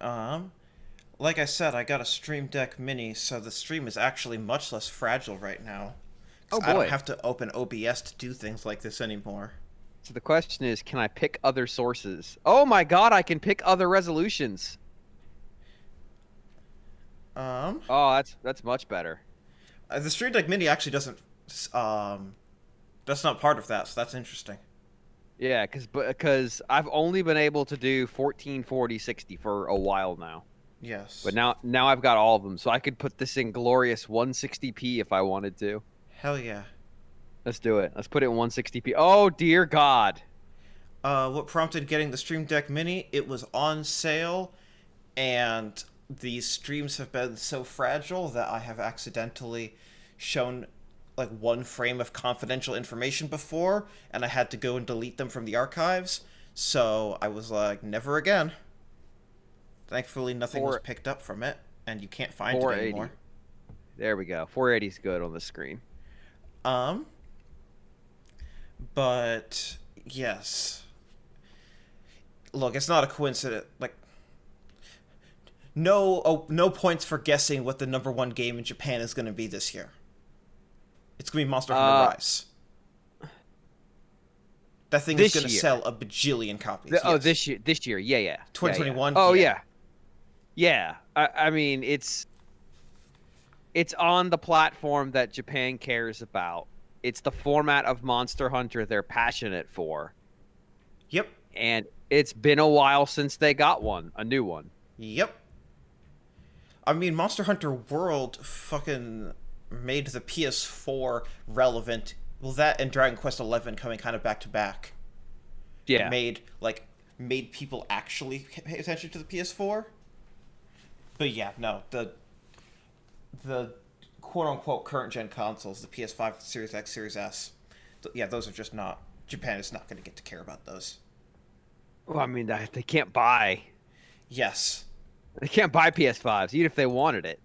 Um, like I said, I got a Stream Deck Mini, so the stream is actually much less fragile right now. Oh Because I don't boy. have to open OBS to do things like this anymore. So the question is, can I pick other sources? Oh my god, I can pick other resolutions. Um, Oh, that's much better. the Stream Deck Mini actually doesn't. Um, that's not part of that, so that's interesting. Yeah, because I've only been able to do 1440 60 for a while now. But Yes. now I've got all of them, so I could put this in glorious 160p if I wanted to. Hell yeah. Let's do it. Let's put it in 160p. Oh dear God. What prompted getting the Stream Deck Mini? It was on sale, and these streams have been so fragile that I have accidentally shown like one frame of confidential information before, and I had to go and delete them from the archives. So I was like, never again. Thankfully, nothing was 4 picked up from it, and you can't find it 480. anymore. There we go. 480 is good on the screen. Um, but yes, look, it's not a coincidence. Like, no points for guessing what the number one game in Japan is going to be this year. It's going to be Monster Hunter Uh Rise. That thing is this going to year. sell a bajillion copies. Oh, Yes. this year. Yeah, yeah. Yeah, yeah. 2021. Oh Yeah. yeah. Yeah. I mean, it's on the platform that Japan cares about. It's the format of Monster Hunter they're passionate for. Yep. And it's been a while since they got one, a new one. Yep. I mean, Monster Hunter World fucking made the PS4 relevant. Well, that and Dragon Quest XI coming kind of back to back Yeah. made people actually pay attention to the PS4. But yeah, no, the quote unquote current gen consoles, the PS5, Series X, Series S, yeah, those are just not. Japan is not going to get to care about those. Well, I mean, they can't buy. Yes, They can't buy PS5s, even if they wanted it.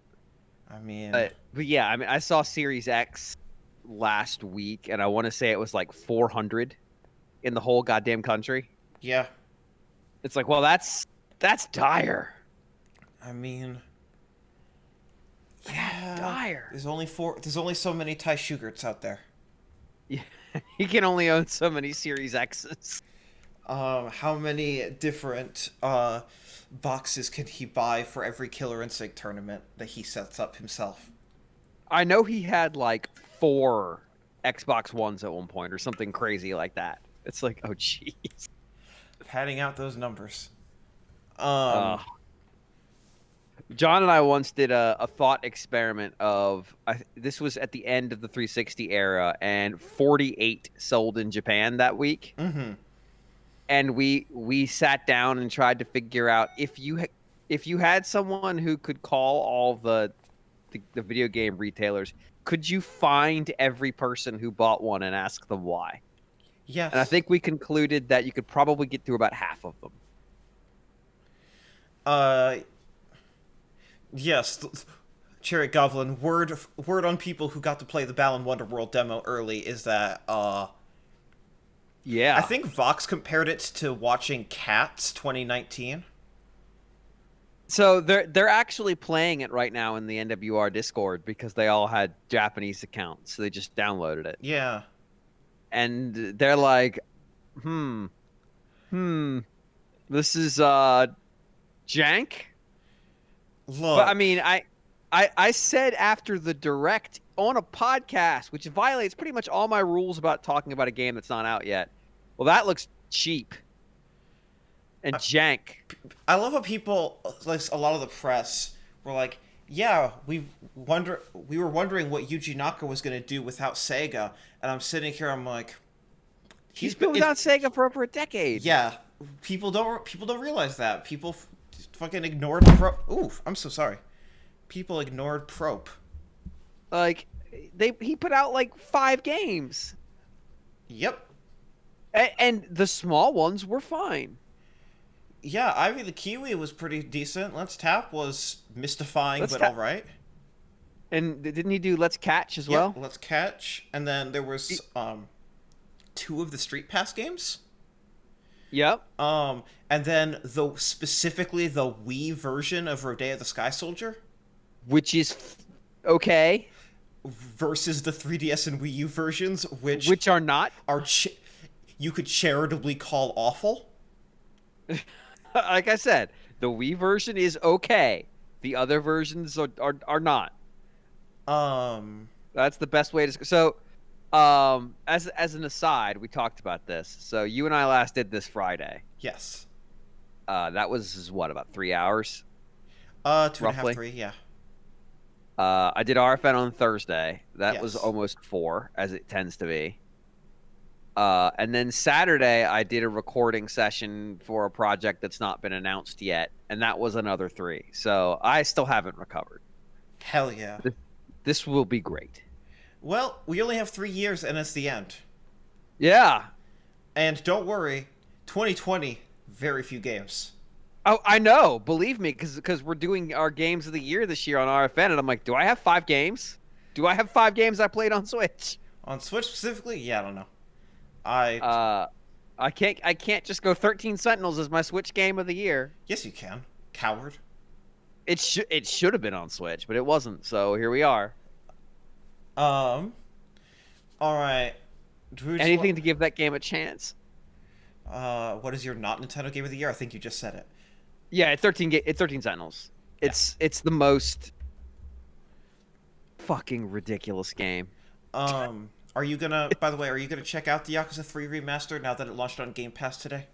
I mean, But yeah, I mean, I saw Series X last week, and I want to say it was like 400 in the whole goddamn country. yeah, It's like, well, that's dire. I mean, That's yeah. dire. There's only four. There's only so many Ty Shugerts out there. Yeah, he can only own so many Series X's. How many different boxes can he buy for every Killer Instinct tournament that he sets up himself? I know he had like 4 Xbox Ones at one point, or something crazy like that. It's like, oh jeez. Padding out those numbers. Uh, Um, John and I once did a thought experiment of this was at the end of the 360 era, and 48 sold in Japan that week. mm-hmm. And we sat down and tried to figure out if you had someone who could call all the video game retailers, could you find every person who bought one and ask them why? And I Yes. think we concluded that you could probably get through about half of them. Uh, yes. Cherry Goblin. Word on people who got to play the Balan Wonderworld demo early is that I Yeah. think Vox compared it to watching Cats 2019. So they're actually playing it right now in the NWR Discord because they all had Japanese accounts. So they just downloaded it. Yeah. And they're like, "Hmm. Hmm. This is jank." But I Look. mean, I said after the direct on a podcast, which violates pretty much all my rules about talking about a game that's not out yet. Well, that looks cheap and jank. I love how people, like a lot of the press, were like, "Yeah, we were wondering what Yuji Naka was going to do without Sega," and I'm sitting here, I'm like, He's been without Sega for over a decade. yeah, people don't realize that fucking ignored Oof, I'm so sorry. People ignored Prope. Like he put out like 5 games, Yep. and the small ones were fine. Yeah, Ivy the Kiwi was pretty decent. Let's Tap was mystifying, Let's but ta- all right. and didn't he do Let's Catch as Yep, well? Let's Catch, and then there was two of the Street Pass games. Yep. And then specifically the Wii version of Rodea the Sky Soldier Which is okay. versus the 3DS and Wii U versions, Which are not. are you could charitably call awful. Like I said, the Wii version is okay. The other versions are not. Um, That's the best way to. So, as an aside, we talked about this. So you and I last did this Friday. yes. That was what, about 3 hours? Two and a half, Roughly. 3, yeah. I did RFN on Thursday. That was Yes. almost 4, as it tends to be. And then Saturday, I did a recording session for a project that's not been announced yet, and that was another 3. So I still haven't recovered. Hell yeah. This will be great. Well, we only have 3 years and it's the end. Yeah. And don't worry, 2020, very few games. Oh, I know. Believe me, because we're doing our games of the year this year on RFN, and I'm like, do I have 5 games? Do I have 5 games I played on Switch? On Switch specifically? Yeah, I don't know. I can't just go 13 Sentinels as my Switch game of the year. Yes, you can. Coward. It should have been on Switch, but it wasn't. So here we are. All right. Anything to give that game a chance. What is your not Nintendo game of the year? I think you just said it. Yeah, it's 13 Sentinels. It's the most fucking ridiculous game. Are you gonna? By the way, are you gonna check out the Yakuza 3 remaster now that it launched on Game Pass today?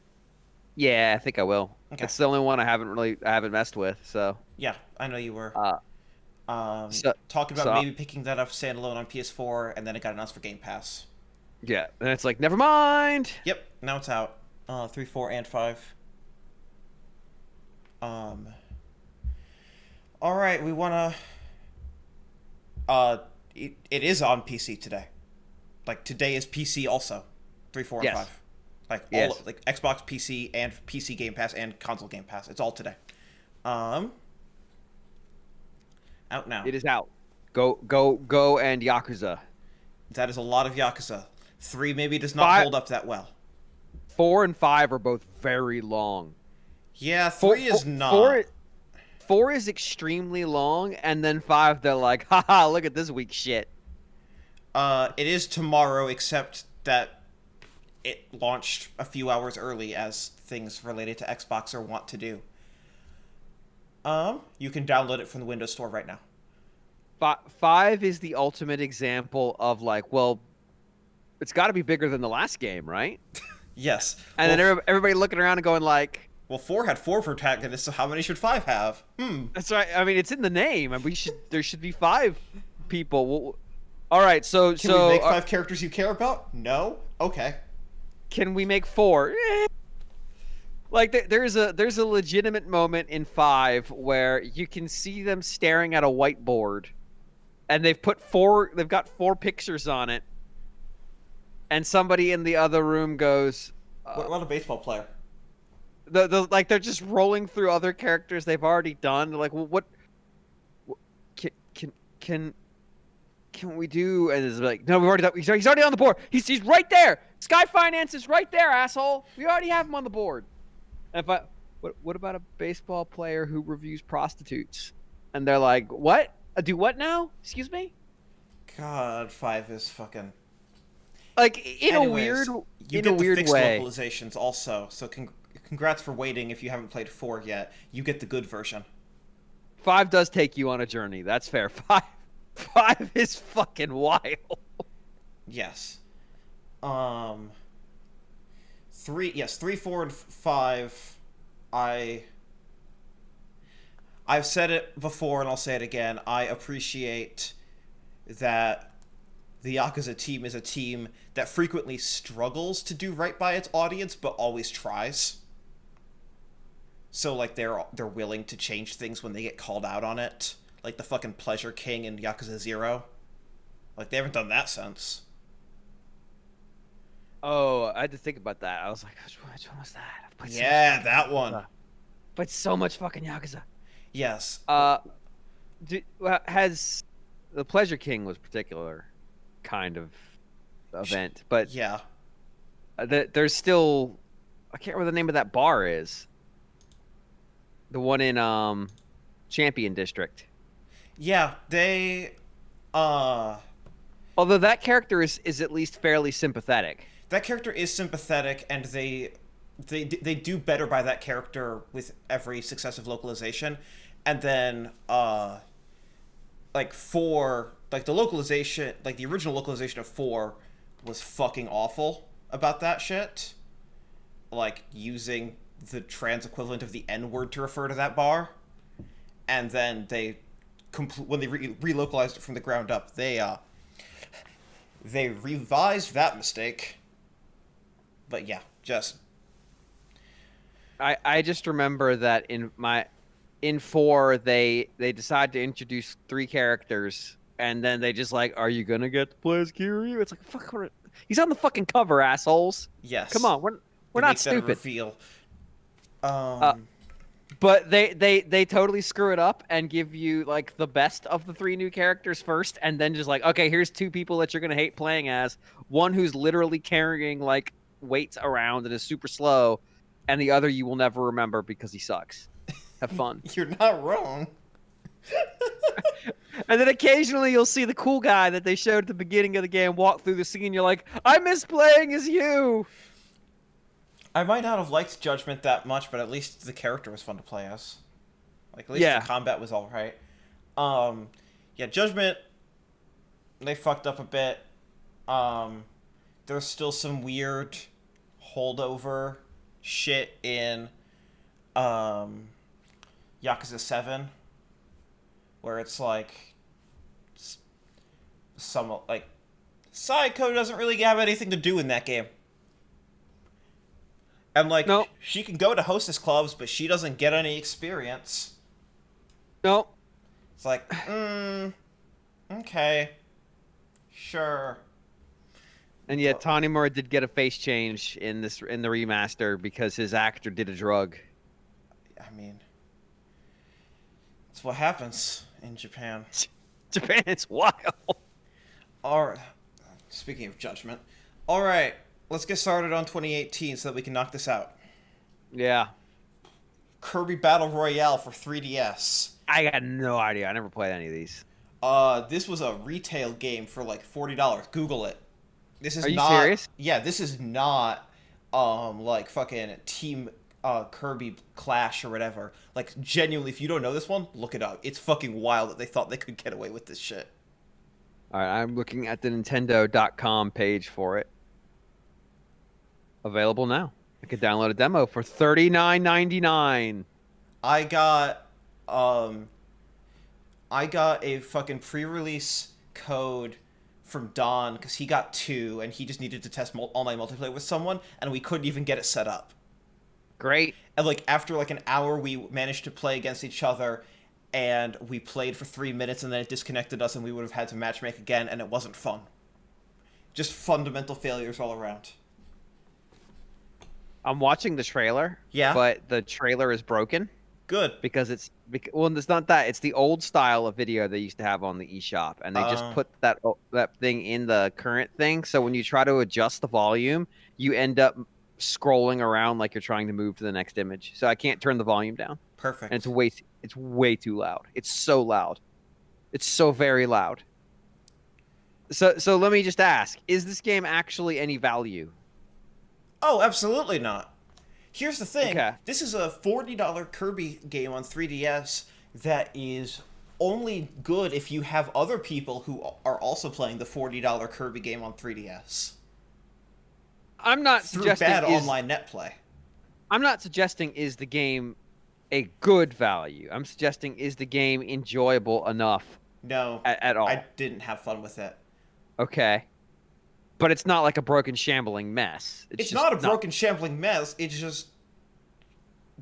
Yeah, I think I will. Okay. It's the only one I haven't messed with. So Yeah, I know you were. Talking about maybe picking that up standalone on PS4, and then it got announced for Game Pass. Yeah, and it's like, never mind. Yep, now it's out. 3, 4, and 5. All right, we wanna. It is on PC today. Like today is PC also, 3, 4, and Yes. 5. Like all Yes. like Xbox PC and PC Game Pass and console Game Pass. It's all today. Out now. It is out. Go and Yakuza. That is a lot of Yakuza. 3 maybe does not 5 hold up that well. 4 and 5 are both very long. Yeah, 3 is not. 4 is extremely long, and then 5 they're like, haha, look at this weak shit. It is tomorrow, except that it launched a few hours early, as things related to Xbox are wont to do. You can download it from the Windows Store right now. 5 is the ultimate example of like, well, it's got to be bigger than the last game, right? Yes. And then everybody looking around and going like, well, 4 had 4 protagonists, so how many should 5 have? That's right. I mean, it's in the name, and there should be 5 people. Well, all right, so Can we make 5 characters you care about? No? Okay. Can we make 4? Like there's a legitimate moment in 5 where you can see them staring at a whiteboard, and they've got 4 pictures on it, and somebody in the other room goes, What about a baseball player? like they're just rolling through other characters they've already done. They're like, well, what can we do? And it's like, no, we've already done. He's already on the board. He's right there. Sky Finance is right there, asshole. We already have him on the board. And what about a baseball player who reviews prostitutes? And they're like, what? Do what now? Excuse me? God, 5 is fucking. Like in Anyways, a weird you in get a the weird fixed way. localizations also. So congrats for waiting. If you haven't played 4 yet, you get the good version. 5 does take you on a journey. That's fair. 5 is fucking wild. Yes. 3, 4, and 5. I've said it before and I'll say it again. I appreciate that the Yakuza team is a team that frequently struggles to do right by its audience, but always tries. So like they're willing to change things when they get called out on it, like the fucking Pleasure King in Yakuza 0. Like they haven't done that since. Oh, I had to think about that. I was like, which one was that? I've played That one. But so much fucking Yakuza. Yes. Has the Pleasure King was particular kind of event, but Yeah. there's still I can't remember the name of that bar is. The one in Champion District. Yeah, they uh Although that character is at least fairly sympathetic. that character is sympathetic, and they do better by that character with every successive localization. And then like 4, like the localization, like the original localization of 4 was fucking awful about that shit, like using the trans equivalent of the N word to refer to that bar. And then they when they relocalized it from the ground up, they revised that mistake. But yeah, just I just remember that in 4 they decide to introduce 3 characters and then they just like, are you gonna get to play as Kiryu? It's like, fuck, he's on the fucking cover, assholes. yes, Come on, we're they not make that a stupid. reveal. Uh, but they totally screw it up and give you like the best of the 3 new characters first, and then just like, okay, here's 2 people that you're gonna hate playing as. One who's literally carrying like weights around and is super slow, and the other you will never remember because he sucks. Have fun. You're not wrong. And then occasionally you'll see the cool guy that they showed at the beginning of the game walk through the scene. You're like, I miss playing as you. I might not have liked Judgment that much, but at least the character was fun to play as. Like, at least Yeah. the combat was alright. Yeah, Judgment, they fucked up a bit. There's still some weird holdover shit in Yakuza 7, where it's like some like Saiko doesn't really have anything to do in that game. And like No. she can go to hostess clubs, but she doesn't get any experience. No. It's like, okay. Sure. And yet Tanimura did get a face change in the remaster because his actor did a drug. I mean, it's what happens in Japan. Japan is wild. Alright. Speaking of Judgment. Alright, let's get started on 2018 so that we can knock this out. Yeah. Kirby Battle Royale for 3DS. I got no idea. I never played any of these. This was a retail game for like $40. Google it. This is Are you not serious? Yeah, this is not like fucking Team Kirby Clash or whatever. Like genuinely, if you don't know this one, look it up. It's fucking wild that they thought they could get away with this shit. All right, I'm looking at the Nintendo.com page for it. Available now. I could download a demo for $39.99. I got a fucking pre-release code from Don because he got 2 and he just needed to test online multiplayer with someone, and we couldn't even get it set up. Great. And like after like an hour, we managed to play against each other, and we played for 3 minutes, and then it disconnected us, and we would have had to matchmake again, and it wasn't fun. Just fundamental failures all around. I'm watching the trailer. Yeah. But the trailer is broken Good. because it's not that. It's the old style of video they used to have on the eShop, and they just put that thing in the current thing. So when you try to adjust the volume, you end up scrolling around like you're trying to move to the next image. So I can't turn the volume down. Perfect. And it's way too loud. It's so loud. It's so very loud. So let me just ask, is this game actually any value? Oh, absolutely not. Here's the thing. Okay. This is a $40 Kirby game on 3DS that is only good if you have other people who are also playing the $40 Kirby game on 3DS. I'm not Through suggesting bad online net play. I'm not suggesting is the game a good value. I'm suggesting is the game enjoyable enough No. at all. I didn't have fun with it. Okay. But it's not like a broken, shambling mess. It's not a broken, shambling mess. It's just,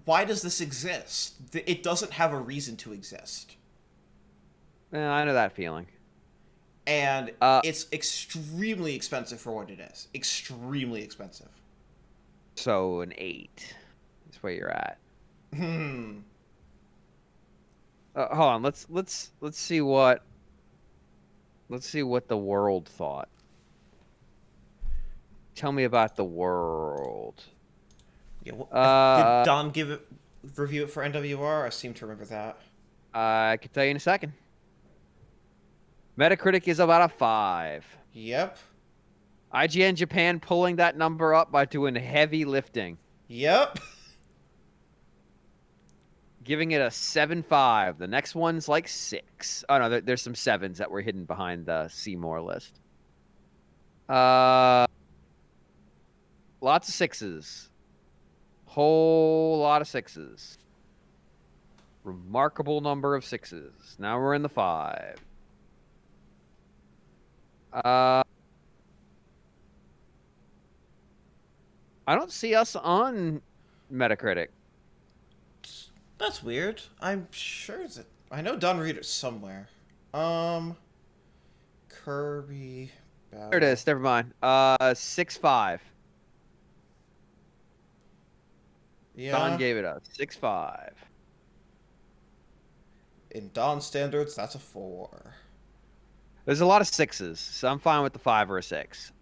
why does this exist? It doesn't have a reason to exist. I know that feeling. And it's extremely expensive for what it is. Extremely expensive. So an 8 is where you're at. Hmm. Hold on. Let's see what the world thought. Tell me about the world. Yeah. Uh, Did Don review it for NWR? I seem to remember that. I can tell you in a second. Metacritic is about a 5. Yep. IGN Japan pulling that number up by doing heavy lifting, Yep. giving it a 7.5. The next one's like 6. Oh no, there's some 7s that were hidden behind the Seymour list. Lots of 6s. Whole lot of 6s. Remarkable number of 6s. Now we're in the 5. I don't see us on Metacritic. That's weird. I'm sure that I know Don read it somewhere. Kirby. There it is. Never mind. 6.5. Yeah. Don gave it a 6.5. In Don standards, that's a 4. There's a lot of 6s, so I'm fine with the 5 or a 6.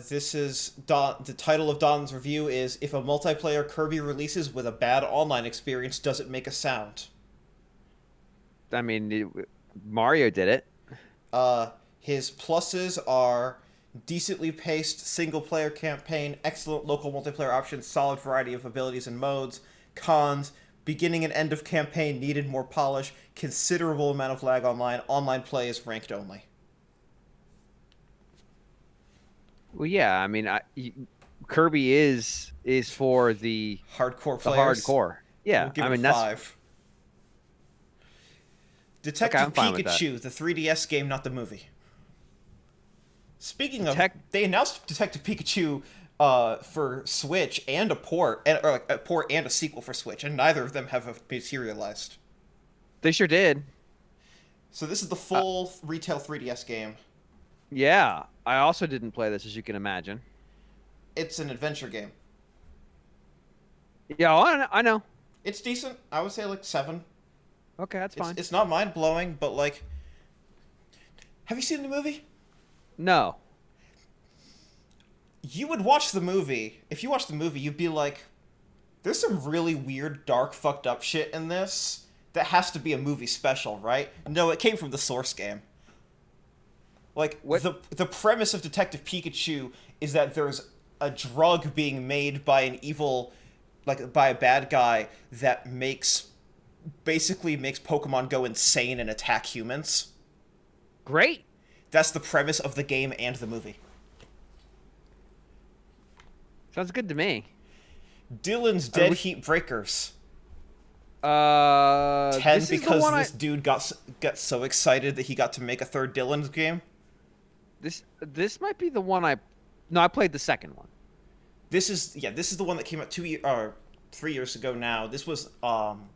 This is Don. The title of Don's review is "If a multiplayer Kirby releases with a bad online experience, does it make a sound?" I mean, Mario did it. His pluses are decently paced single-player campaign, excellent local multiplayer options, solid variety of abilities and modes. Cons: beginning and end of campaign needed more polish, considerable amount of lag online. Online play is ranked only. Well, yeah. I mean, Kirby is for the Hardcore the players. hardcore. Yeah, We'll give I it mean a that's 5. Detective I'm fine with that. Pikachu, the 3DS game, not the movie. Speaking of, Detec- they announced Detective Pikachu for Switch and a port, or like a port and a sequel for Switch, and neither of them have materialized. they sure did. So this is the full retail 3DS game. Yeah, I also didn't play this, as you can imagine. It's an adventure game. Yeah, I know. It's decent. I would say like 7. Okay, that's fine. It's not mind blowing, but like, have you seen the movie? No. You would watch the movie. If you watch the movie, you'd be like, there's some really weird, dark, fucked up shit in this that has to be a movie special, right? No, it came from the source game. Like, What? the premise of Detective Pikachu is that there's a drug being made by an evil, like, by a bad guy that basically makes Pokemon go insane and attack humans. Great. That's the premise of the game and the movie. Sounds good to me. Dylan's Dead Heat Breakers. 10 this is the because one this dude got so excited that he got to make a third Dylan's game. This might be the one I played the second one. This is the one that came out 3 years ago now. This was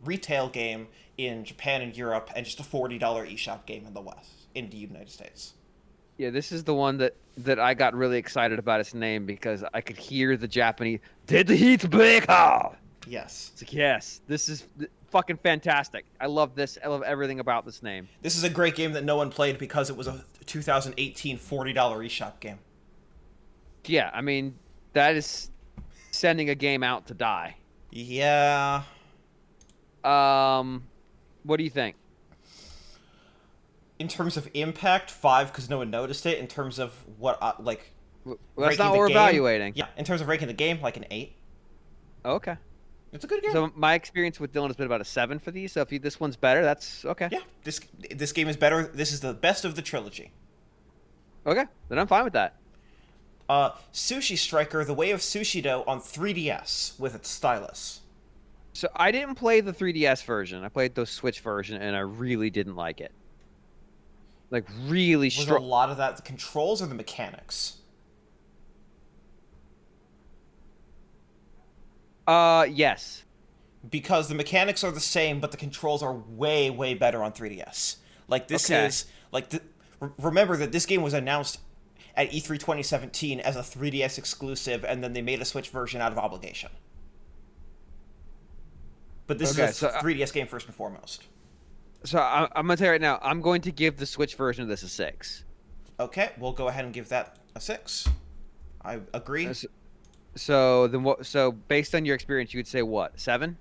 retail game in Japan and Europe, and just a $40 eShop game in the United States. Yeah, this is the one that I got really excited about its name because I could hear the Japanese "Dead Heat Breaker." Yes. It's like, yes, this is fucking fantastic. I love this. I love everything about this name. This is a great game that no one played because it was a 2018 $40 eShop game. Yeah, I mean, that is sending a game out to die. Yeah. What do you think? In terms of impact, 5 because no one noticed it. In terms of what, like, Well, that's ranking not what the we're game, evaluating. Yeah, in terms of ranking the game, like an 8. Okay. It's a good game. So my experience with Dylan has been about a 7 for these. So if this one's better, that's okay. Yeah, this game is better. This is the best of the trilogy. Okay, then I'm fine with that. Sushi Striker: The Way of Sushido on 3DS with its stylus. So I didn't play the 3DS version. I played the Switch version, and I really didn't like it. Like, really Was a strong. lot of that the controls or the mechanics? Yes. Because the mechanics are the same, but the controls are way, way better on 3DS. Like, this Okay. is... Like, remember that this game was announced at E3 2017 as a 3DS exclusive, and then they made a Switch version out of obligation. But this Okay, is a 3DS game first and foremost. So I'm gonna tell you right now, I'm going to give the Switch version of this a 6. Okay, we'll go ahead and give that a 6. I agree. So then what? So based on your experience, you would say what? 7?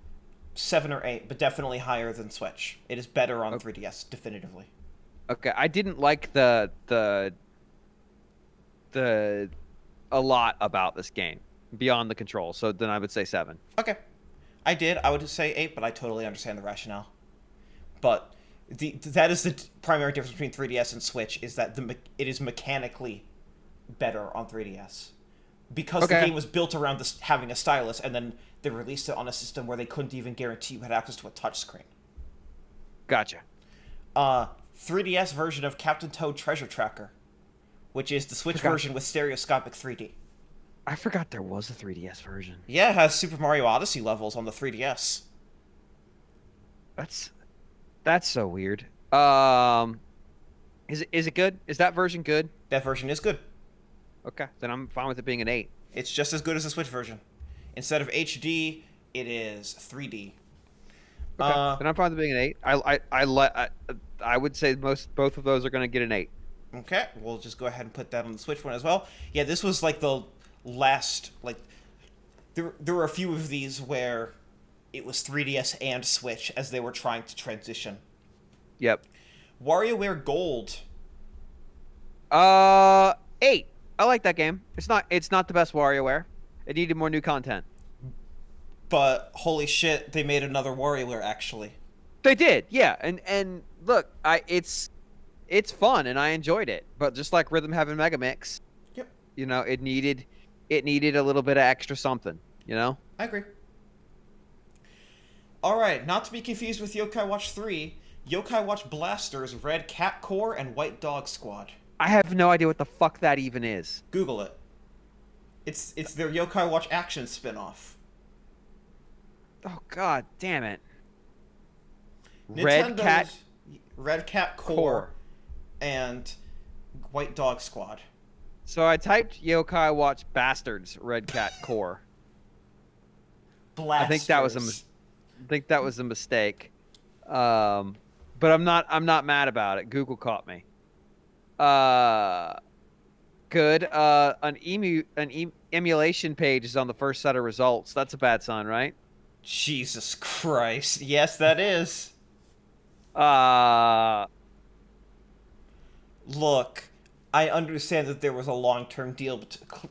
7 or 8, but definitely higher than Switch. It is better on 3DS, definitively. Okay, I didn't like the a lot about this game beyond the control. So then I would say 7. Okay. I did. I would say 8, but I totally understand the rationale. But that is the primary difference between 3DS and Switch, is that it is mechanically better on 3DS. Because the game was built around this, having a stylus, and then they released it on a system where they couldn't even guarantee you had access to a touchscreen. Gotcha. 3DS version of Captain Toad Treasure Tracker, which is the Switch version with stereoscopic 3D. I forgot there was a 3DS version. Yeah, it has Super Mario Odyssey levels on the 3DS. That's so weird. Is it good? Is that version good? That version is good. Okay, then I'm fine with it being an 8. It's just as good as the Switch version. Instead of HD, it is 3D. Okay, then I'm fine with it being an 8. I would say both of those are going to get an 8. Okay, we'll just go ahead and put that on the Switch one as well. Yeah, this was like the last, like, there were a few of these where it was 3DS and Switch as they were trying to transition. Yep. WarioWare Gold. 8. I like that game. It's not the best WarioWare. It needed more new content. But holy shit, they made another WarioWare actually. They did, yeah. And look, it's fun and I enjoyed it. But just like Rhythm Heaven Mega Mix, yep. You know, it needed a little bit of extra something. You know. I agree. All right, not to be confused with Yokai Watch 3, Yokai Watch Blasters, Red Cat Corps, and White Dog Squad. I have no idea what the fuck that even is. Google it. It's their Yokai Watch action spin-off. Oh god damn it. Red Cat Corps and White Dog Squad. So I typed Yokai Watch Bastards Red Cat Corps. Blasters. I think that was a mistake. But I'm not mad about it. Google caught me. Good. An emulation page is on the first set of results. That's a bad sign, right? Jesus Christ. Yes, that is. Look, I understand that there was a long-term deal,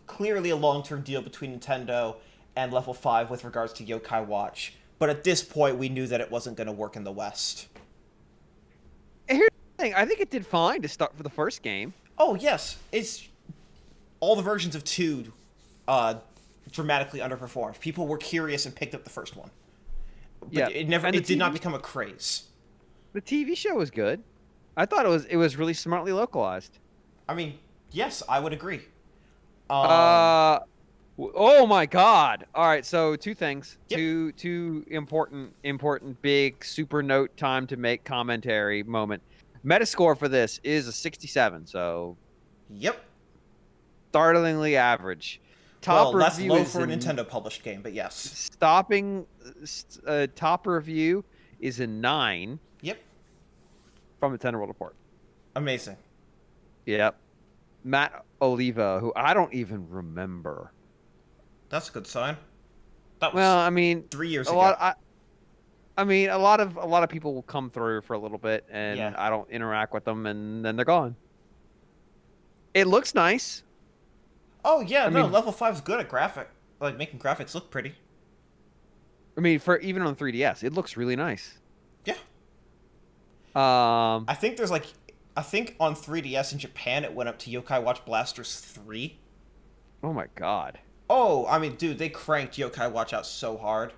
clearly a long-term deal between Nintendo and Level 5 with regards to Yokai Watch. But at this point, we knew that it wasn't going to work in the West. Here's the thing. I think it did fine to start for the first game. Oh, yes. It's all the versions of 2 dramatically underperformed. People were curious and picked up the first one. But yeah. It did not become a craze. The TV show was good. I thought it was really smartly localized. I mean, yes, I would agree. Oh my god. All right, so 2 things. Yep. Two important big super note time to make commentary moment. Metascore for this is a 67, so yep. Startlingly average. That's low for a Nintendo published game, but yes. Top review is a 9. Yep. From the Nintendo World Report. Amazing. Yep. Matt Oliva, who I don't even remember. That's a good sign. That was well, I mean, 3 years ago. I mean, a lot of people will come through for a little bit, and yeah. I don't interact with them, and then they're gone. It looks nice. Oh yeah, Level 5 is good at making graphics look pretty. I mean, for even on 3DS, it looks really nice. Yeah. I think on 3DS in Japan it went up to Yokai Watch Blasters 3. Oh my god. Oh, I mean, dude, they cranked Yokai Watch out so hard.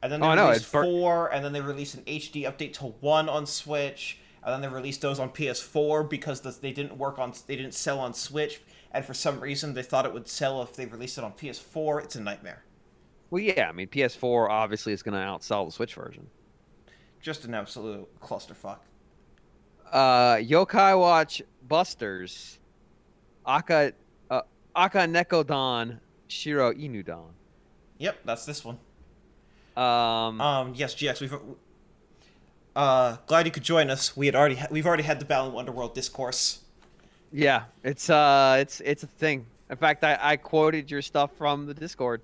And then they released 4, and then they released an HD update to 1 on Switch, and then they released those on PS4 because they didn't sell on Switch, and for some reason they thought it would sell if they released it on PS4. It's a nightmare. Well, yeah, I mean, PS4 obviously is going to outsell the Switch version. Just an absolute clusterfuck. Yokai Watch Busters, Aka Nekodan Shiro Inudan. Yep, that's this one. Yes, GX, we've glad you could join us. We've already had the Balan Wonderworld discourse. Yeah, it's a thing. In fact, I quoted your stuff from the Discord.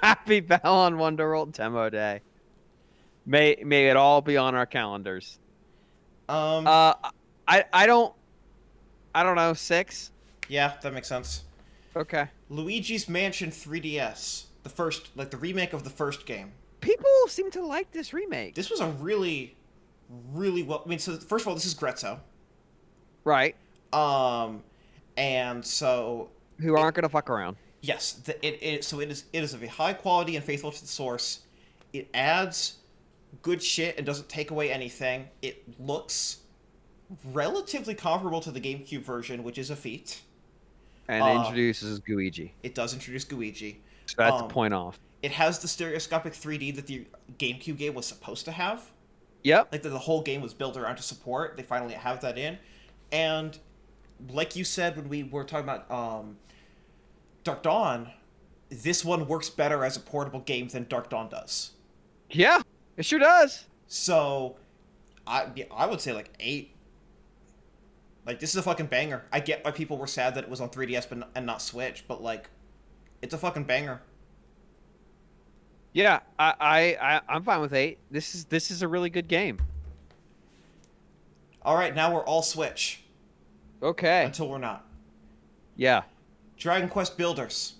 Happy Balan Wonderworld demo day. May it all be on our calendars. Um, Uh, I don't know, 6. yeah, that makes sense. Okay. Luigi's Mansion 3DS, the first, like the remake of the first game. People seem to like this remake. This was a really, really well. I mean, so first of all, this is Grezzo. Right. And so Who aren't gonna fuck around. yes, it is of a high quality and faithful to the source. It adds good shit and doesn't take away anything. It looks relatively comparable to the GameCube version, which is a feat. And introduces Guigi. It does introduce Guigi. So that's a point off. It has the stereoscopic 3D that the GameCube game was supposed to have. Yep. Like, the whole game was built around to support. They finally have that in. And like you said when we were talking about Dark Dawn, this one works better as a portable game than Dark Dawn does. Yeah, it sure does. So, I would say, like, 8. Like, this is a fucking banger. I get why people were sad that it was on 3DS and not Switch, but, like, it's a fucking banger. Yeah, I'm fine with 8. This is a really good game. All right, now we're all Switch. Okay. Until we're not. Yeah. Dragon Quest Builders.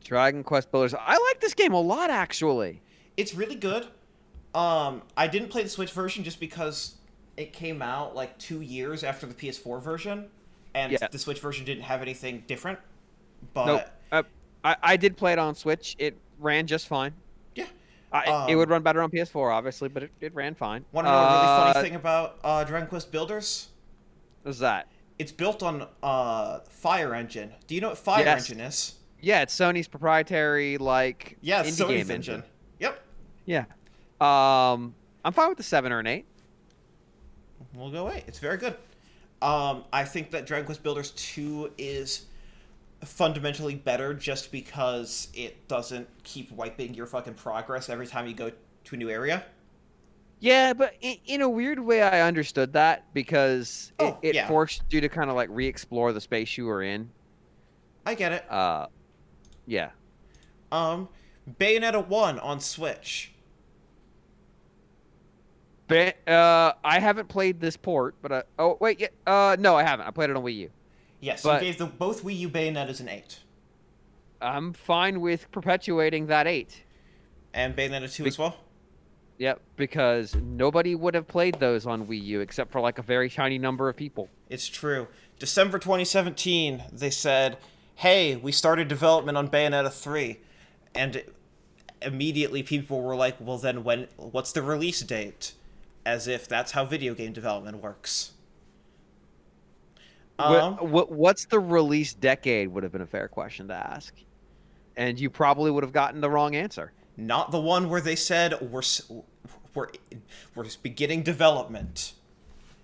Dragon Quest Builders. I like this game a lot, actually. It's really good. I didn't play the Switch version just because it came out like 2 years after the PS4 version, and the Switch version didn't have anything different. But nope. I did play it on Switch. It ran just fine. Yeah. It would run better on PS4, obviously, but it ran fine. Want to know a really funny thing about Dragon Quest Builders? What's that? It's built on Fire Engine. Do you know what Fire Engine is? Yeah, it's Sony's proprietary it's indie Sony's game engine. Yep. Yeah. I'm fine with the 7 or an 8. We'll go 8. It's very good. I think that Dragon Quest Builders 2 is fundamentally better just because it doesn't keep wiping your fucking progress every time you go to a new area. Yeah, but in a weird way, I understood that because it forced you to kind of like re-explore the space you were in. I get it. Yeah. Bayonetta 1 on Switch. I haven't played this port, but no, I haven't. I played it on Wii U. Yes, you gave both Wii U Bayonettas an 8. I'm fine with perpetuating that 8. And Bayonetta 2 as well? Yep, because nobody would have played those on Wii U except for like a very tiny number of people. It's true. December 2017, they said, hey, we started development on Bayonetta 3. And immediately people were like, well then what's the release date? As if that's how video game development works. What's the release decade would have been a fair question to ask. And you probably would have gotten the wrong answer. Not the one where they said we're beginning development.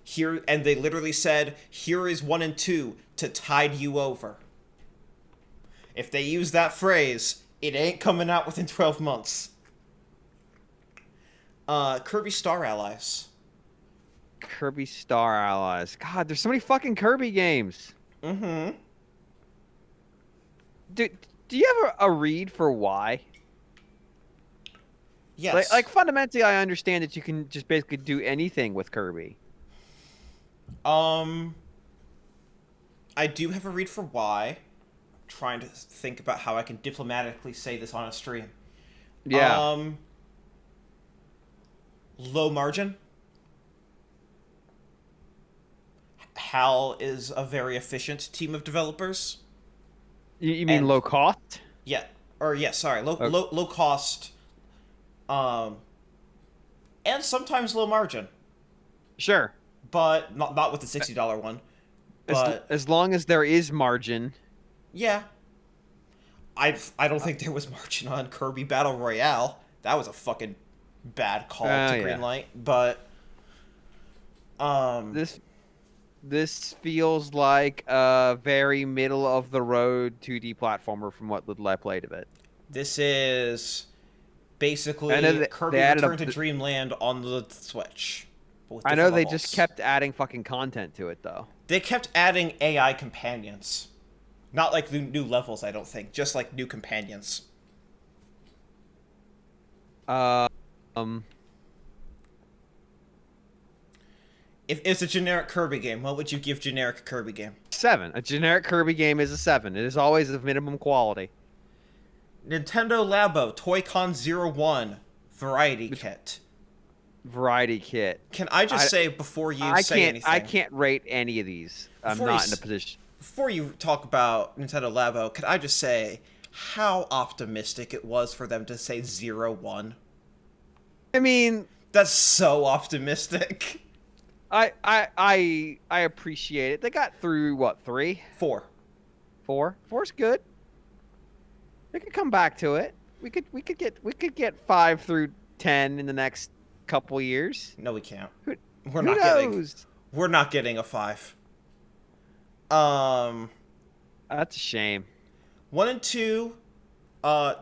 Here, and they literally said, here is 1 and 2 to tide you over. If they use that phrase, it ain't coming out within 12 months. Kirby Star Allies. Kirby Star Allies. God, there's so many fucking Kirby games. Mm-hmm. Do you have a read for why? Yes. Like fundamentally, I understand that you can just basically do anything with Kirby. I do have a read for why. I'm trying to think about how I can diplomatically say this on a stream. Yeah. Low margin. HAL is a very efficient team of developers. You mean low cost? Yeah. Low cost. And sometimes low margin. Sure. But not with the $60 one. But as long as there is margin. Yeah. I don't think there was margin on Kirby Battle Royale. That was a fucking bad call to Greenlight. But this feels like a very middle of the road 2D platformer from what little I played of it. This is basically Kirby Return to Dreamland on the Switch. I know they just kept adding fucking content to it though. They kept adding AI companions. Not like the new levels, I don't think. Just like new companions. Uh, um, If it's a generic Kirby game, what would you give generic Kirby game? 7. A generic Kirby game is a 7. It is always of minimum quality. Nintendo Labo Toy-Con 01 Variety Kit. Variety kit. Can I just say before you say anything? I can't rate any of these. I'm not in a position. Before you talk about Nintendo Labo, can I just say how optimistic it was for them to say 01? I mean, that's so optimistic. I appreciate it. They got through what, 3? 4. 4? 4's good. They could come back to it. We could get 5 through 10 in the next couple years. No, we can't. Who knows? We're not getting a 5. That's a shame. 1 and 2.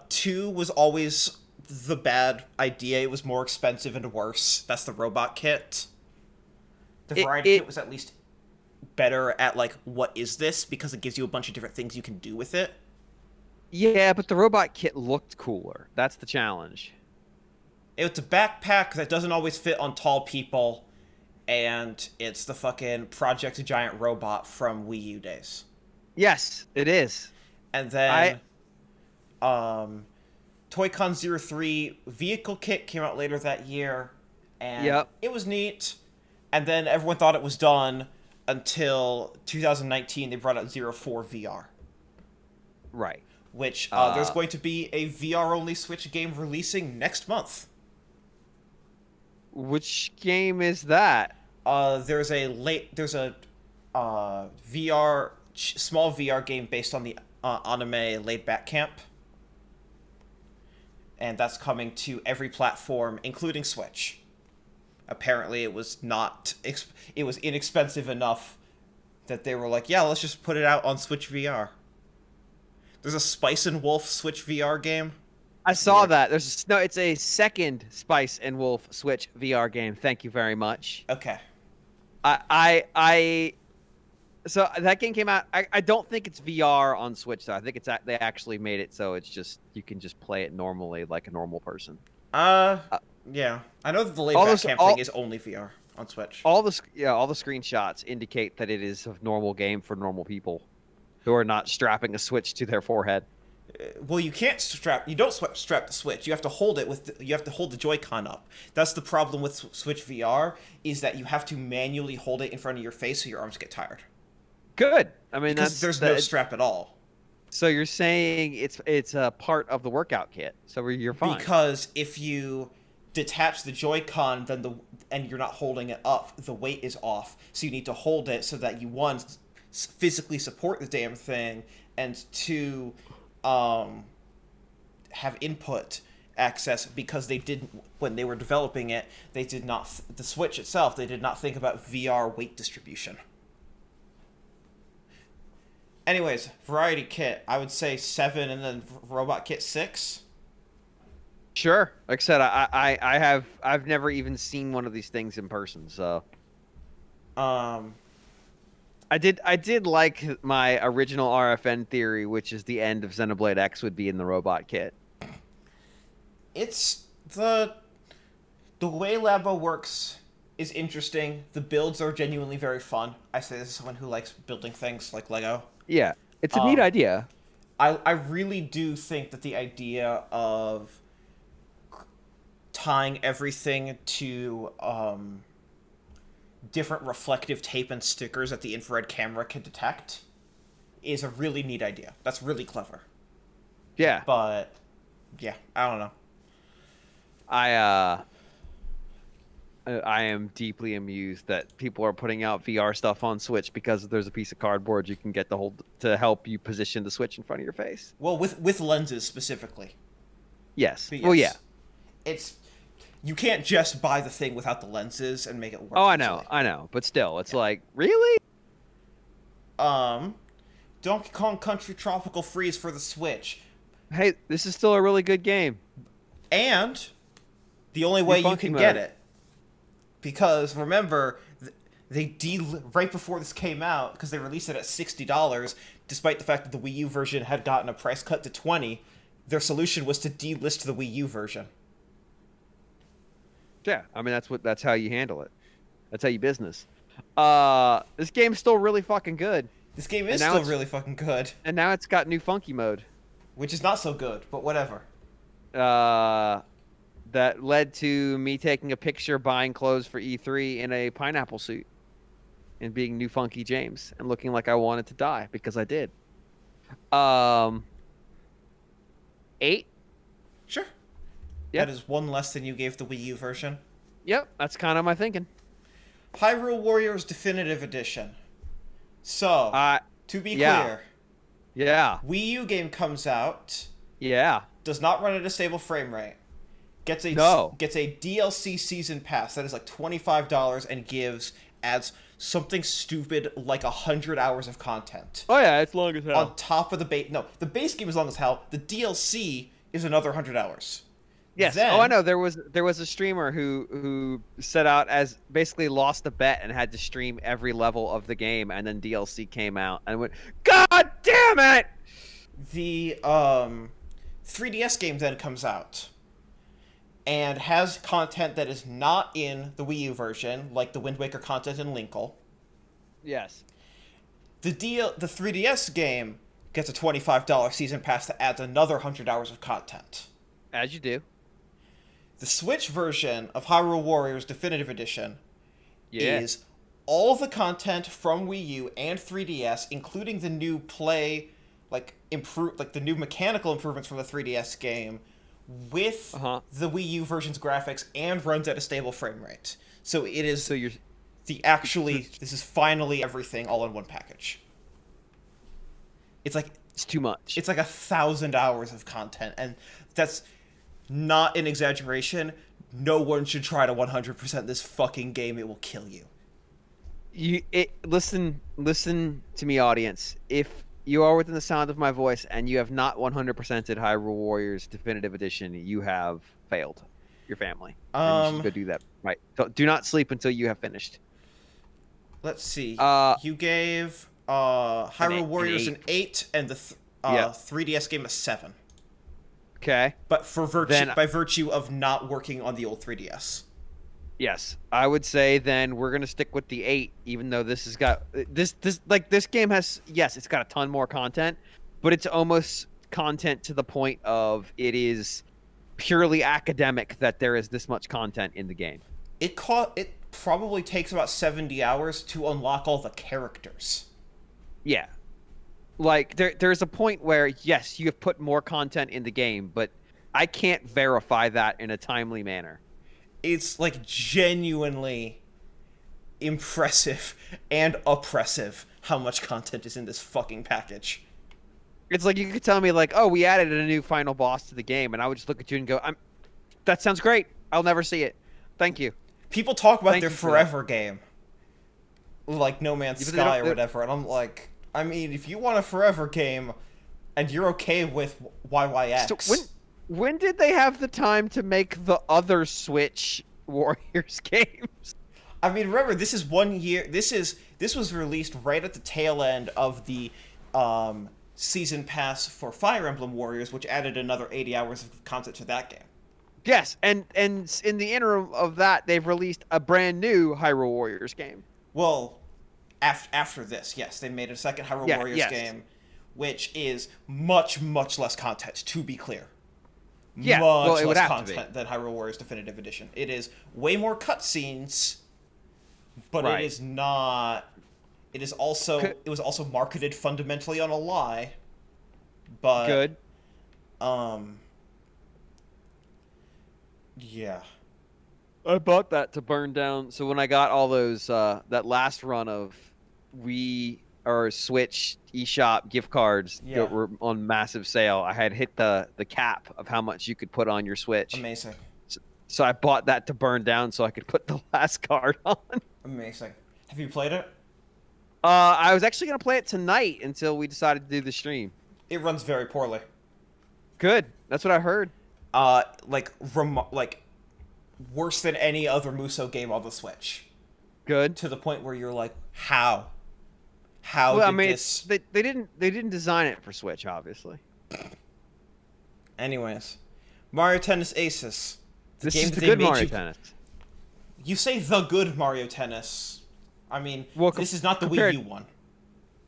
2 was always the bad idea. It was more expensive and worse. That's the robot kit. The variety kit was at least better at like, what is this? Because it gives you a bunch of different things you can do with it. Yeah, but the robot kit looked cooler. That's the challenge. It's a backpack that doesn't always fit on tall people, and it's the fucking Project Giant Robot from Wii U days. Yes, it is. And then, Toy-Con 03 vehicle kit came out later that year, and it was neat. And then everyone thought it was done until 2019. They brought out 04 VR. Right. Which there's going to be a VR-only Switch game releasing next month. Which game is that? There's a VR small VR game based on the anime Laid Back Camp, and that's coming to every platform, including Switch. Apparently, it was inexpensive enough that they were like, yeah, let's just put it out on Switch VR. There's a Spice and Wolf Switch VR game. I saw that. It's a second Spice and Wolf Switch VR game. Thank you very much. Okay. So that game came out. I don't think it's VR on Switch though. I think they actually made it so it's just you can just play it normally like a normal person. Yeah. I know that the Laid Back Camp thing is only VR on Switch. All the screenshots indicate that it is a normal game for normal people who are not strapping a Switch to their forehead. Well, you can't strap. You don't strap the Switch. You have to hold it you have to hold the Joy-Con up. That's the problem with Switch VR is that you have to manually hold it in front of your face so your arms get tired. Good. I mean, there's no strap at all. So you're saying it's a part of the workout kit, so you're fine. Because if you detach the Joy-Con, and you're not holding it up, the weight is off. So you need to hold it so that you physically support the damn thing, and 2. Have input access, because they didn't, when they were developing it, they did not, the Switch itself, they did not think about VR weight distribution. Anyways, variety kit, I would say 7, and then robot kit 6. Sure. Like I said, I've never even seen one of these things in person, so. I did like my original RFN theory, which is the end of Xenoblade X would be in the robot kit. It's the way Labo works is interesting. The builds are genuinely very fun. I say this as someone who likes building things like Lego. Yeah, it's a neat idea. I really do think that the idea of tying everything to different reflective tape and stickers that the infrared camera can detect is a really neat idea. That's really clever. Yeah. But yeah, I don't know. I am deeply amused that people are putting out VR stuff on Switch because there's a piece of cardboard you can get to help you position the Switch in front of your face. Well, with lenses specifically. Yes. Yes. Well, yeah. You can't just buy the thing without the lenses and make it work. Oh, I know. But still, it's like, really? Donkey Kong Country Tropical Freeze for the Switch. Hey, this is still a really good game. And the only way you can get it, because remember, right before this came out, because they released it at $60, despite the fact that the Wii U version had gotten a price cut to 20. Their solution was to delist the Wii U version. Yeah, I mean that's how you handle it. That's how you business. This game's still really fucking good. This game is still really fucking good. And now it's got new funky mode. Which is not so good, but whatever. That led to me taking a picture buying clothes for E3 in a pineapple suit and being new funky James and looking like I wanted to die because I did. 8? Sure. Yep. That is one less than you gave the Wii U version. Yep, that's kind of my thinking. Hyrule Warriors Definitive Edition. So, to be clear, Wii U game comes out. Yeah. Does not run at a stable frame rate. Gets a DLC season pass that is like $25 and adds something stupid like 100 hours of content. Oh yeah, it's long as hell. On top of the base, no, the base game is long as hell. The DLC is another 100 hours. Yes. Then, I know. There was a streamer who set out as basically lost a bet and had to stream every level of the game, and then DLC came out and went, God damn it! The 3DS game then comes out and has content that is not in the Wii U version, like the Wind Waker content in Linkle. Yes. The 3DS game gets a $25 season pass that adds another 100 hours of content. As you do. The Switch version of Hyrule Warriors Definitive Edition is all the content from Wii U and 3DS, including the new the new mechanical improvements from the 3DS game, with the Wii U version's graphics, and runs at a stable frame rate. So it is this is finally everything all in one package. It's too much. It's like 1,000 hours of content, and that's not an exaggeration. No one should try to 100% this fucking game. It will kill you. Listen to me, audience. If you are within the sound of my voice and you have not 100%ed Hyrule Warriors Definitive Edition, you have failed your family. And you should go do that. Right. Do not sleep until you have finished. Let's see. You gave Hyrule Warriors an 8 and the 3DS game a 7. Okay. But by virtue of not working on the old 3DS. Yes, I would say then we're gonna stick with the 8, even though this has got this game has it's got a ton more content, but it's almost content to the point of it is purely academic that there is this much content in the game. It probably takes about 70 hours to unlock all the characters. Yeah. Like there's a point where yes, you have put more content in the game, but I can't verify that in a timely manner. It's genuinely impressive and oppressive how much content is in this fucking package. It's like you could tell me oh, we added a new final boss to the game, and I would just look at you and go, that sounds great. I'll never see it. Thank you. People talk about their forever game, like No Man's Sky or whatever, and I'm like, I mean, if you want a forever game, and you're okay with YYX. So when did they have the time to make the other Switch Warriors games? I mean, remember, this is 1 year. This was released right at the tail end of the season pass for Fire Emblem Warriors, which added another 80 hours of content to that game. Yes, and in the interim of that, they've released a brand new Hyrule Warriors game. Well, after this, yes, they made a second Hyrule Warriors game, which is much, much less content, to be clear. Yeah, much less content than Hyrule Warriors Definitive Edition. It is way more cutscenes, but it is not. It was also marketed fundamentally on a lie. But good. Yeah. I bought that to burn down. So when I got all those that last run of Wii or Switch eShop gift cards that were on massive sale, I had hit the cap of how much you could put on your Switch. Amazing. So I bought that to burn down so I could put the last card on. Amazing. Have you played it? I was actually going to play it tonight until we decided to do the stream. It runs very poorly. Good. That's what I heard. Worse than any other Musou game on the Switch. Good. to the point where you're like, how? How Well, I did mean, this? they didn't design it for Switch, obviously. Anyways, Mario Tennis Aces, the This game is that the they good made Mario you. Tennis. You say the good Mario Tennis. I mean, Well, this is not the Wii compared, U one.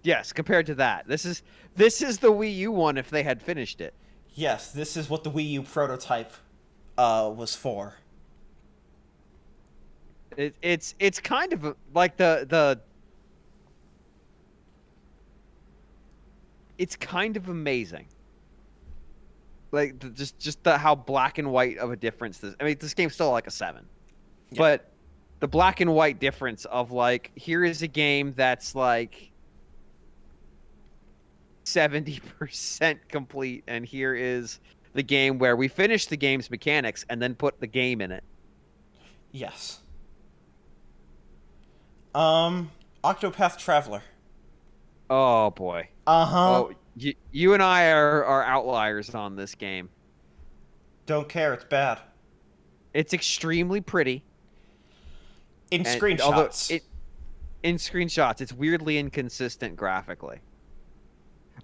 yes, compared to that, this is the Wii U one if they had finished it. Yes, this is what the Wii U prototype was for. It's kind of like the it's kind of amazing. Like just the how black and white of a difference this. I mean, this game's still like a 7, Yeah. but the black and white difference of like here is a game that's like 70% complete, and here is the game where we finish the game's mechanics and then put the game in it. Yes. Octopath Traveler. Oh boy. Uh-huh. Oh, you and I are outliers on this game. Don't care, it's bad. It's extremely pretty. In And although screenshots. in screenshots, it's weirdly inconsistent graphically.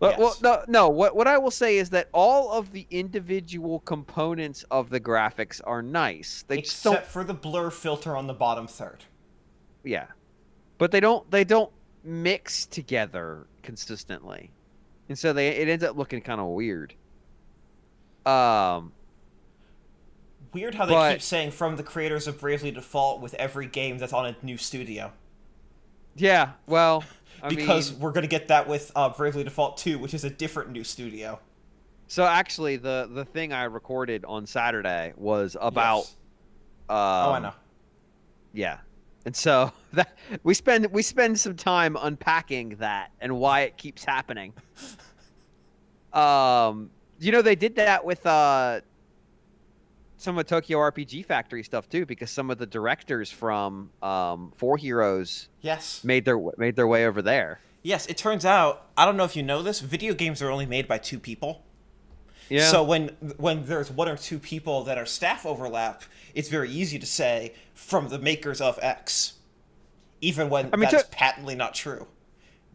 But Yes. no. What I will say is that all of the individual components of the graphics are nice. They just don't, Except for the blur filter on the bottom third. yeah, but they don't mix together consistently, and so it ends up looking kind of weird. Weird how they But keep saying from the creators of Bravely Default with every game that's on a new studio. yeah, well, I Because mean, we're going to get that with Bravely Default 2, which is a different new studio. so actually, the thing I recorded on Saturday was about Yes. Oh, I know. yeah. And so that we spend some time unpacking that and why it keeps happening. They did that with some of Tokyo RPG Factory stuff too, because some of the directors from Four Heroes Yes. made their way over there. Yes, it turns out, I don't know if you know this, video games are only made by 2 people. Yeah. So when there's 1 or 2 people that are staff overlap, it's very easy to say from the makers of X, even when that's patently not true.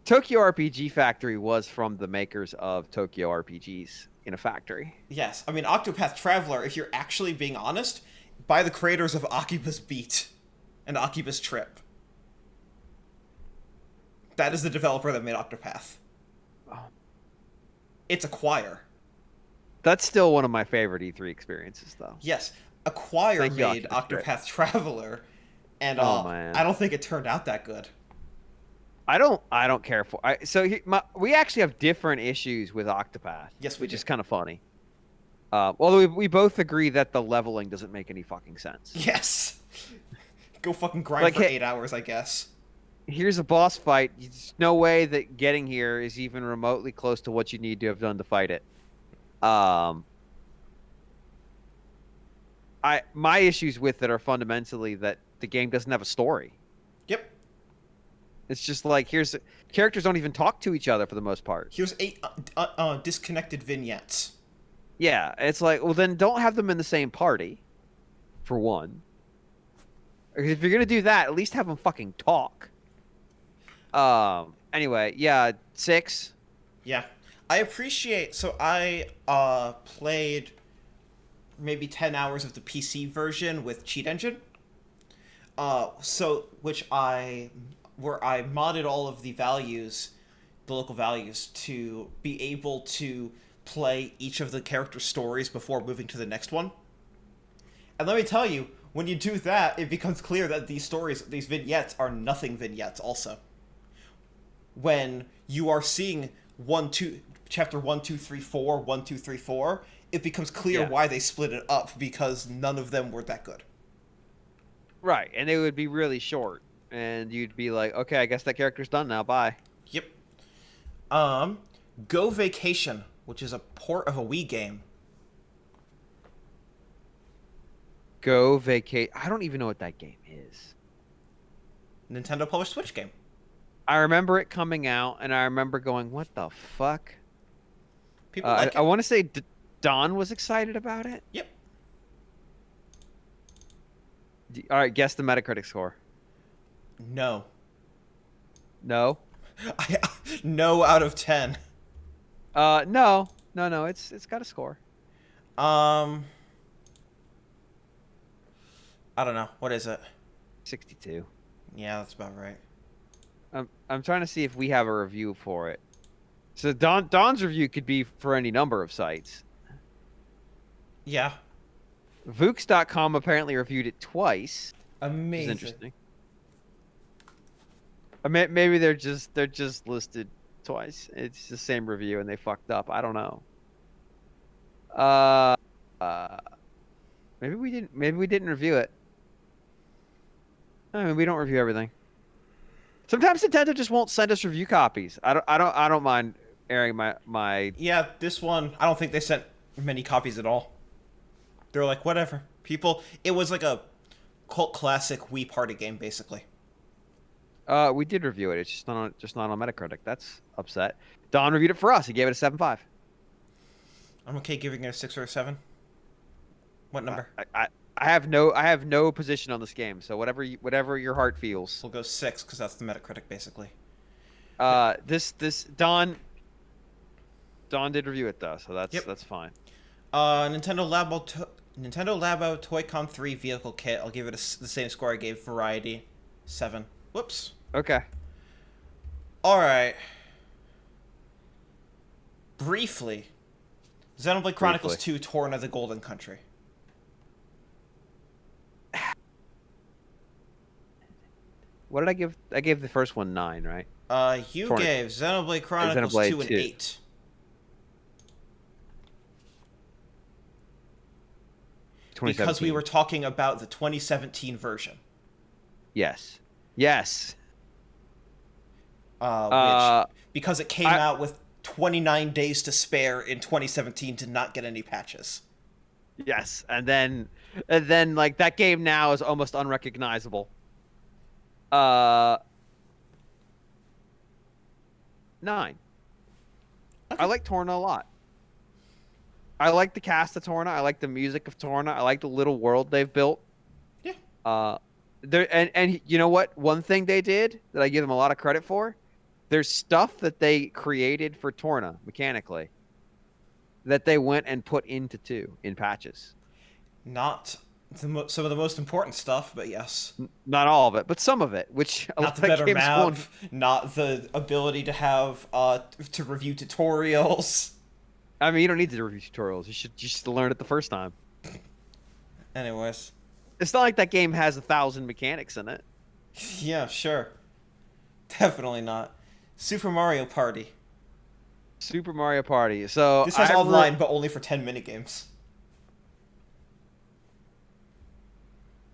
Tokyo RPG Factory was from the makers of Tokyo RPGs in a factory. Yes, I mean Octopath Traveler, if you're actually being honest, by the creators of Akiba's Beat and Akiba's Trip. That is the developer that made Octopath. Oh. It's Acquire. That's still one of my favorite E3 experiences, though. Yes, Acquire Thank you, made Octopath Traveler, and man. I don't think it turned out that good. I don't care for. We actually have different issues with Octopath. Yes, we which do. is kind of funny. Although we both agree that the leveling doesn't make any fucking sense. Yes. Go fucking grind Like, for hey- 8 hours, I guess. Here's a boss fight. There's no way that getting here is even remotely close to what you need to have done to fight it. My issues with it are fundamentally that the game doesn't have a story. Yep. It's just like characters don't even talk to each other for the most part. Here's 8 disconnected vignettes. Yeah, it's like, well, then don't have them in the same party, for one. If you're gonna do that, at least have them fucking talk. Anyway, yeah, 6. Yeah. I appreciate, so I played maybe 10 hours of the PC version with Cheat Engine. Where I modded all of the values, the local values, to be able to play each of the character stories before moving to the next one. And let me tell you, when you do that, it becomes clear that these stories, these vignettes, are nothing vignettes also. When you are seeing chapter 1, 2, 3, 4, 1, 2, 3, 4, it becomes clear why they split it up, because none of them were that good. Right, and they would be really short, and you'd be like, okay, I guess that character's done now, bye. Yep. Go Vacation, which is a port of a Wii game. Go Vacate. I don't even know what that game is. Nintendo published Switch game. I remember it coming out, and I remember going, what the fuck? People like I it. want to say Don was excited about it. Yep. All right, guess the Metacritic score. No. No. I, no out of 10. No. No. It's got a score. Um, I don't know. What is it? 62. Yeah, that's about right. I'm trying to see if we have a review for it. So Don's review could be for any number of sites. Yeah. Vooks.com apparently reviewed it twice. Amazing. Which is interesting. Maybe they're just listed twice. It's the same review and they fucked up. I don't know. Maybe we didn't review it. I mean, we don't review everything. Sometimes Nintendo just won't send us review copies. I don't mind airing my. Yeah, this one, I don't think they sent many copies at all. They're like, whatever. People, it was like a cult classic Wii party game, basically. We did review it. It's just not on Metacritic. That's upset. Don reviewed it for us. He gave it a 7.5. I'm okay giving it a 6 or a 7. What number? I have no position on this game. So whatever your heart feels. We'll go 6 because that's the Metacritic, basically. This Don did review it though, so that's fine. Nintendo Labo Toy-Con 3 vehicle kit. I'll give it the same score I gave Variety, 7. Whoops. Okay. All right. Briefly, Xenoblade Chronicles 2: Torna: The Golden Country. What did I give? I gave the first one 9, right? You Torna. gave Xenoblade Chronicles 2 an 8. Because we were talking about the 2017 version. Yes. Which, because it came out with 29 days to spare in 2017, did not get any patches. Yes, and then like that game now is almost unrecognizable. 9. Okay. I like Torna a lot. I like the cast of Torna. I like the music of Torna. I like the little world they've built. Yeah. And you know what? One thing they did that I give them a lot of credit for, there's stuff that they created for Torna mechanically that they went and put into 2 in patches. Not some of the most important stuff, but yes. Not all of it, but some of it, which not the better map, not the ability to have to review tutorials. I mean, you don't need to review tutorials. You should learn it the first time. Anyways. It's not like that game has 1,000 mechanics in it. Yeah, sure. Definitely not. Super Mario Party. Super Mario Party. So this has online, but only for 10 minigames.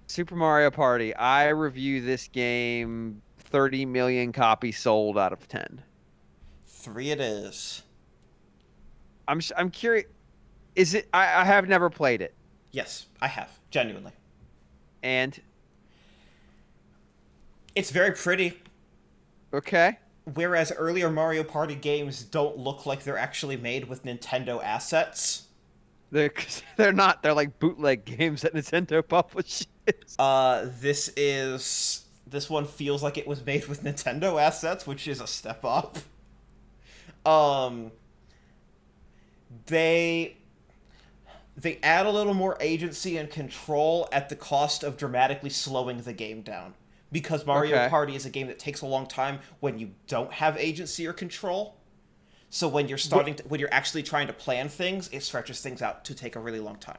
Super Mario Party. I review this game 30 million copies sold out of 10. 3 it is. I'm curious. Is it? I have never played it. Yes, I have. Genuinely. And it's very pretty. Okay. Whereas earlier Mario Party games don't look like they're actually made with Nintendo assets. They're not. They're like bootleg games that Nintendo publishes. This one feels like it was made with Nintendo assets, which is a step up. They add a little more agency and control at the cost of dramatically slowing the game down. Because Mario Party is a game that takes a long time when you don't have agency or control. So when you're when you're actually trying to plan things, it stretches things out to take a really long time.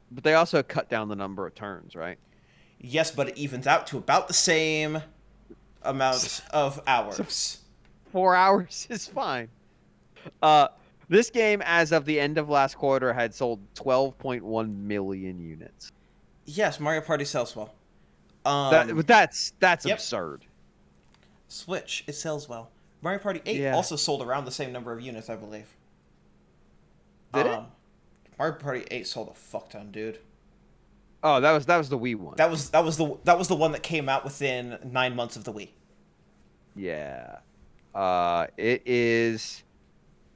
But they also cut down the number of turns, right? Yes, but it evens out to about the same amount of hours. So 4 hours is fine. This game, as of the end of last quarter, had sold 12.1 million units. Yes, Mario Party sells well. That's absurd. Switch, it sells well. Mario Party 8 also sold around the same number of units, I believe. Did it? Mario Party 8 sold a fuck ton, dude. Oh, that was the Wii one. That was the one that came out within 9 months of the Wii. Yeah. It is.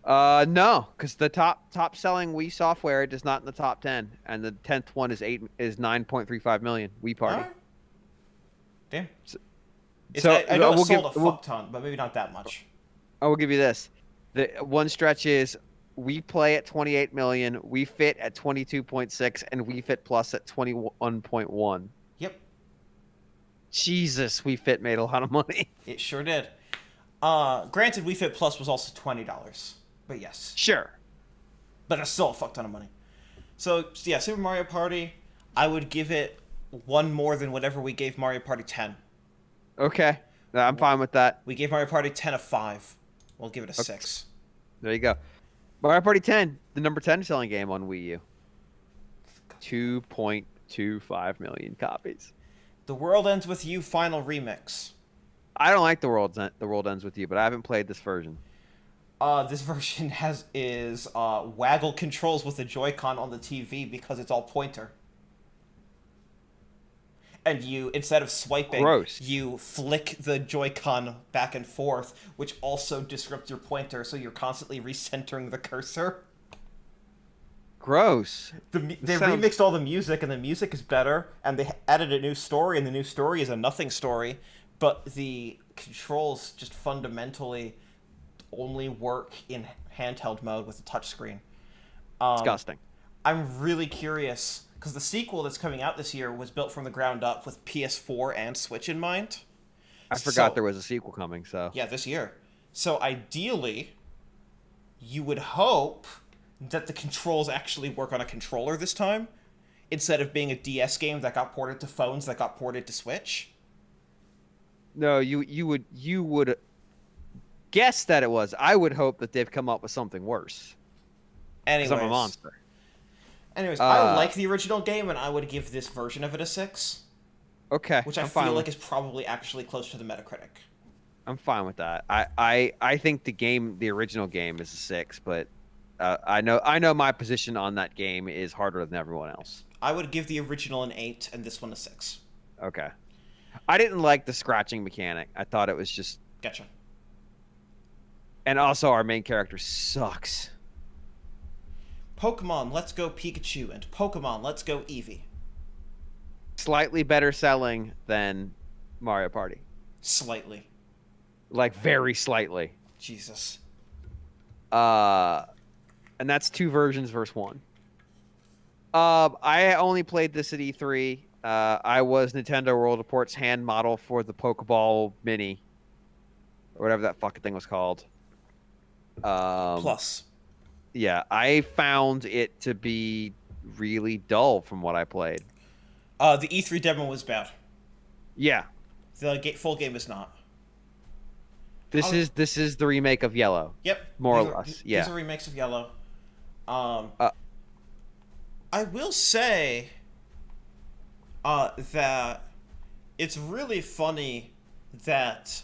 No, because the top selling Wii software is not in the top 10, and the 10th one is 9.35 million. Wii Party. Right. Damn. I know it we'll sold a fuck ton, but maybe not that much. I will give you this. The one stretch is we play at 28 million, we fit at 22.6, and we fit plus at 21.1. Yep, Jesus, we fit made a lot of money. it sure did. Granted, Wii Fit Plus was also $20, but yes, Sure. but that's still a fuck ton of money. So yeah, Super Mario Party, I would give it one more than whatever we gave Mario Party 10. Okay. I'm fine with that. We gave Mario Party 10 a 5. We'll give it a 6. There you go. Mario Party 10, the number 10 selling game on Wii U. 2.25 million copies. The World Ends With You Final Remix. I don't like the world ends with you, but I haven't played this version. This version is waggle controls with the Joy-Con on the TV because it's all pointer. And you, instead of swiping, Gross. you flick the Joy-Con back and forth, which also disrupts your pointer, so you're constantly recentering the cursor. Gross. They sounds- remixed all the music, and the music is better, and they added a new story, and the new story is a nothing story, but the controls just fundamentally only work in handheld mode with a touchscreen. Disgusting. I'm really curious because the sequel that's coming out this year was built from the ground up with PS4 and Switch in mind. I forgot So- there was a sequel coming, so. Yeah, this year. So ideally, you would hope that the controls actually work on a controller this time, instead of being a DS game that got ported to phones that got ported to Switch. No, you would guess that it was. I would hope that they've come up with something worse. 'Cause Anyways, I'm a monster. I like the original game, and I would give this version of it a 6, Okay. which I I'm fine feel with- like is probably actually close to the Metacritic. I'm fine with that. I think the original game is a 6, but I know my position on that game is harder than everyone else. I would give the original an 8 and this one a 6. Okay. I didn't like the scratching mechanic. I thought it was just, Gotcha. and also our main character sucks. Pokemon Let's Go Pikachu and Pokemon Let's Go Eevee. Slightly better selling than Mario Party. Slightly. Like very slightly. Jesus. And that's 2 versions versus 1. I only played this at E3. I was Nintendo World Report's hand model for the Pokeball Mini, or whatever that fucking thing was called. Plus. Yeah, I found it to be really dull from what I played. The E3 demo was bad. Yeah, The full game is not. this is the remake of Yellow. Yep. More or These are- less, yeah. These are remakes of Yellow. I will say that it's really funny that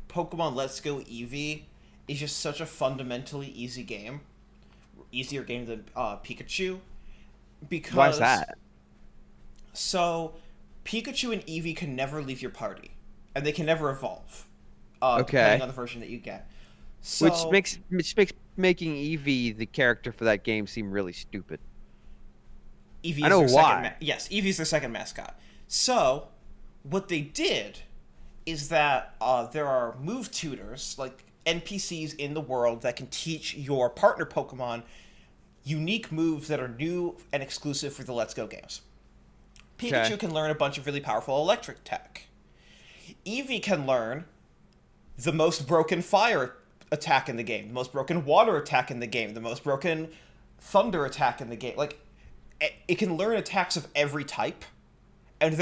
Pokemon Let's Go Eevee is just such a fundamentally easy game. Easier game than Pikachu. Because Why is that? So, Pikachu and Eevee can never leave your party, and they can never evolve. Okay. Depending on the version that you get. So, Which makes making Eevee the character for that game seem really stupid. Eevee I know is their why. second yes, Eevee's their second mascot. So, what they did is that there are move tutors, like NPCs in the world that can teach your partner Pokemon unique moves that are new and exclusive for the Let's Go games. Pikachu Okay. can learn a bunch of really powerful electric tech. Eevee can learn the most broken fire attack in the game, the most broken water attack in the game, the most broken thunder attack in the game. Like, it can learn attacks of every type, and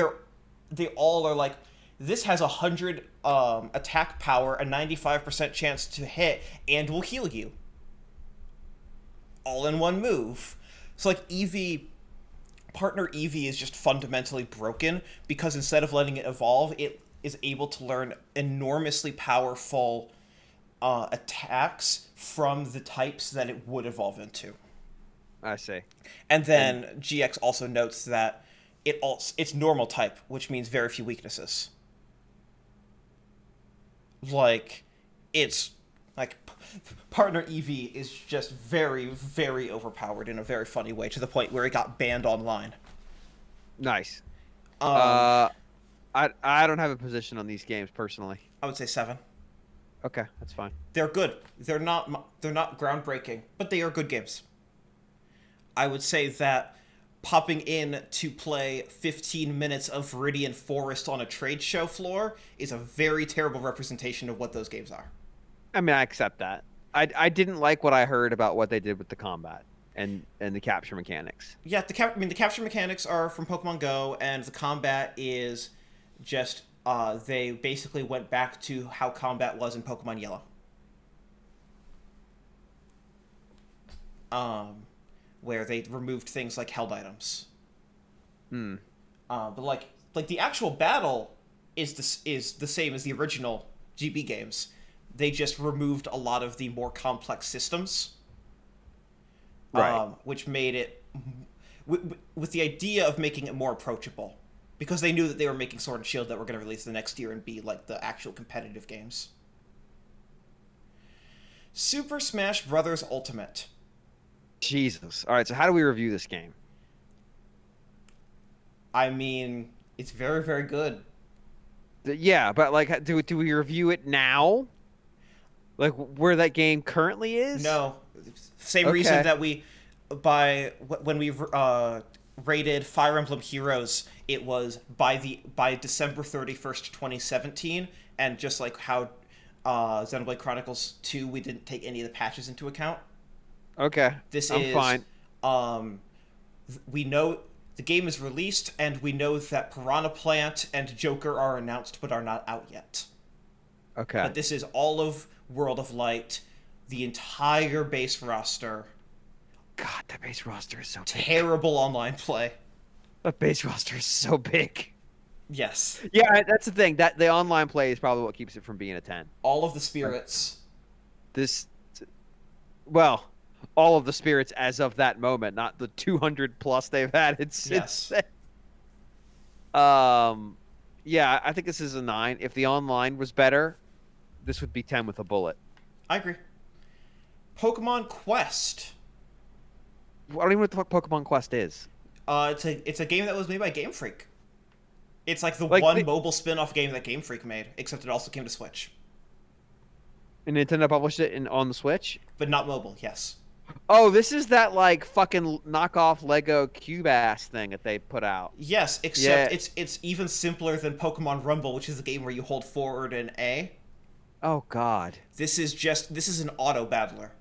they all are like, this has 100 attack power, a 95% chance to hit, and will heal you. All in one move. So like partner Eevee is just fundamentally broken because instead of letting it evolve, it is able to learn enormously powerful attacks from the types that it would evolve into. I see. And then GX also notes that it's normal type, which means very few weaknesses. Like, it's like partner Eevee is just very, very overpowered in a very funny way, to the point where it got banned online. Nice. I don't have a position on these games personally. I would say 7. Okay, that's fine. They're good. They're not groundbreaking, but they are good games. I would say that popping in to play 15 minutes of Viridian Forest on a trade show floor is a very terrible representation of what those games are. I mean, I accept that. I didn't like what I heard about what they did with the combat and the capture mechanics. Yeah, the capture mechanics are from Pokemon Go, and the combat is just they basically went back to how combat was in Pokemon Yellow. Where they removed things like held items. But like the actual battle is the same as the original GB games. They just removed a lot of the more complex systems, Right. which made it with the idea of making it more approachable, because they knew that they were making Sword and Shield that were going to release the next year and be like the actual competitive games. Super Smash Bros. Ultimate. Jesus. All right. So how do we review this game? I mean, it's very, very good. Yeah, but like, do we review it now? Like where that game currently is? No, same Okay. reason that when we rated Fire Emblem Heroes, it was by December 31st, 2017, and just like how Xenoblade Chronicles 2, we didn't take any of the patches into account. Okay. I'm fine. We know the game is released, and we know that Piranha Plant and Joker are announced but are not out yet. Okay. But this is all of World of Light, the entire base roster. God, that base roster is so big. Terrible online play. That base roster is so big. Yes. Yeah, that's the thing. That the online play is probably what keeps it from being a 10. All of the spirits. Well, all of the spirits as of that moment, not the 200 plus they've had. Yes. Yeah, I think this is a 9. If the online was better, this would be 10 with a bullet. I agree. Pokemon Quest. I don't even know what the fuck Pokemon Quest is. It's a game that was made by Game Freak. It's like the Like, one mobile spin-off game that Game Freak made, except it also came to Switch. And Nintendo published it on the Switch? But not mobile, yes. Oh, this is that like fucking knockoff Lego Cube ass thing that they put out. Yes, except Yeah. it's even simpler than Pokemon Rumble, which is a game where you hold forward and A. Oh God. This is an auto battler.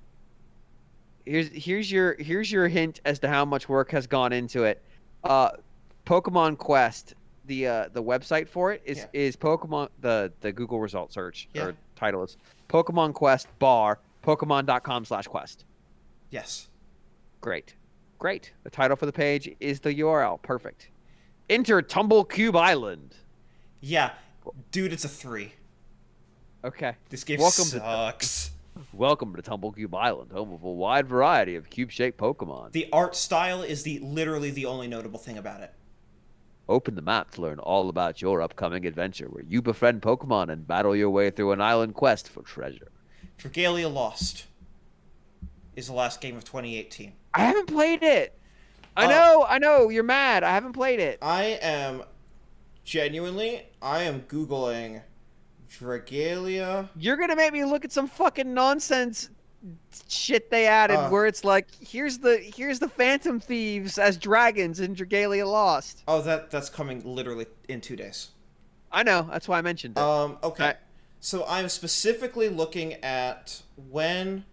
Here's your hint as to how much work has gone into it. Pokemon Quest, the website for it is Pokemon the Google result search or title is Pokemon Quest bar Pokemon.com/quest. Yes. Great. The title for the page is the URL. Perfect. Enter Tumble Cube Island. Yeah, dude, it's a 3. Okay. This game sucks. Welcome to Tumble Cube Island, home of a wide variety of cube-shaped Pokemon. The art style is literally the only notable thing about it. Open the map to learn all about your upcoming adventure, where you befriend Pokemon and battle your way through an island quest for treasure. Dragalia Lost is the last game of 2018. I haven't played it. I know. You're mad. I haven't played it. I am Googling Dragalia. You're going to make me look at some fucking nonsense shit they added where it's like, here's the Phantom Thieves as dragons in Dragalia Lost. Oh, that's coming literally in 2 days. I know. That's why I mentioned it. Okay. So I'm specifically looking at when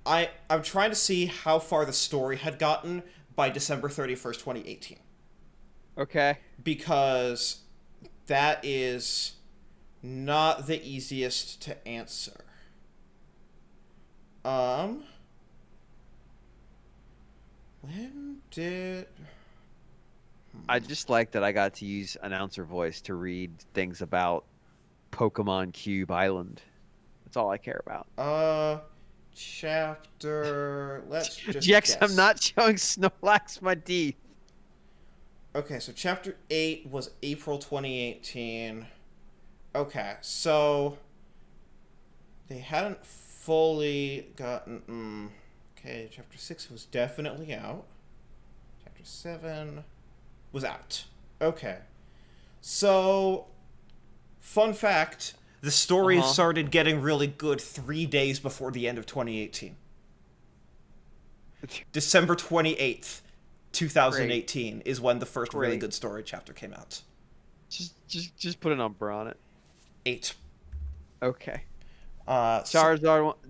I'm trying to see how far the story had gotten by December 31st, 2018. Okay. Because that is not the easiest to answer. When did... I just like that I got to use announcer voice to read things about Pokemon Cube Island. That's all I care about. Chapter... Let's just GX, guess. I'm not showing Snorlax my teeth. Okay, so Chapter 8 was April 2018. Okay, so... They hadn't fully gotten... Okay, Chapter 6 was definitely out. Chapter 7 was out. Okay. So, fun fact, the story Uh-huh. started getting really good 3 days before the end of 2018. December 28th, Great. 2018 is when the first really Great. good story chapter came out. Just put a number on it. 8. Okay. So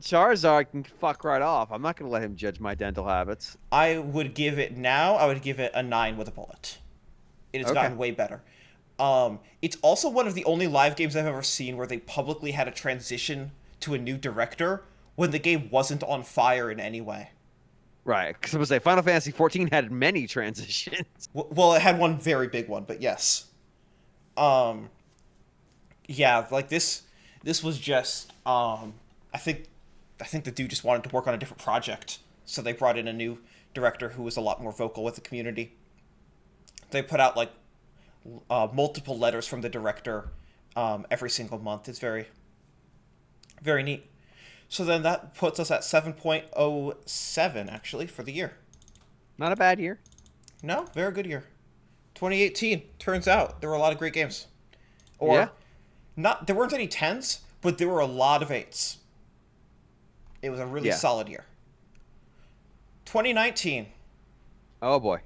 Charizard can fuck right off. I'm not gonna let him judge my dental habits. I would give it now, I would give it a 9 with a bullet. It has Okay. gotten way better. It's also one of the only live games I've ever seen where they publicly had a transition to a new director when the game wasn't on fire in any way. Right, because I was say Final Fantasy 14 had many transitions. Well, it had one very big one, but yes. Um, yeah, like this was just I think the dude just wanted to work on a different project, so they brought in a new director who was a lot more vocal with the community. They put out like multiple letters from the director every single month. It's very very neat. So then that puts us at 7.07 actually for the year. Not a bad year. No, very good year. 2018 turns out there were a lot of great games. Or Yeah. not there weren't any 10s, but there were a lot of 8s. It was a really Yeah. solid year. 2019. Oh boy.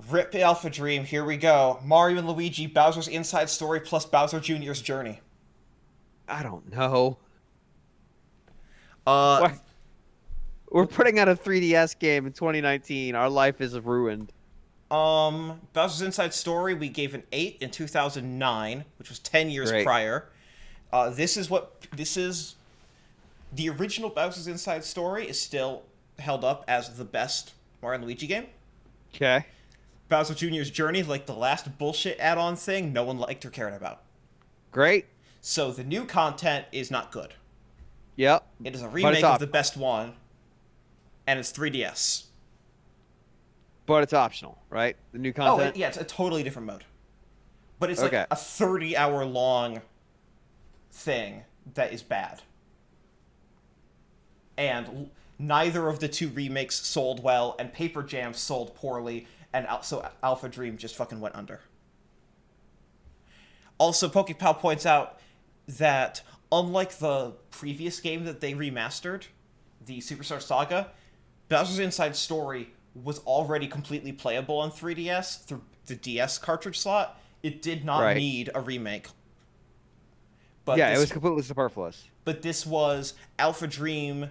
Rip Alpha Dream, here we go. Mario and Luigi, Bowser's Inside Story plus Bowser Jr.'s Journey. I don't know. Uh, What? We're putting out a 3DS game in 2019. Our life is ruined. Bowser's Inside Story, we gave an 8 in 2009, which was 10 years Great. prior. This is the original Bowser's Inside Story is still held up as the best Mario and Luigi game. Okay. Bowser Jr.'s Journey, like the last bullshit add-on thing, no one liked or cared about. Great. So the new content is not good. Yep. It is a But remake it's of the best one, and it's 3DS. But it's optional, right? The new Oh, content. yeah, it's a totally different mode. But it's Okay. like a 30-hour long thing that is bad. And neither of the two remakes sold well, and Paper Jam sold poorly, and so Alpha Dream just fucking went under. Also, PokePal points out that unlike the previous game that they remastered, the Superstar Saga, Bowser's Inside Story was already completely playable on 3DS through the DS cartridge slot. It did not Right. need a remake. But Yeah, this, it was completely superfluous. but this was Alpha Dream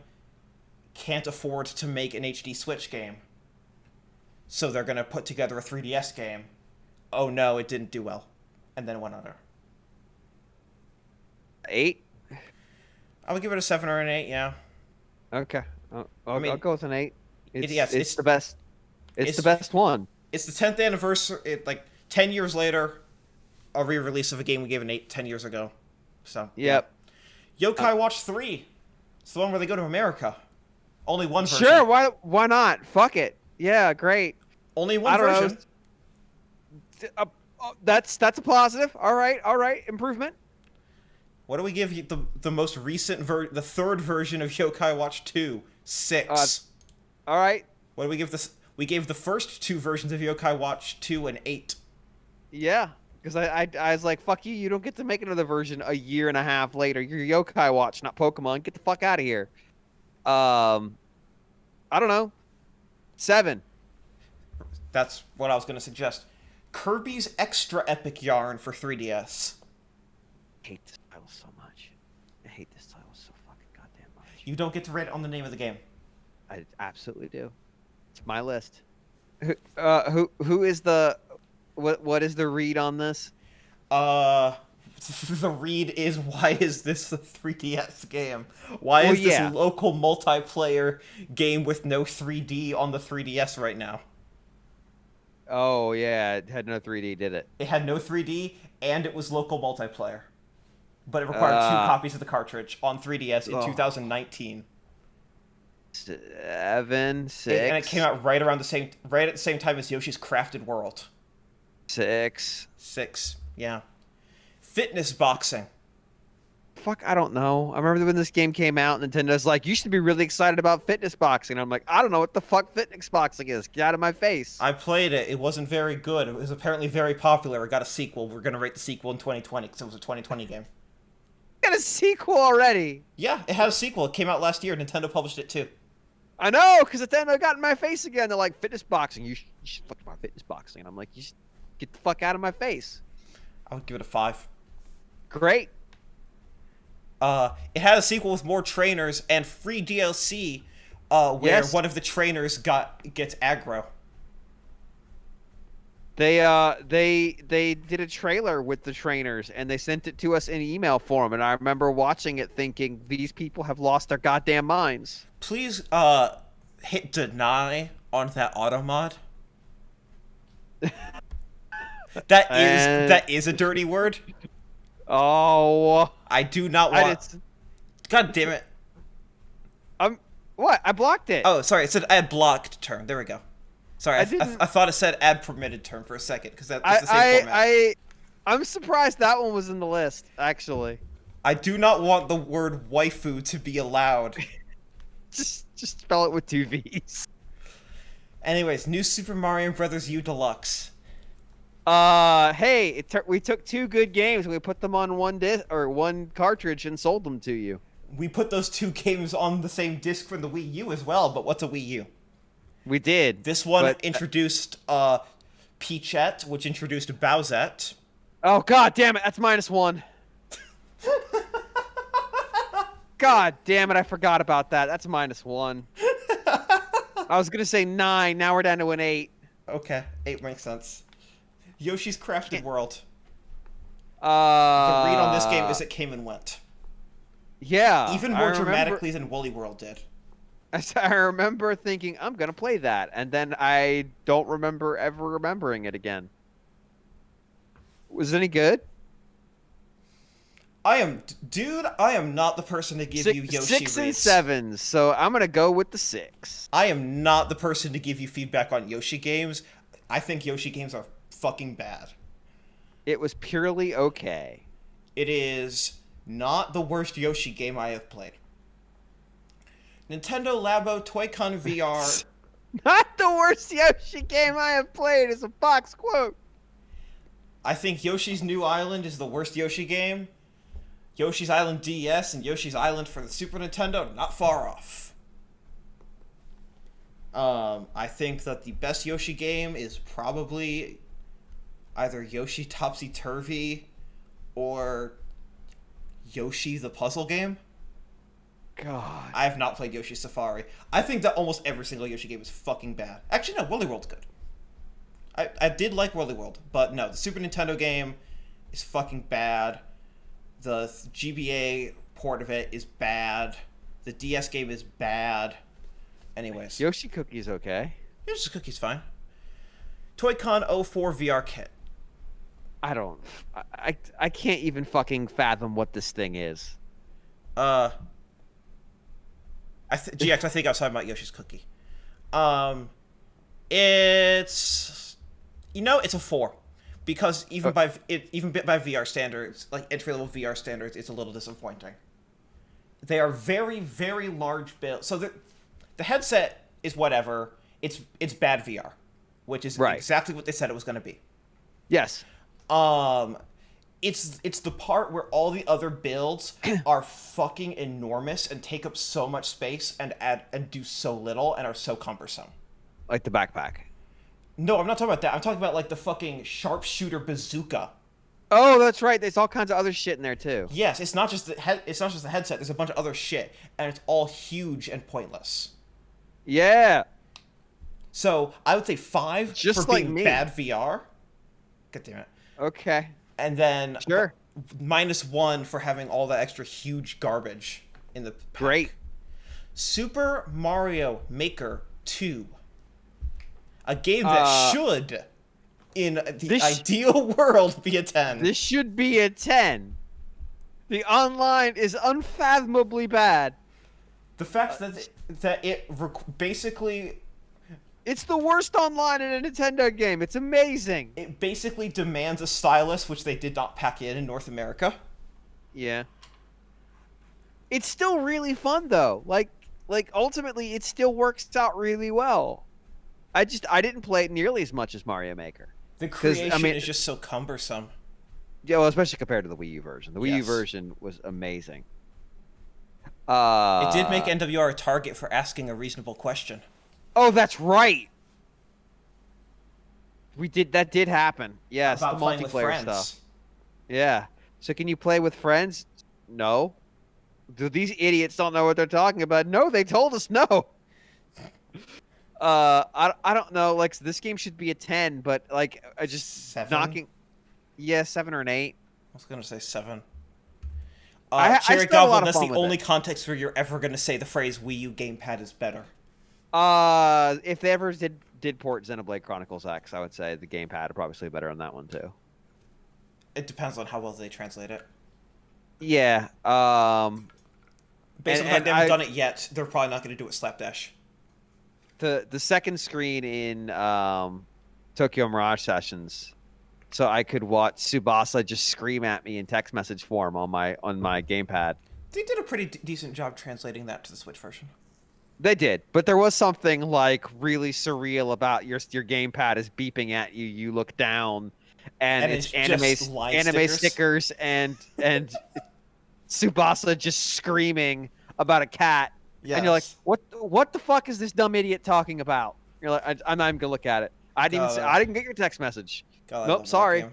can't afford to make an HD Switch game. So they're going to put together a 3DS game. Oh no, it didn't do well. And then it went under. 8? I would give it a 7 or an 8, yeah. Okay. I'll mean, go with an 8. yes, it's the best. It's it's- the best one. It's the 10th anniversary, like 10 years later, a re-release of a game we gave an 8 10 years ago. So, Yep. yeah. Yokai Watch 3. It's the one where they go to America. Only one version. Sure. Why not? Fuck it. Yeah. Great. Only one I don't version. know. That's a positive. All right. All right. Improvement. What do we give you the most recent the third version of Yokai Watch 2? 6. All right. What do we give this? We gave the first two versions of Yokai Watch 2 an 8. Yeah. Because I was like, fuck you. You don't get to make another version a year and a half later. You're Yokai Watch, not Pokemon. Get the fuck out of here. I don't know. 7. That's what I was going to suggest. Kirby's Extra Epic Yarn for 3DS. I hate this title so much. I hate this title so fucking goddamn much. You don't get to write on the name of the game. I absolutely do. It's my list. Who is the what is the read on this? The read is, why is this a 3DS game? Why Well, is this yeah. local multiplayer game with no 3D on the 3DS right now? Oh yeah, it had no 3D, did it? It had no 3D, and it was local multiplayer. But it required 2 copies of the cartridge on 3DS in Oh. 2019. 7, 6, And it came out right at the same time as Yoshi's Crafted World. 6. 6, yeah. Fitness boxing. fuck, I don't know. I remember when this game came out, Nintendo's like, you should be really excited about fitness boxing. I'm like, I don't know what the fuck fitness boxing is. Get out of my face. I played it. It wasn't very good. It was apparently very popular. It got a sequel. We're going to rate the sequel in 2020 because it was a 2020 game. Got a sequel already. Yeah, it had a sequel. It came out last year. Nintendo published it too. I know, because Nintendo got in my face again. They're like, fitness boxing. You should fuck about fitness boxing. And I'm like, you should get the fuck out of my face. I would give it a 5. Great. It had a sequel with more trainers and free DLC, where Yes. one of the trainers gets aggro. They did a trailer with the trainers and they sent it to us in email form, and I remember watching it thinking these people have lost their goddamn minds. Please hit deny on that auto mod. That is a dirty word. Oh, I do not I want. did, God damn it! what? I blocked it. Oh, sorry. It said add blocked term. There we go. Sorry, I thought it said add permitted term for a second because that's the same format. I'm surprised that one was in the list. Actually, I do not want the word waifu to be allowed. just spell it with 2 V's. Anyways, New Super Mario Bros. U Deluxe. Hey, we took 2 good games and we put them on one disc or one cartridge and sold them to you. We put those 2 games on the same disc for the Wii U as well, but what's a Wii U? We did. This one introduced Peachette, which introduced Bowsette. Oh god damn it, that's -1. God damn it, I forgot about that. That's -1. I was gonna say 9, now we're down to an 8. Okay, 8 makes sense. Yoshi's Crafted World. The The read on this game is it came and went. Yeah. Even more dramatically than Woolly World did. I remember thinking, I'm gonna play that, and then I don't remember ever remembering it again. Was it any good? I am not the person to give you Yoshi 6 and reads. 7, so I'm gonna go with the 6. I am not the person to give you feedback on Yoshi games. I think Yoshi games are fucking bad. It was purely okay. It is not the worst Yoshi game I have played. Nintendo Labo Toy-Con VR. Not the worst Yoshi game I have played is a box quote. I think Yoshi's New Island is the worst Yoshi game. Yoshi's Island DS and Yoshi's Island for the Super Nintendo, not far off. I think that the best Yoshi game is probably either Yoshi Topsy Turvy or Yoshi the Puzzle Game. God. I have not played Yoshi Safari. I think that almost every single Yoshi game is fucking bad. Actually, no, Woolly World's good. I did like Woolly World, but no, the Super Nintendo game is fucking bad. The GBA port of it is bad. The DS game is bad. Anyways. Yoshi Cookie's okay. Yoshi Cookie's fine. Toy-Con 04 VR kit. I can't even fucking fathom what this thing is. GX, I think I was talking about Yoshi's Cookie. It's a 4 because even by VR standards, like entry-level VR standards, it's a little disappointing. They are very, very large builds. So the headset is whatever. It's bad VR, which is exactly what they said it was going to be. Yes. It's the part where all the other builds are fucking enormous and take up so much space and do so little and are so cumbersome. Like the backpack. No, I'm not talking about that. I'm talking about like the fucking sharpshooter bazooka. Oh, that's right. There's all kinds of other shit in there too. Yes, it's not just the headset. There's a bunch of other shit, and it's all huge and pointless. Yeah. So I would say 5 Just for like being me. bad VR. God damn it. Okay. And then Sure. -1 for having all that extra huge garbage in the pack. Great. Super Mario Maker 2. A game that should, in the ideal world, be a 10. This should be a 10. The online is unfathomably bad. The fact that it basically... It's the worst online in a Nintendo game. It's amazing. It basically demands a stylus, which they did not pack in North America. Yeah. It's still really fun though. Like ultimately, it still works out really well. I didn't play it nearly as much as Mario Maker The because creation is just so cumbersome. yeah, well, especially compared to the Wii U version. The Wii U Yes. version was amazing. It did make NWR a target for asking a reasonable question. Oh, that's right. That did happen. Yes, About the playing with multiplayer friends. stuff. Yeah. So can you play with friends? No. Do these idiots don't know what they're talking about? No, they told us no. I don't know. Like this game should be a 10, but like I just 7? knocking. Yeah, 7 or an 8. I was gonna say 7. I Cherry still had a lot Goblin, of that's fun the with only it. context where you're ever gonna say the phrase Wii U gamepad is better. If they ever did port Xenoblade Chronicles X, I would say the gamepad would probably be better on that one too. It depends on how well they translate it. Yeah. Based on the fact they haven't done it yet, they're probably not gonna do it slapdash. The second screen in Tokyo Mirage Sessions, so I could watch Tsubasa just scream at me in text message form on my gamepad. They did a pretty decent job translating that to the Switch version. They did, but there was something like really surreal about your gamepad is beeping at you. You look down, and it's just anime stickers and Tsubasa just screaming about a cat. Yes. And you're like, what the fuck is this dumb idiot talking about? You're like, I'm not even gonna look at it. I didn't get your text message. God, Nope, sorry.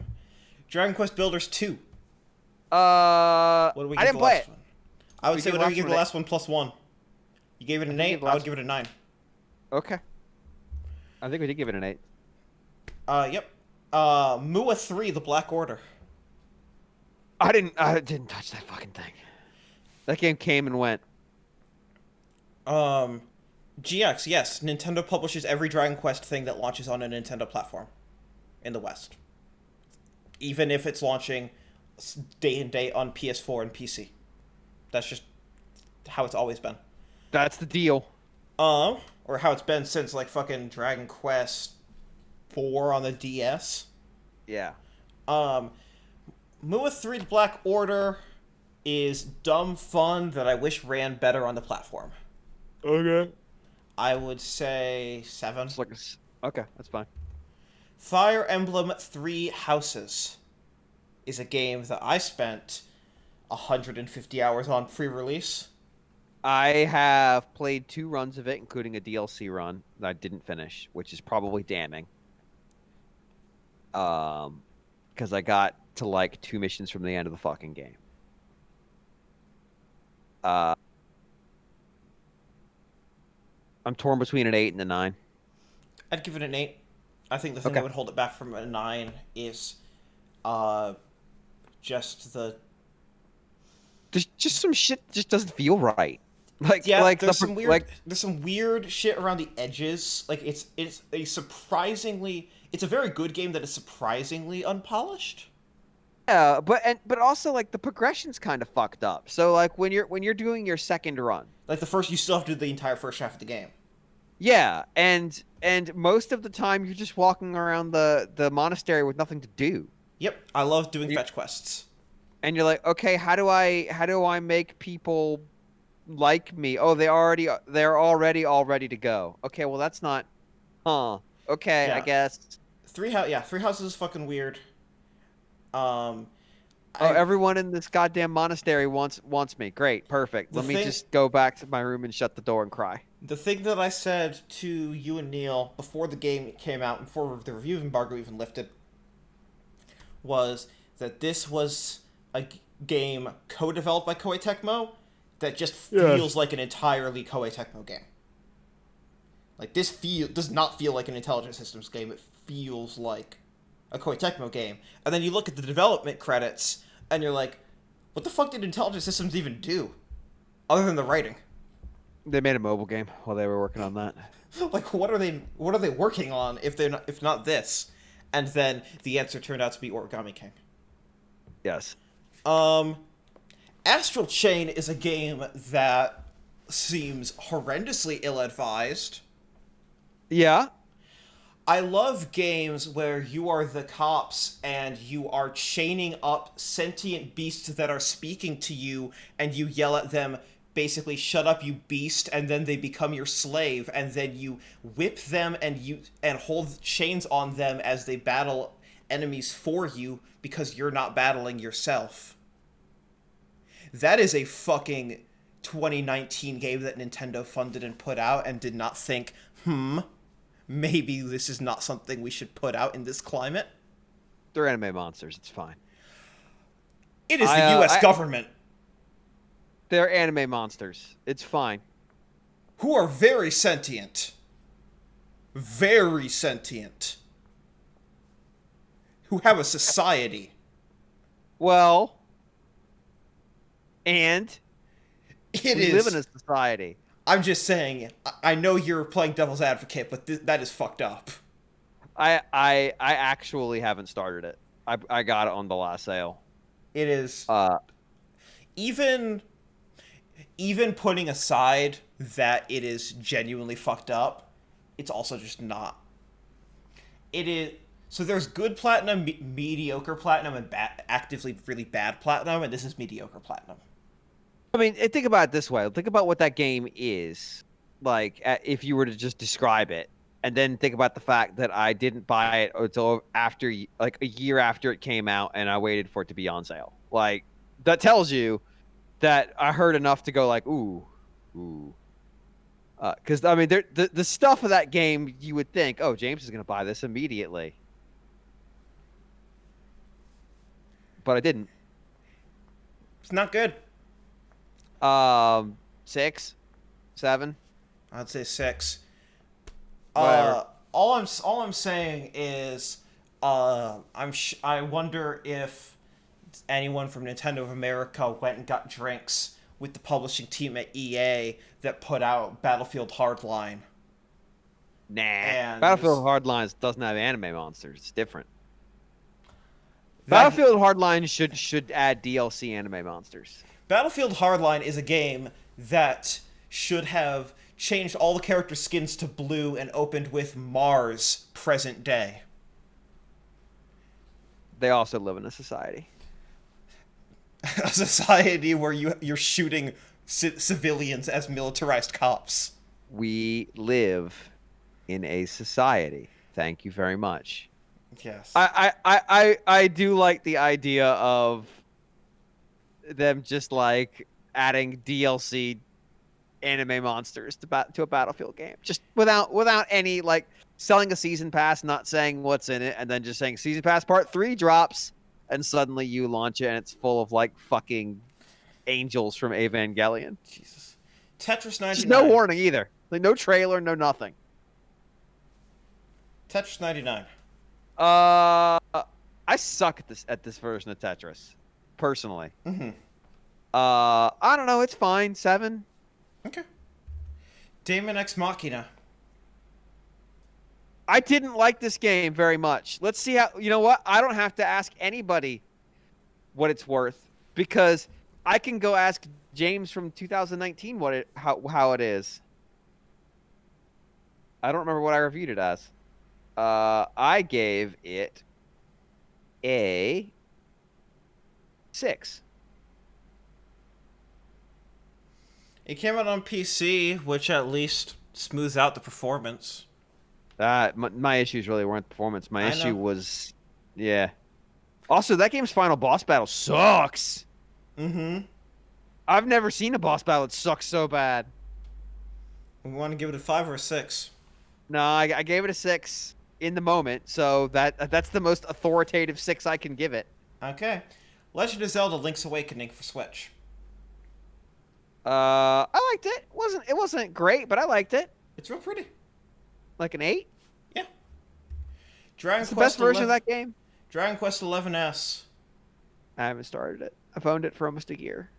Dragon Quest Builders 2. What do we I give didn't the play last it. one? I would say whatever you give the one last one plus 1. You gave it an 8, I would give it a 9. Okay. I think we did give it an 8. Yep. Mua 3, The Black Order. I didn't touch that fucking thing. That game came and went. GX, yes. Nintendo publishes every Dragon Quest thing that launches on a Nintendo platform in the West. Even if it's launching day and date on PS4 and PC. That's just how it's always been. That's the deal. Or how it's been since, like, fucking Dragon Quest 4 on the DS. Yeah. Mua 3 The Black Order is dumb fun that I wish ran better on the platform. Okay. I would say 7. Okay, that's fine. Fire Emblem 3 Houses is a game that I spent 150 hours on pre-release. I have played 2 runs of it, including a DLC run that I didn't finish, which is probably damning. Because I got to like 2 missions from the end of the fucking game. I'm torn between an 8 and a 9. I'd give it an 8. I think the thing that would hold it back from a 9 is just the... There's just some shit that just doesn't feel right. Like, yeah, like there's some weird there's some weird shit around the edges. Like it's a surprisingly, it's a very good game that is surprisingly unpolished. Yeah, but also like the progression's kind of fucked up. So like when you're doing your second run, like you still have to do the entire first half of the game. Yeah, and most of the time you're just walking around the monastery with nothing to do. Yep, I love doing fetch quests. And you're like, okay, how do I make people like me? Oh, they're already all ready to go. Okay, well that's not, okay, yeah. I guess. Three Houses is fucking weird. Everyone in this goddamn monastery wants me. Great, perfect. Let me just go back to my room and shut the door and cry. The thing that I said to you and Neil before the game came out, before the review embargo even lifted, was that this was a game co-developed by Koei Tecmo that just feels like an entirely Koei Tecmo game. Like, this does not feel like an Intelligent Systems game. It feels like a Koei Tecmo game. And then you look at the development credits, and you're like, what the fuck did Intelligent Systems even do? Other than the writing. They made a mobile game while they were working on that. Like, what are they working on if not this? And then the answer turned out to be Origami King. Yes. Astral Chain is a game that seems horrendously ill-advised. Yeah. I love games where you are the cops and you are chaining up sentient beasts that are speaking to you, and you yell at them, basically, "Shut up, you beast," and then they become your slave, and then you whip them and hold chains on them as they battle enemies for you because you're not battling yourself. That is a fucking 2019 game that Nintendo funded and put out and did not think, maybe this is not something we should put out in this climate. They're anime monsters. It's fine. It is the U.S. government. They're anime monsters. It's fine. Who are very sentient. Very sentient. Who have a society. Well, and we live in a society. I'm just saying, I know you're playing devil's advocate, but that is fucked up. I actually haven't started it. I got it on the last sale. It is even putting aside that it is genuinely fucked up, it's also just not. It is. So there's good platinum, mediocre platinum, and actively really bad platinum, and this is mediocre platinum. I mean, think about it this way. Think about what that game is like if you were to just describe it, and then think about the fact that I didn't buy it until after, like, a year after it came out, and I waited for it to be on sale. Like, that tells you that I heard enough to go like, ooh. Because, I mean, the stuff of that game, you would think, oh, James is going to buy this immediately. But I didn't. It's not good. 6, 7. I'd say 6. Whatever. All I'm saying is, I wonder if anyone from Nintendo of America went and got drinks with the publishing team at EA that put out Battlefield Hardline. Nah. And Battlefield Hardlines doesn't have anime monsters. It's different. Battlefield Hardline should add DLC anime monsters. Battlefield Hardline is a game that should have changed all the character skins to blue and opened with Mars present day. They also live in a society. A society where you're shooting civilians as militarized cops. We live in a society. Thank you very much. Yes. I do like the idea of them just like adding DLC anime monsters to a Battlefield game, just without any, like, selling a season pass, not saying what's in it, and then just saying season pass part 3 drops, and suddenly you launch it and it's full of like fucking angels from Evangelion. Jesus. Tetris 99. Just no warning either. Like, no trailer, no nothing. Tetris 99. I suck at this version of Tetris, personally. Mm-hmm. I don't know. It's fine. 7. Okay. Daemon X Machina. I didn't like this game very much. Let's see how. You know what? I don't have to ask anybody what it's worth, because I can go ask James from 2019 how it is. I don't remember what I reviewed it as. I gave it a 6. It came out on PC, which at least smooths out the performance. My issues really weren't performance. My issue know. was, yeah. Also, that game's final boss battle sucks. Mm-hmm. I've never seen a boss battle that sucks so bad. We want to give it a 5 or a 6? No, I gave it a 6 in the moment, so that's the most authoritative 6 I can give it. Okay. Legend of Zelda: Link's Awakening for Switch. I liked it. It wasn't great, but I liked it. It's real pretty. Like an 8? Yeah. Dragon It's the Quest best version of that game. Dragon Quest 11S. I haven't started it. I've owned it for almost a year.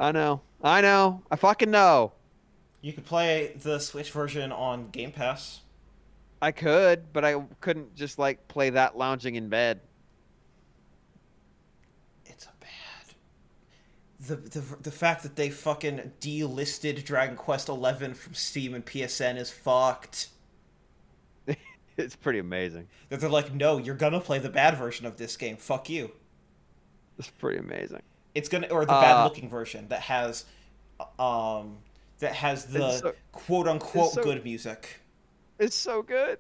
I know. I fucking know. You could play the Switch version on Game Pass. I could, but I couldn't just like play that lounging in bed. It's a bad. The fact that they fucking delisted Dragon Quest 11 from Steam and PSN is fucked. It's pretty amazing. That they're like, no, you're gonna play the bad version of this game. Fuck you. It's pretty amazing. It's gonna, or the bad Uh, looking version um, that has it's the so quote it's unquote so good music. it's so good.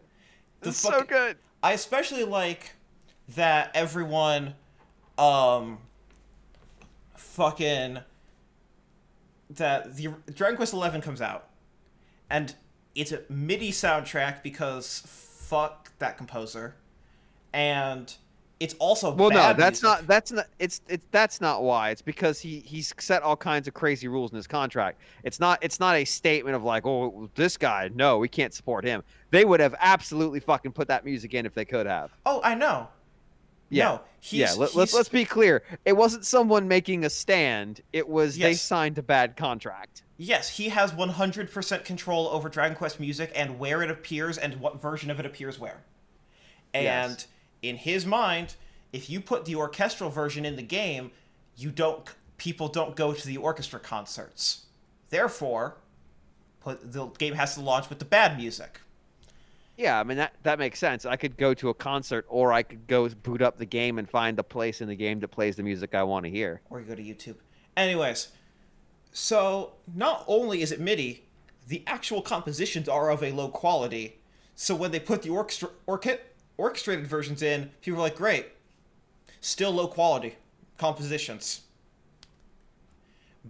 The It's so fuck, good. I especially like that everyone, um, fucking that the Dragon Quest XI comes out, and it's a MIDI soundtrack because fuck that composer, and it's also Well, no, bad that's music. not. That's not. It's that's not why. It's because he's set all kinds of crazy rules in his contract. It's not. It's not a statement of like, oh, this guy, no, we can't support him. They would have absolutely fucking put that music in if they could have. Oh, I know. Yeah, No, yeah. he's Let's be clear. It wasn't someone making a stand. It was they yes. signed a bad contract. Yes, he has 100% control over Dragon Quest music and where it appears and what version of it appears where. And Yes. in his mind, if you put the orchestral version in the game, you don't people don't go to the orchestra concerts. Therefore, the game has to launch with the bad music. Yeah, I mean that makes sense. I could go to a concert, or I could go boot up the game and find the place in the game that plays the music I want to hear. Or you go to YouTube. Anyways, so not only is it MIDI, the actual compositions are of a low quality. So when they put the orchestrated versions in, people are like, great, still low quality compositions.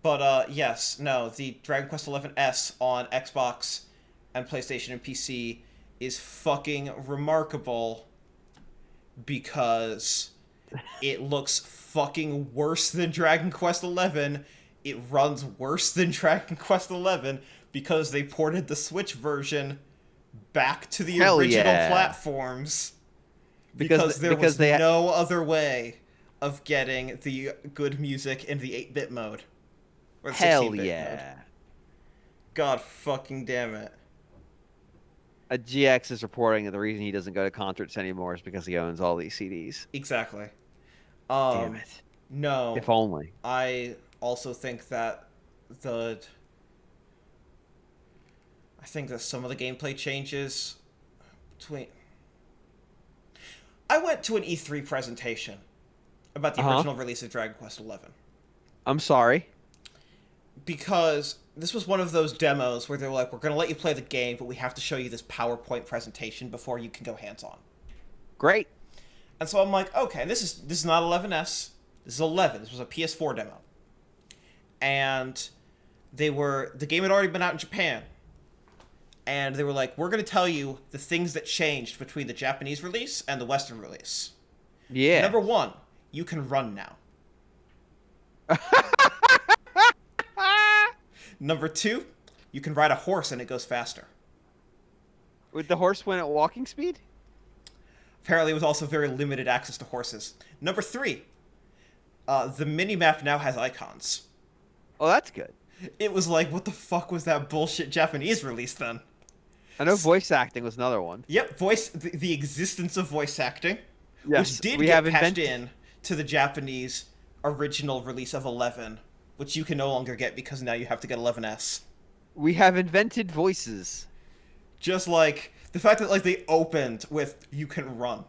But yes, no, the Dragon Quest XI S on Xbox and PlayStation and PC is fucking remarkable because it looks fucking worse than Dragon Quest XI. It runs worse than Dragon Quest XI because they ported the Switch version back to the Hell original yeah. platforms because there was no other way of getting the good music in the 8-bit mode. Or the Hell 16-bit yeah. mode. God fucking damn it. A GX is reporting that the reason he doesn't go to concerts anymore is because he owns all these CDs. Exactly. Damn it. No. If only. I also think that some of the gameplay changes between. I went to an E3 presentation about the original release of Dragon Quest XI I'm sorry. because this was one of those demos where they're like, we're going to let you play the game, but we have to show you this PowerPoint presentation before you can go hands-on. Great. And so I'm like, okay, this is not 11S. This is 11. This was a PS4 demo. And the game had already been out in Japan. And they were like, we're going to tell you the things that changed between the Japanese release and the Western release. Yeah. Number 1, you can run now. Number 2, you can ride a horse and it goes faster. Would the horse win at walking speed? Apparently, it was also very limited access to horses. Number 3, the minimap now has icons. Oh, that's good. It was like, what the fuck was that bullshit Japanese release then? I know voice acting was another one. Yep, the existence of voice acting, Yes, which did we get have patched invented- in to the Japanese original release of 11, which you can no longer get because now you have to get 11S. We have invented voices. Just like the fact that like they opened with "you can run"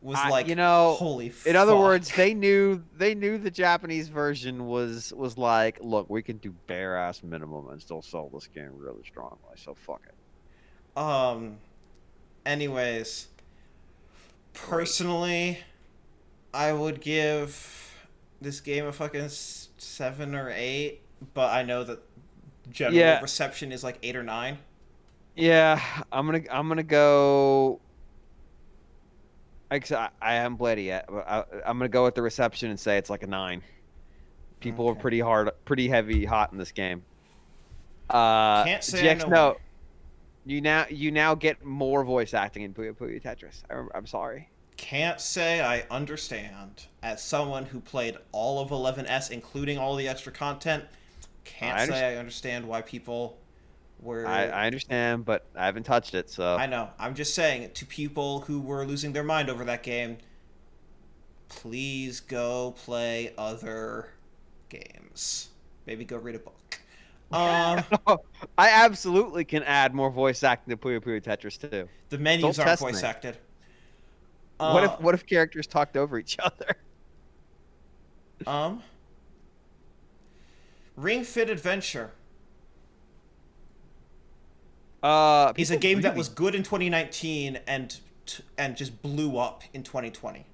was like, holy. In other fuck. words, they knew the Japanese version was like, look, we can do bare ass minimum and still sell this game really strongly. So fuck it. Anyways, personally, I would give this game a fucking 7 or 8, but I know that general reception is like 8 or 9. Yeah, I'm gonna go. I haven't played it yet, but I'm gonna go with the reception and say it's like a 9. People are pretty hot in this game. Can't say GX, I know no. why. You now get more voice acting in Puyo Puyo Tetris. I'm sorry. Can't say I understand. As someone who played all of 11S, including all the extra content, can't say I understand why people were. I understand, but I haven't touched it, so. I know. I'm just saying, to people who were losing their mind over that game, please go play other games. Maybe go read a book. Uh, I absolutely can add more voice acting to Puyo Puyo Tetris too. the menus Don't aren't test voice me. acted. What if Uh, what if characters talked over each other? um, Ring Fit Adventure is a People game that really was good in 2019 and just blew up in 2020.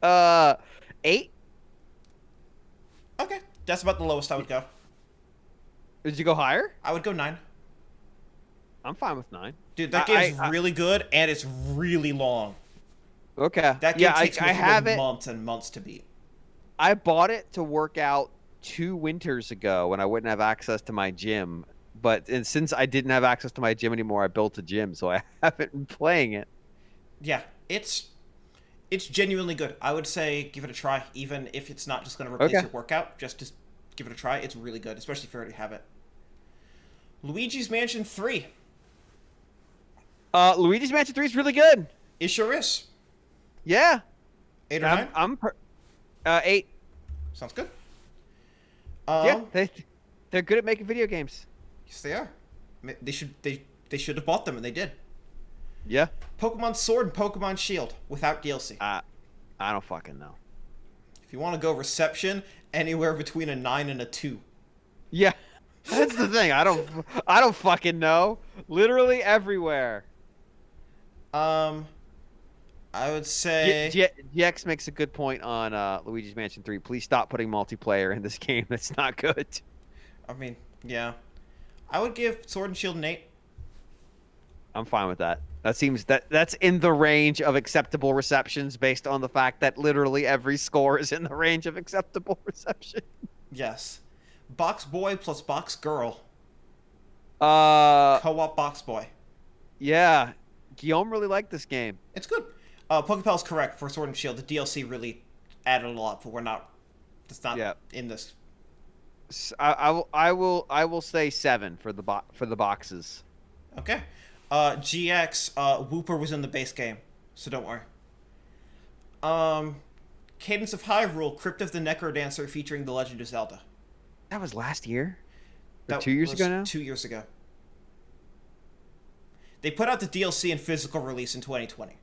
uh 8. Okay, that's about the lowest I would go. Did you go higher? I would go 9. I'm fine with 9. Dude, that game's really good and it's really long. Okay. That game Yeah, takes I me have it. months and months to beat. I bought it to work out 2 winters ago when I wouldn't have access to my gym. And since I didn't have access to my gym anymore, I built a gym, so I haven't been playing it. Yeah, it's genuinely good. I would say give it a try, even if it's not just going to replace Okay. your workout. Just give it a try. It's really good, especially if you already have it. Luigi's Mansion 3. Luigi's Mansion 3 is really good. It sure is. Yeah. 8 or 9? 8. Sounds good. Yeah, they're good at making video games. Yes, they are. They should have bought them, and they did. Yeah. Pokemon Sword and Pokemon Shield without DLC. I don't fucking know. If you want to go reception, anywhere between a 9 and a 2. Yeah. That's the thing. I don't fucking know. Literally everywhere. I would say GX makes a good point on Luigi's Mansion 3. Please stop putting multiplayer in this game. That's not good. I mean, yeah. I would give Sword and Shield an 8. I'm fine with that. That's in the range of acceptable receptions based on the fact that literally every score is in the range of acceptable reception. Yes. Box Boy plus Box Girl. Uh, Co-op Box Boy. yeah. Guillaume really liked this game. It's good. Pokepal's correct for Sword and Shield. The DLC really added a lot, but it's not Yeah. in this. I will say 7 for the boxes. Okay. GX, Wooper was in the base game, so don't worry. Cadence of Hyrule, Crypt of the Necrodancer featuring The Legend of Zelda. That was last year? Or That 2 years was ago now? 2 years ago. They put out the DLC in physical release in 2020.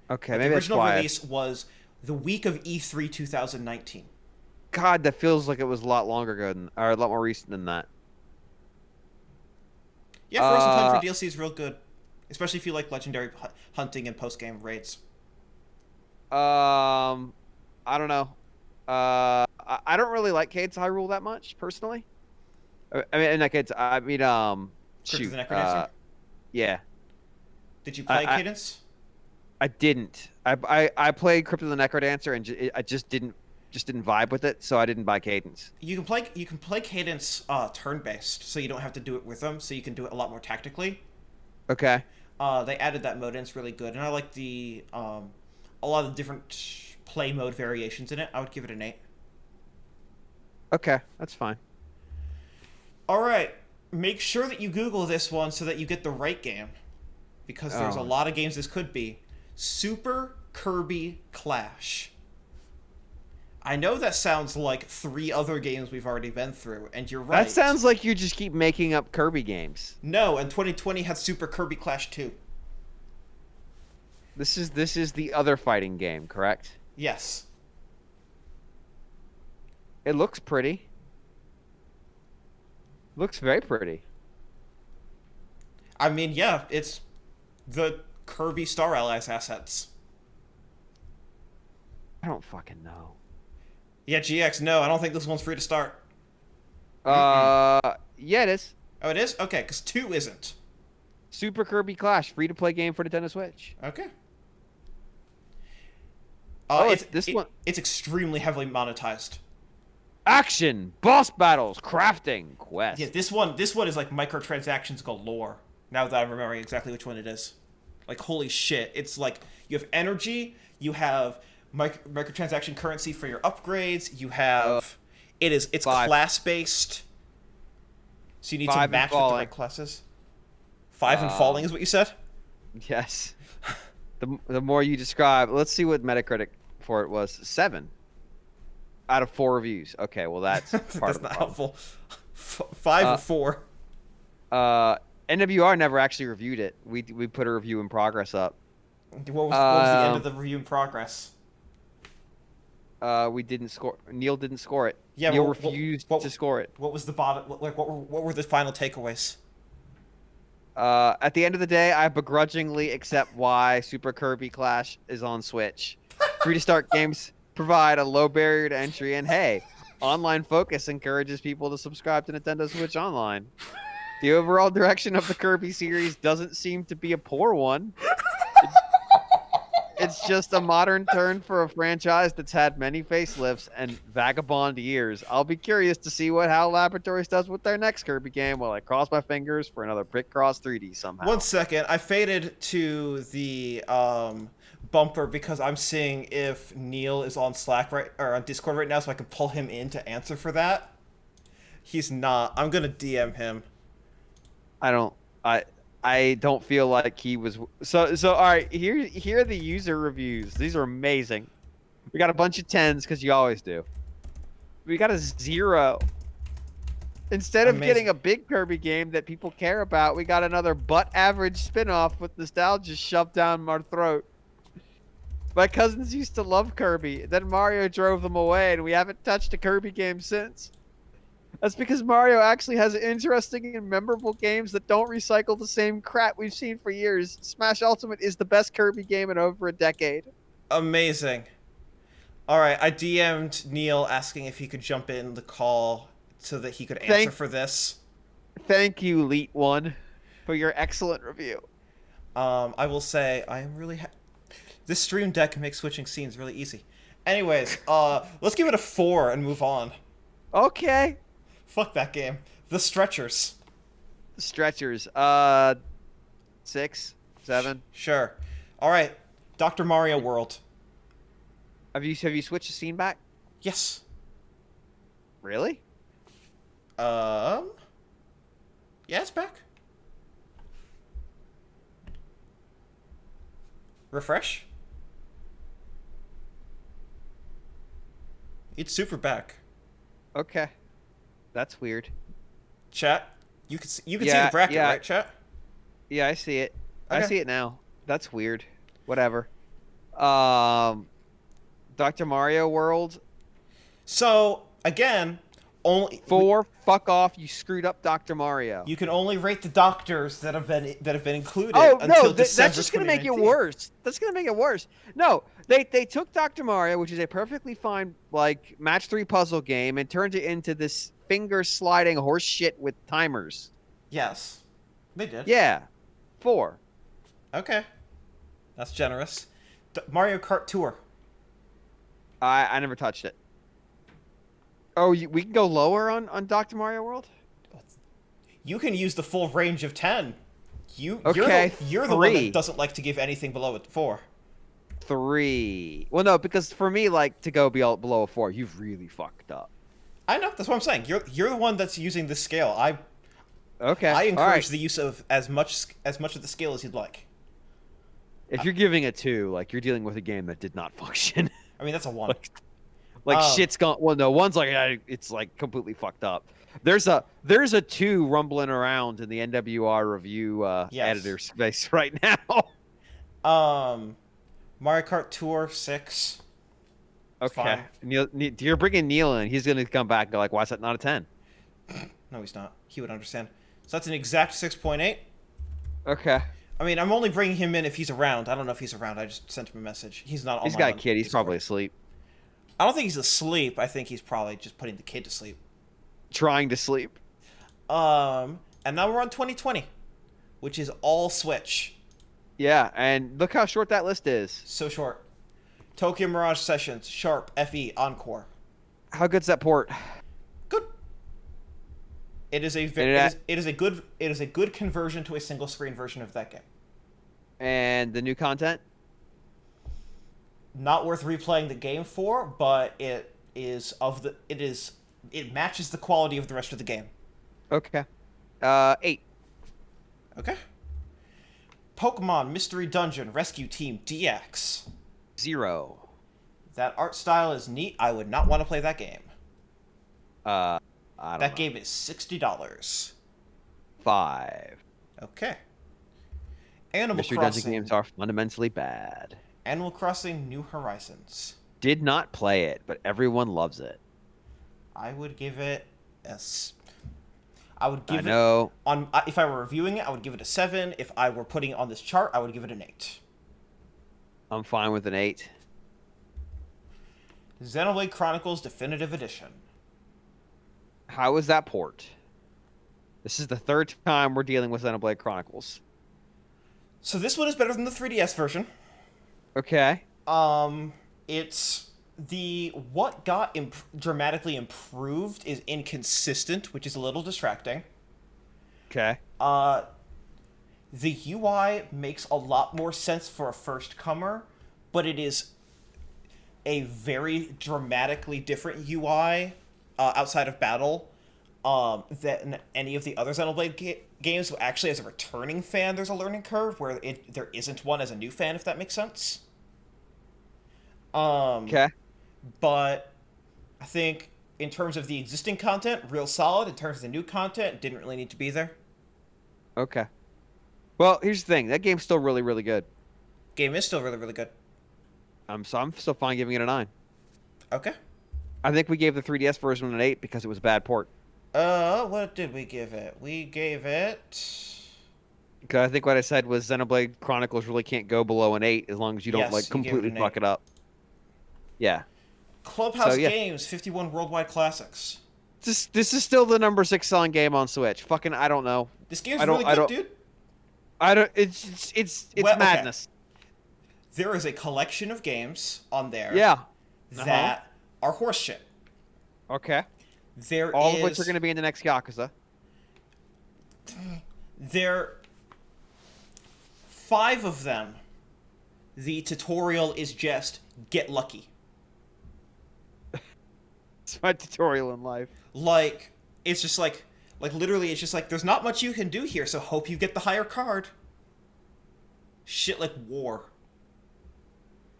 Okay, But maybe the that's original why. release was the week of E3 2019. God, that feels like it was a lot longer ago or a lot more recent than that. Yeah, Frozen Tundra DLC is real good, especially if you like legendary hunting and post-game raids. I don't know. I don't really like Cadence of Hyrule that much personally. I mean, not Cadence. I mean, Crypt of shoot. the Necrodancer? Yeah, Did you play I- Cadence? I didn't. I played Crypt of the Necrodancer and I just didn't vibe with it, so I didn't buy Cadence. You can play Cadence turn-based, so you don't have to do it with them, so you can do it a lot more tactically. Okay. They added that mode, and it's really good. And I like the a lot of the different play mode variations in it. I would give it an 8. Okay, that's fine. All right, make sure that you Google this one so that you get the right game, because there's a Oh. lot of games this could be. Super Kirby Clash. I know that sounds like 3 other games we've already been through, and you're right. That sounds like you just keep making up Kirby games. No, and 2020 had Super Kirby Clash 2. This is the other fighting game, correct? Yes. It looks pretty. Looks very pretty. I mean, yeah, it's the Kirby Star Allies assets. I don't fucking know. Yeah, GX, no, I don't think this one's free to start. Yeah, it is. Oh, it is? Okay, because 2 isn't. Super Kirby Clash, free to play game for Nintendo Switch. Okay. One. It's extremely heavily monetized. Action, boss battles, crafting, quest. Yeah, this one is like microtransactions galore. Now that I'm remembering exactly which one it is. Like, holy shit. It's like, you have energy, you have microtransaction currency for your upgrades, you have... it's 5. class-based. So you need 5 to and match with the falling. right classes. 5 and falling is what you said? Yes. The more you describe, let's see what Metacritic for it was. 7. Out of 4 reviews. Okay, well that's part That's of the not problem. helpful. Five Uh, or four. NWR never actually reviewed it. We put a review in progress up. What was the end of the review in progress? We didn't score. Neil didn't score it. Yeah, Neil but refused to score it. what was the bottom? Like, what were the final takeaways? At the end of the day, I begrudgingly accept why Super Kirby Clash is on Switch. Free to start games provide a low barrier to entry, and hey, online focus encourages people to subscribe to Nintendo Switch Online. The overall direction of the Kirby series doesn't seem to be a poor one. It's just a modern turn for a franchise that's had many facelifts and vagabond years. I'll be curious to see what HAL Laboratories does with their next Kirby game while I cross my fingers for another Picross 3D somehow. 1 second, I faded to the bumper because I'm seeing if Neil is on Slack or on Discord right now, so I can pull him in to answer for that. He's not. I'm gonna DM him. I don't feel like he was so all right, here are the user reviews. These are amazing. We got a bunch of 10s because you always do. We got a 0. Instead of Amazing. getting a big Kirby game that people care about, we got another butt average spin-off with nostalgia shoved down our throat. My cousins used to love Kirby, then Mario drove them away, and we haven't touched a Kirby game since. That's because Mario actually has interesting and memorable games that don't recycle the same crap we've seen for years. Smash Ultimate is the best Kirby game in over a decade. Amazing. All right, I DM'd Neil asking if he could jump in the call so that he could answer for this. Thank you, Elite One, for your excellent review. I will say I am really this Stream Deck makes switching scenes really easy. Anyways, let's give it a 4 and move on. Okay. Fuck that game. The Stretchers. Stretchers. 6, 7. Sure. All right. Dr. Mario World. Have you switched the scene back? Yes. Really? Yeah, it's back. Refresh. It's super back. Okay. That's weird. Chat. You can see the bracket, right, chat? Yeah, I see it. Okay. I see it now. That's weird. Whatever. Dr. Mario World. So again, only 4. Fuck off! You screwed up Dr. Mario. you can only rate the doctors that have been included. Oh until no! December That's just gonna make it 2019. worse. That's gonna make it worse. No, they took Dr. Mario, which is a perfectly fine like match 3 puzzle game, and turned it into this finger sliding horse shit with timers. Yes, they did. Yeah, 4. Okay, that's generous. Mario Kart Tour. I never touched it. Oh, we can go lower on Dr. Mario World? You can use the full range of 10. Okay, you're the one 3. that doesn't like to give anything below a 4. 3. Well, no, because for me, like, to go below a 4, you've really fucked up. I know, that's what I'm saying. You're the one that's using the scale. Okay. I encourage all right. the use of as much of the scale as you'd like. If you're giving a 2, like, you're dealing with a game that did not function. I mean, that's a 1. Like shit's gone. Well, no, one's like it's like completely fucked up. There's a 2 rumbling around in the NWR review Yes. editor space right now. Mario Kart Tour 6. Okay, Fine. Neil, you're bringing Neil in. He's gonna come back and go like, why is that not a 10? No, he's not. He would understand. So that's an exact 6.8. Okay. I mean, I'm only bringing him in if he's around. I don't know if he's around. I just sent him a message. He's not. He's got a kid. He's probably asleep. I don't think he's asleep. I think he's probably just putting the kid to sleep. Trying to sleep. And now we're on 2020, which is all Switch. Yeah, and look how short that list is. So short. Tokyo Mirage Sessions, Sharp, FE, Encore. How good's that port? Good. It is a it is a good conversion to a single screen version of that game. And the new content? Not worth replaying the game for, but it matches the quality of the rest of the game. Okay. 8. Okay. Pokemon Mystery Dungeon Rescue Team DX. 0. That art style is neat. I would not want to play that game. I don't That know. game is $60. 5. Okay. Animal Mystery Dungeon Crossing. games are fundamentally bad. Animal Crossing New Horizons. Did not play it, but everyone loves it. I would give it I would give I know. it if I were reviewing it, I would give it a 7. If I were putting it on this chart, I would give it an 8. I'm fine with an 8. Xenoblade Chronicles Definitive Edition. How is that port? This is the third time we're dealing with Xenoblade Chronicles. So this one is better than the 3DS version. Okay. It's what got dramatically improved is inconsistent, which is a little distracting. Okay. The UI makes a lot more sense for a first comer, but it is a very dramatically different UI outside of battle than any of the other Xenoblade games. So actually, as a returning fan, there's a learning curve where there isn't one as a new fan, if that makes sense. Okay. But I think in terms of the existing content, real solid. In terms of the new content, didn't really need to be there. Okay. Well, here's the thing. That game's still really, really good. Game is still really, really good. I'm still fine giving it a 9. Okay. I think we gave the 3DS version an 8 because it was a bad port. What did we give it? We gave it... Because I think what I said was Xenoblade Chronicles really can't go below an 8 as long as you don't Yes, like you gave it completely an fuck 8. it up. Yeah. Clubhouse So, yeah. Games, 51 worldwide classics. This is still the number 6 selling game on Switch. Fucking I don't know. This game's I don't- really I good, don't- dude. I don't. It's Well, okay. madness. There is a collection of games on there Yeah. that are horseshit. Okay. There All is... of which are going to be in the next Yakuza. There... 5 of them, the tutorial is just get lucky. It's my tutorial in life. Like, it's just like literally, it's just like, there's not much you can do here, so hope you get the higher card. Shit like War.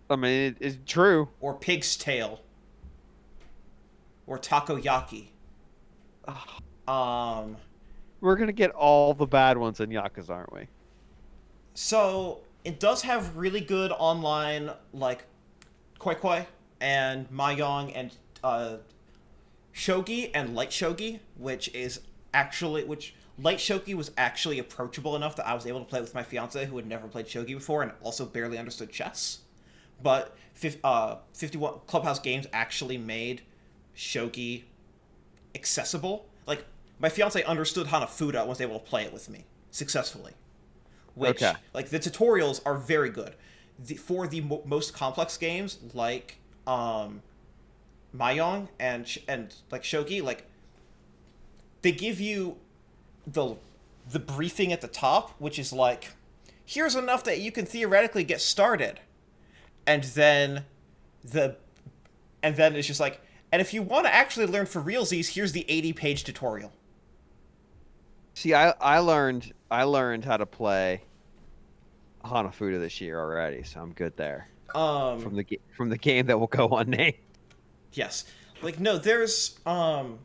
I mean, it's true. Or Pig's Tail. Or Takoyaki. We're going to get all the bad ones in Yakuza, aren't we? So, it does have really good online, like, Koi Koi and Mahjong and Shogi and Light Shogi, which Light Shogi was actually approachable enough that I was able to play with my fiance who had never played Shogi before and also barely understood chess. But 51 Clubhouse Games actually made Shogi accessible. Like, my fiance understood Hanafuda and was able to play it with me successfully. Which, like, the tutorials are very good. For the most complex games, like Mahjong and like Shogi, like, they give you the briefing at the top, which is like, here's enough that you can theoretically get started, and then it's just like, and if you want to actually learn for realsies, here's the 80-page tutorial. See, I learned how to play Hanafuda this year already, so I'm good there. From the game that will go unnamed. Yes, like, no, there's So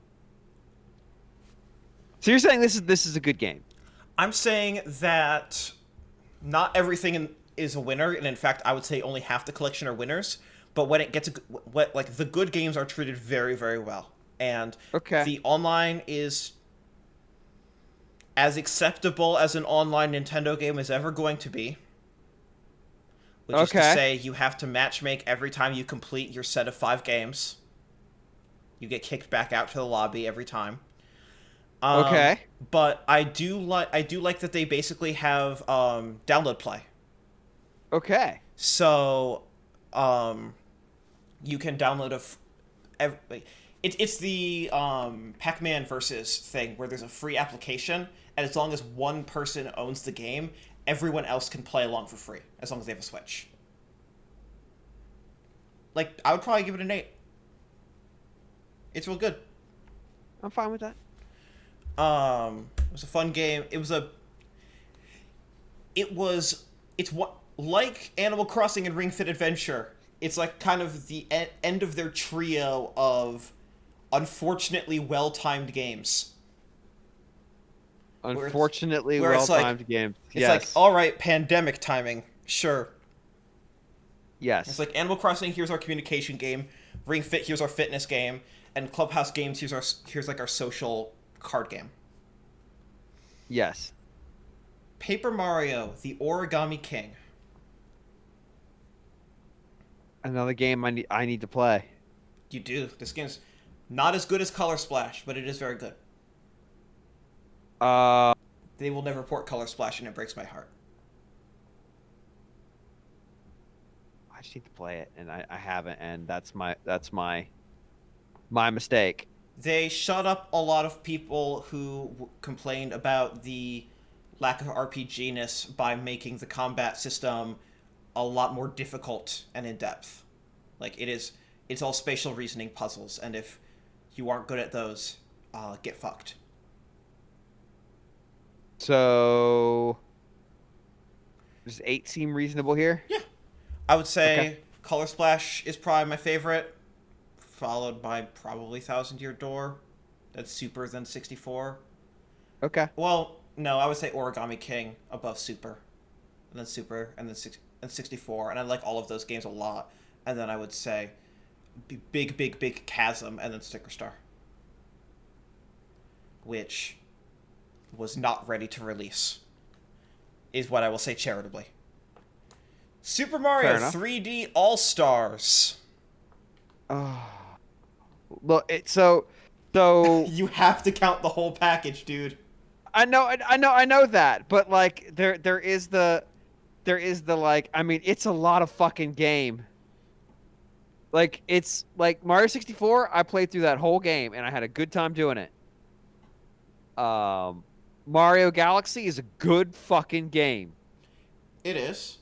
you're saying this is a good game? I'm saying that not everything is a winner, and in fact, I would say only half the collection are winners. But when it gets like, the good games are treated very, very well, and the online is as acceptable as an online Nintendo game is ever going to be. Which is to say, you have to matchmake every time you complete your set of 5 games. You get kicked back out to the lobby every time. But I do like that they basically have download play. Okay. So, you can download it's the Pac-Man versus thing where there's a free application, and as long as one person owns the game, everyone else can play along for free, as long as they have a Switch. Like, I would probably give it an 8. It's real good. I'm fine with that. It was a fun game. It's what, like Animal Crossing and Ring Fit Adventure, it's like kind of the end of their trio of unfortunately well-timed games. Unfortunately, where it's like well-timed games. it's like, Yes. all right, pandemic timing, sure. It's Yes. like Animal Crossing, here's our communication game. Ring Fit, here's our fitness game. And Clubhouse Games, here's like our social card game. Yes. Paper Mario: The Origami King. Another game I need to play. You do. This game's not as good as Color Splash, but it is very good. Uh, They will never port Color Splash, and it breaks my heart. I just need to play it, and I haven't, and that's my mistake. They shut up a lot of people who complained about the lack of RPG-ness by making the combat system a lot more difficult and in-depth. Like, it's all spatial reasoning puzzles, and if you aren't good at those, get fucked. So, does 8 seem reasonable here? Yeah. I would say Okay. Color Splash is probably my favorite, followed by probably Thousand Year Door. That's Super than 64. Okay. Well, no, I would say Origami King above Super, and then Super, and then 64, and I like all of those games a lot. And then I would say big Chasm, and then Sticker Star, which was not ready to release, is what I will say charitably. Super Mario Fair enough. 3D All Stars. Oh. Look, so You have to count the whole package, dude. I know that, but like there is the like, I mean, it's a lot of fucking game. Like, it's like Mario 64, I played through that whole game and I had a good time doing it. Mario Galaxy is a good fucking game. It is.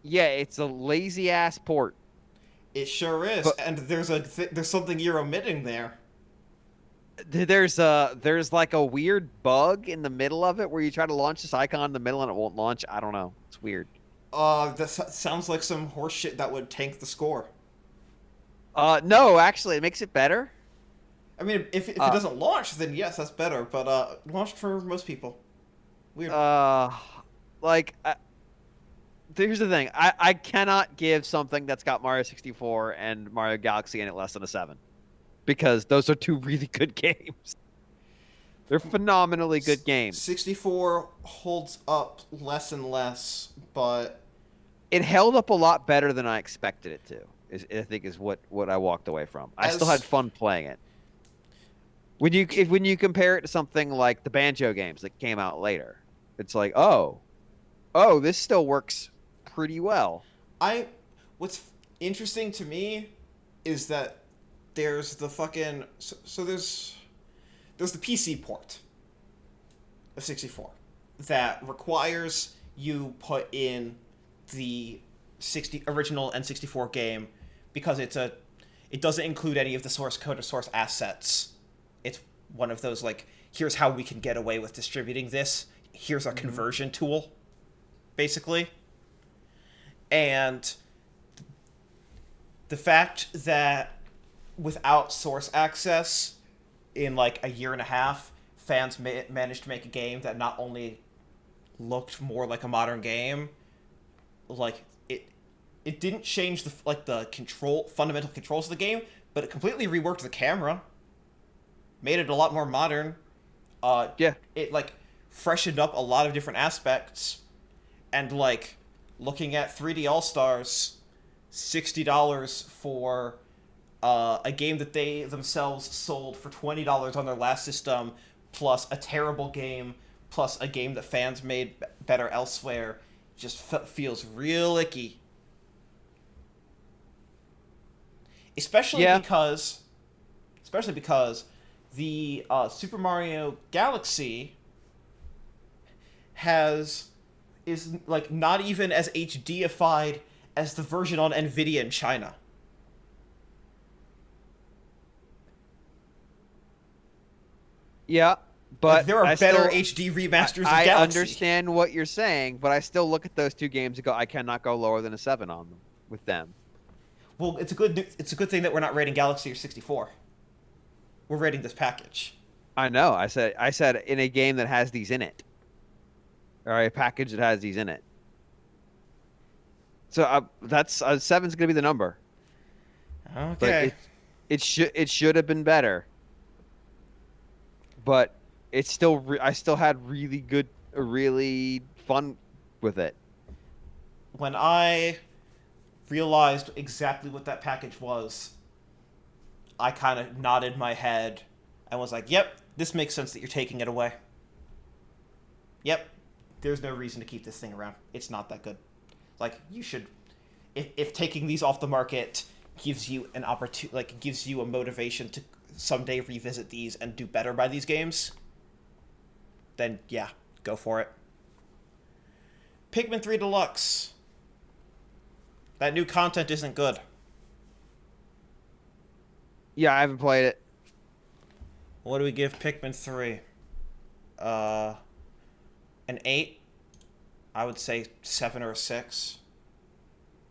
Yeah, it's a lazy ass port. It sure is. But- And there's something you're omitting there. There's like a weird bug in the middle of it where you try to launch this icon in the middle and it won't launch. I don't know. It's weird. That sounds like some horse shit that would tank the score. No, actually, it makes it better. I mean, if it doesn't launch, then yes, that's better. But launched for most people. Weird. Like, here's the thing. I cannot give something that's got Mario 64 and Mario Galaxy in it less than a 7. Because those are two really good games. They're phenomenally good games. 64 holds up less and less, but It held up a lot better than I expected it to. I think is what I walked away from. I still had fun playing it. When you compare it to something like the Banjo games that came out later, it's like, oh, this still works pretty well. What's interesting to me is that there's the fucking there's the PC port of 64 that requires you put in the original N64 game because it doesn't include any of the source code or source assets. It's one of those, like, here's how we can get away with distributing this. Here's our conversion tool, basically. And the fact that without source access, in like a year and a half, fans managed to make a game that not only looked more like a modern game, like it didn't change the fundamental controls of the game, but it completely reworked the camera, made it a lot more modern. Yeah. It like freshened up a lot of different aspects, and like looking at 3D All Stars, $60 for a game that they themselves sold for $20 on their last system, plus a terrible game, plus a game that fans made better elsewhere, just feels real icky. Especially because the Super Mario Galaxy is like not even as HD-ified as the version on Nvidia in China. Yeah, but like, there are better HD remasters of Galaxy. I understand what you're saying, but I still look at those two games and go, I cannot go lower than a 7 on them with them. Well, it's a good thing that we're not rating Galaxy or 64. We're rating this package. I know. I said in a game that has these in it, or a package that has these in it. So that's 7's gonna be the number. But Okay. it should have been better. But it's still I still had really fun with it. When I realized exactly what that package was, I kind of nodded my head and was like, "Yep, this makes sense that you're taking it away. Yep, there's no reason to keep this thing around. It's not that good. Like, you should, if taking these off the market gives you an opportunity, like gives you a motivation to someday revisit these and do better by these games, then yeah, go for it." Pikmin 3 Deluxe. That new content isn't good. Yeah, I haven't played it. What do we give Pikmin 3? An 8? I would say 7 or a 6.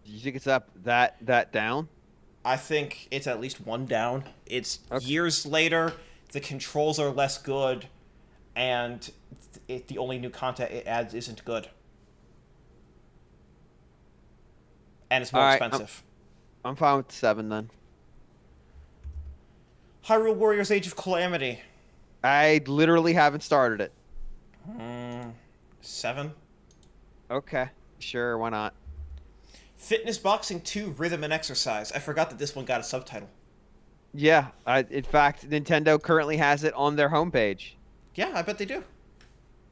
Do you think it's up that down? I think it's at least one down. It's Okay. years later, the controls are less good, and the only new content it adds isn't good. And it's more All right, expensive. I'm fine with 7 then. Hyrule Warriors Age of Calamity. I literally haven't started it. 7. Okay, sure, why not? Fitness Boxing 2 Rhythm and Exercise. I forgot that this one got a subtitle. Yeah, in fact, Nintendo currently has it on their homepage. Yeah, I bet they do.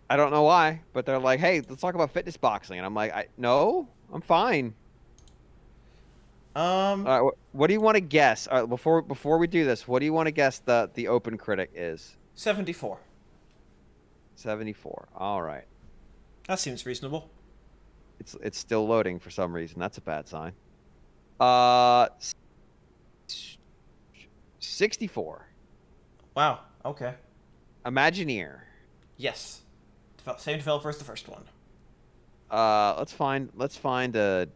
I don't know why, but they're like, "Hey, let's talk about fitness boxing," and I'm like, "No, I'm fine." Um, All right, what do you want to guess? All right, before we do this, what do you want to guess the open critic is? 74. 74. All right. That seems reasonable. It's still loading for some reason. That's a bad sign. Uh 64. Wow. Okay. Imagineer. Yes. Same developer as the first one. Let's find a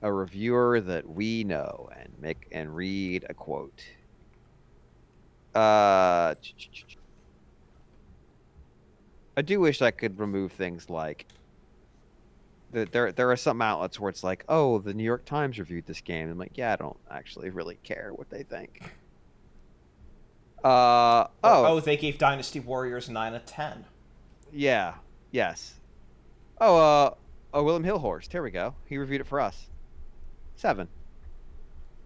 reviewer that we know and read a quote. I do wish I could remove things like there are some outlets where it's like, "Oh, the New York Times reviewed this game." I'm like, "Yeah, I don't actually really care what they think." Oh, they gave Dynasty Warriors 9 out of 10. Yeah. Yes. Willem Hillhorst. Here we go. He reviewed it for us. 7.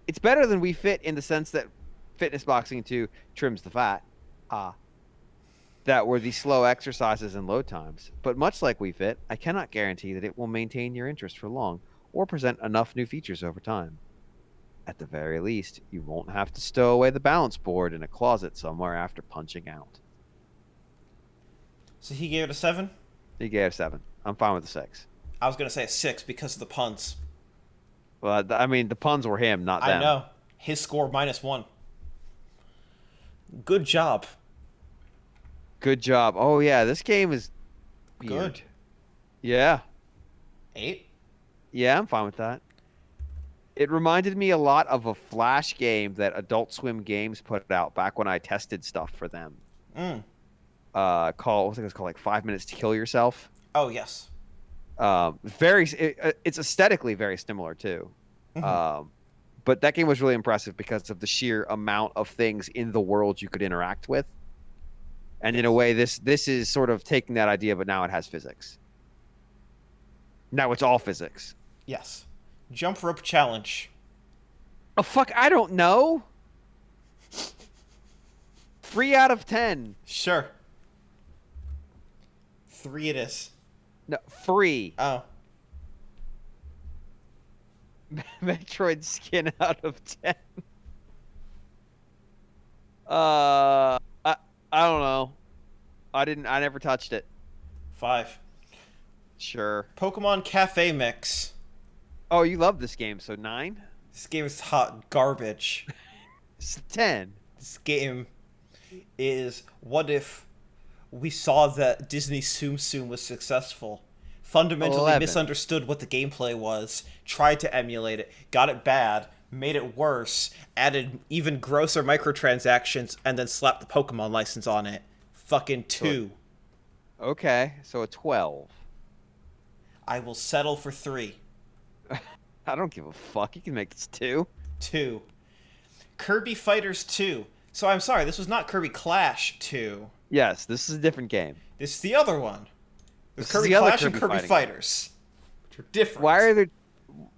It's better than We Fit in the sense that Fitness Boxing 2 trims the fat. That were the slow exercises and load times. But much like We Fit, I cannot guarantee that it will maintain your interest for long or present enough new features over time. At the very least, you won't have to stow away the balance board in a closet somewhere after punching out. So he gave it a 7? He gave it a 7. I'm fine with the 6. I was going to say a 6 because of the puns. Well, I mean, the puns were him, not them. I know. His score -1. Good job. Good job. Oh, yeah, this game is weird. Good. Yeah. 8? Yeah, I'm fine with that. It reminded me a lot of a Flash game that Adult Swim Games put out back when I tested stuff for them. I think it was called like 5 Minutes to Kill Yourself. Oh, yes. It's aesthetically very similar too. But that game was really impressive because of the sheer amount of things in the world you could interact with. And in a way, this is sort of taking that idea, but now it has physics. Now it's all physics. Yes. Jump Rope Challenge. Oh, fuck, I don't know. 3 out of 10. Sure. 3 it is. No, 3. Oh. Metroid Skin out of 10. I don't know. I never touched it. 5. Sure. Pokemon Cafe Mix. Oh, you love this game, so 9? This game is hot garbage. It's 10. This game is, what if we saw that Disney Tsum Tsum was successful, fundamentally 11. misunderstood what the gameplay was, tried to emulate it, got it bad, made it worse, added even grosser microtransactions, and then slapped the Pokemon license on it. Fucking 2. Okay, so a 12. I will settle for 3. I don't give a fuck. You can make this 2. 2. Kirby Fighters 2. So I'm sorry, this was not Kirby Clash 2. Yes, this is a different game. This is the other one. There's This is Kirby the other Clash and Kirby Kirby fighting Fighters. Which are different. Why are there...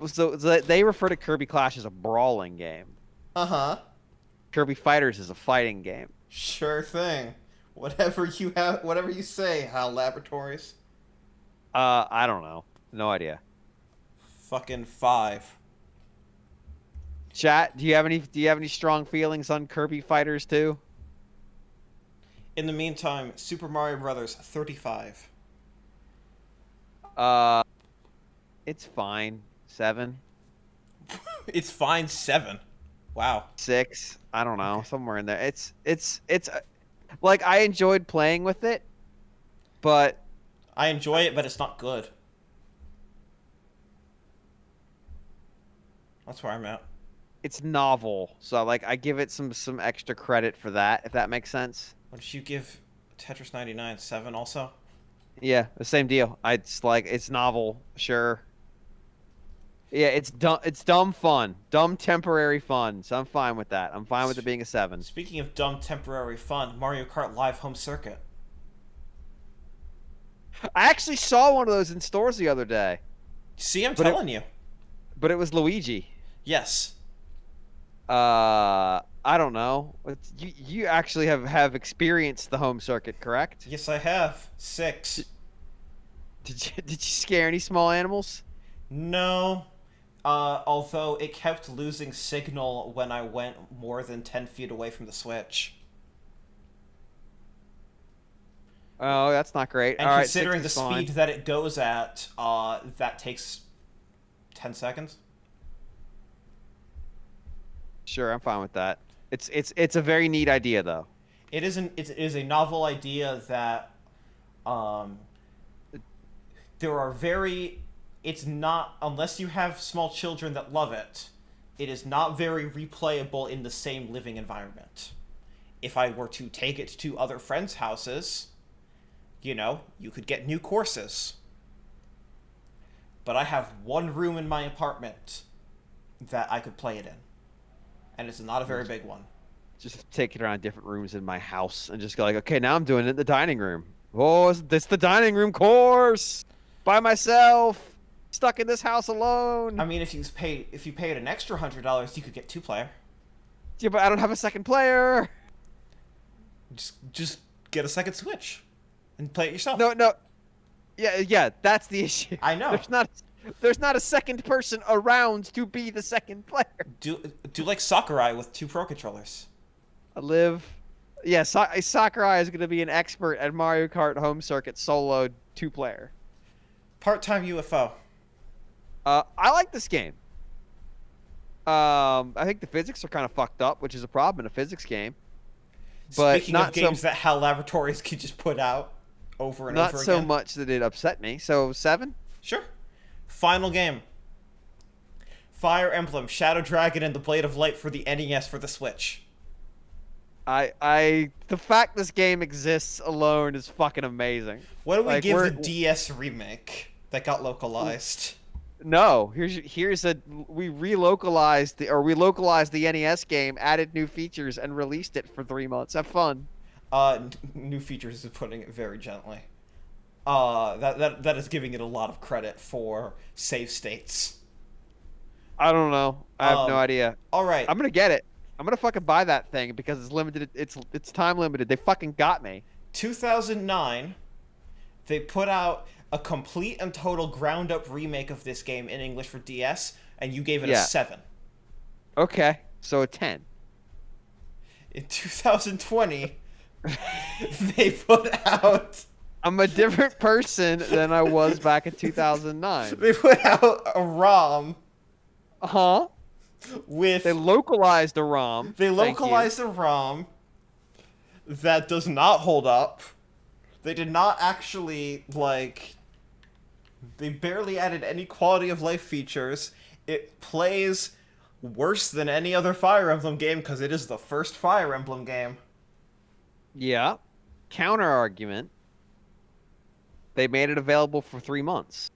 So they refer to Kirby Clash as a brawling game. Uh-huh. Kirby Fighters is a fighting game. Sure thing. Whatever you say, HAL Laboratories. I don't know. No idea. Fucking 5. Chat, do you have any strong feelings on Kirby Fighters 2? In the meantime, Super Mario Brothers 35. It's fine. 7, It's fine 7. Wow. 6. I don't know, somewhere in there. It's like I enjoyed playing with it, but I enjoy it, but it's not good. That's where I'm at. it's novel. So like I give it some extra credit for that, if that makes sense. What did you give Tetris 99 7 also? Yeah, the same deal. It's novel, sure. Yeah, it's dumb fun. Dumb temporary fun. So I'm fine with that. I'm fine with it being a 7. Speaking of dumb temporary fun, Mario Kart Live Home Circuit. I actually saw one of those in stores the other day, See, I'm But telling you. but it was Luigi. Yes. I don't know. You actually have experienced the home circuit, correct? Yes, I have. 6. Did you scare any small animals? No. Although it kept losing signal when I went more than 10 feet away from the Switch. Oh, that's not great. And All right, considering 6 the is fine. speed that it goes at, that takes 10 seconds. Sure, I'm fine with that. It's a very neat idea though. It is a novel idea that there are it's not, unless you have small children that love it, it is not very replayable in the same living environment. If I were to take it to other friends' houses, you could get new courses. But I have one room in my apartment that I could play it in. And it's not a very big one. Just take it around different rooms in my house and just go like, okay, now I'm doing it in the dining room. Oh, it's the dining room course by myself, stuck in this house alone. I mean, if you paid an extra $100, you could get 2-player. Yeah, but I don't have a second player. Just get a second Switch and play it yourself. No. Yeah, that's the issue. I know. There's not a second person around to be the second player. Do like Sakurai with 2 Pro controllers. Sakurai is going to be an expert at Mario Kart Home Circuit solo 2-player. Part-time UFO. I like this game. I think the physics are kind of fucked up, which is a problem in a physics game. But Speaking of games that HAL Laboratories could just put out over and over again. Not so much that it upset me. So 7? Sure. Final game. Fire Emblem, Shadow Dragon, and the Blade of Light for the NES for the Switch. The fact this game exists alone is fucking amazing. What do we give the DS remake that got localized? No, we relocalized the NES game, added new features, and released it for 3 months. Have fun. New features is putting it very gently. That is giving it a lot of credit for save states. I don't know. I have no idea. All right. I'm gonna get it. I'm gonna fucking buy that thing because it's limited. It's time limited. They fucking got me. 2009, they put out a complete and total ground up remake of this game in English for DS, and you gave it a 7. Okay, so a 10. In 2020, they put out. I'm a different person than I was back in 2009. They put out a ROM. Huh? They localized the ROM. They localized a ROM that does not hold up. They did not actually, they barely added any quality of life features. It plays worse than any other Fire Emblem game because it is the first Fire Emblem game. Yeah. Counter argument. They made it available for 3 months.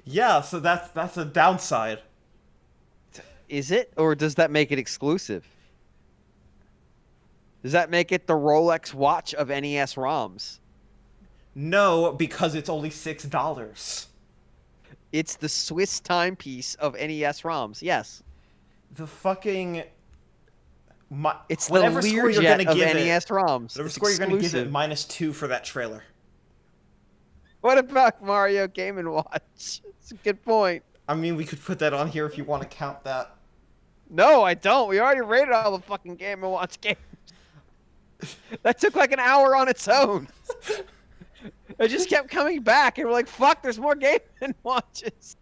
Yeah, so that's a downside. Is it? Or does that make it exclusive? Does that make it the Rolex watch of NES ROMs? No, because it's only $6. It's the Swiss timepiece of NES ROMs. Yes. The fucking It's the whatever score you're Learjet gonna of give NES it, ROMs. whatever It's score you're gonna give it, exclusive. -2 for that trailer. What about Mario Game & Watch? It's a good point. I mean, we could put that on here if you want to count that. No, I don't. We already rated all the fucking Game & Watch games. That took like an hour on its own. It just kept coming back, and we're like, fuck, there's more Game & Watches.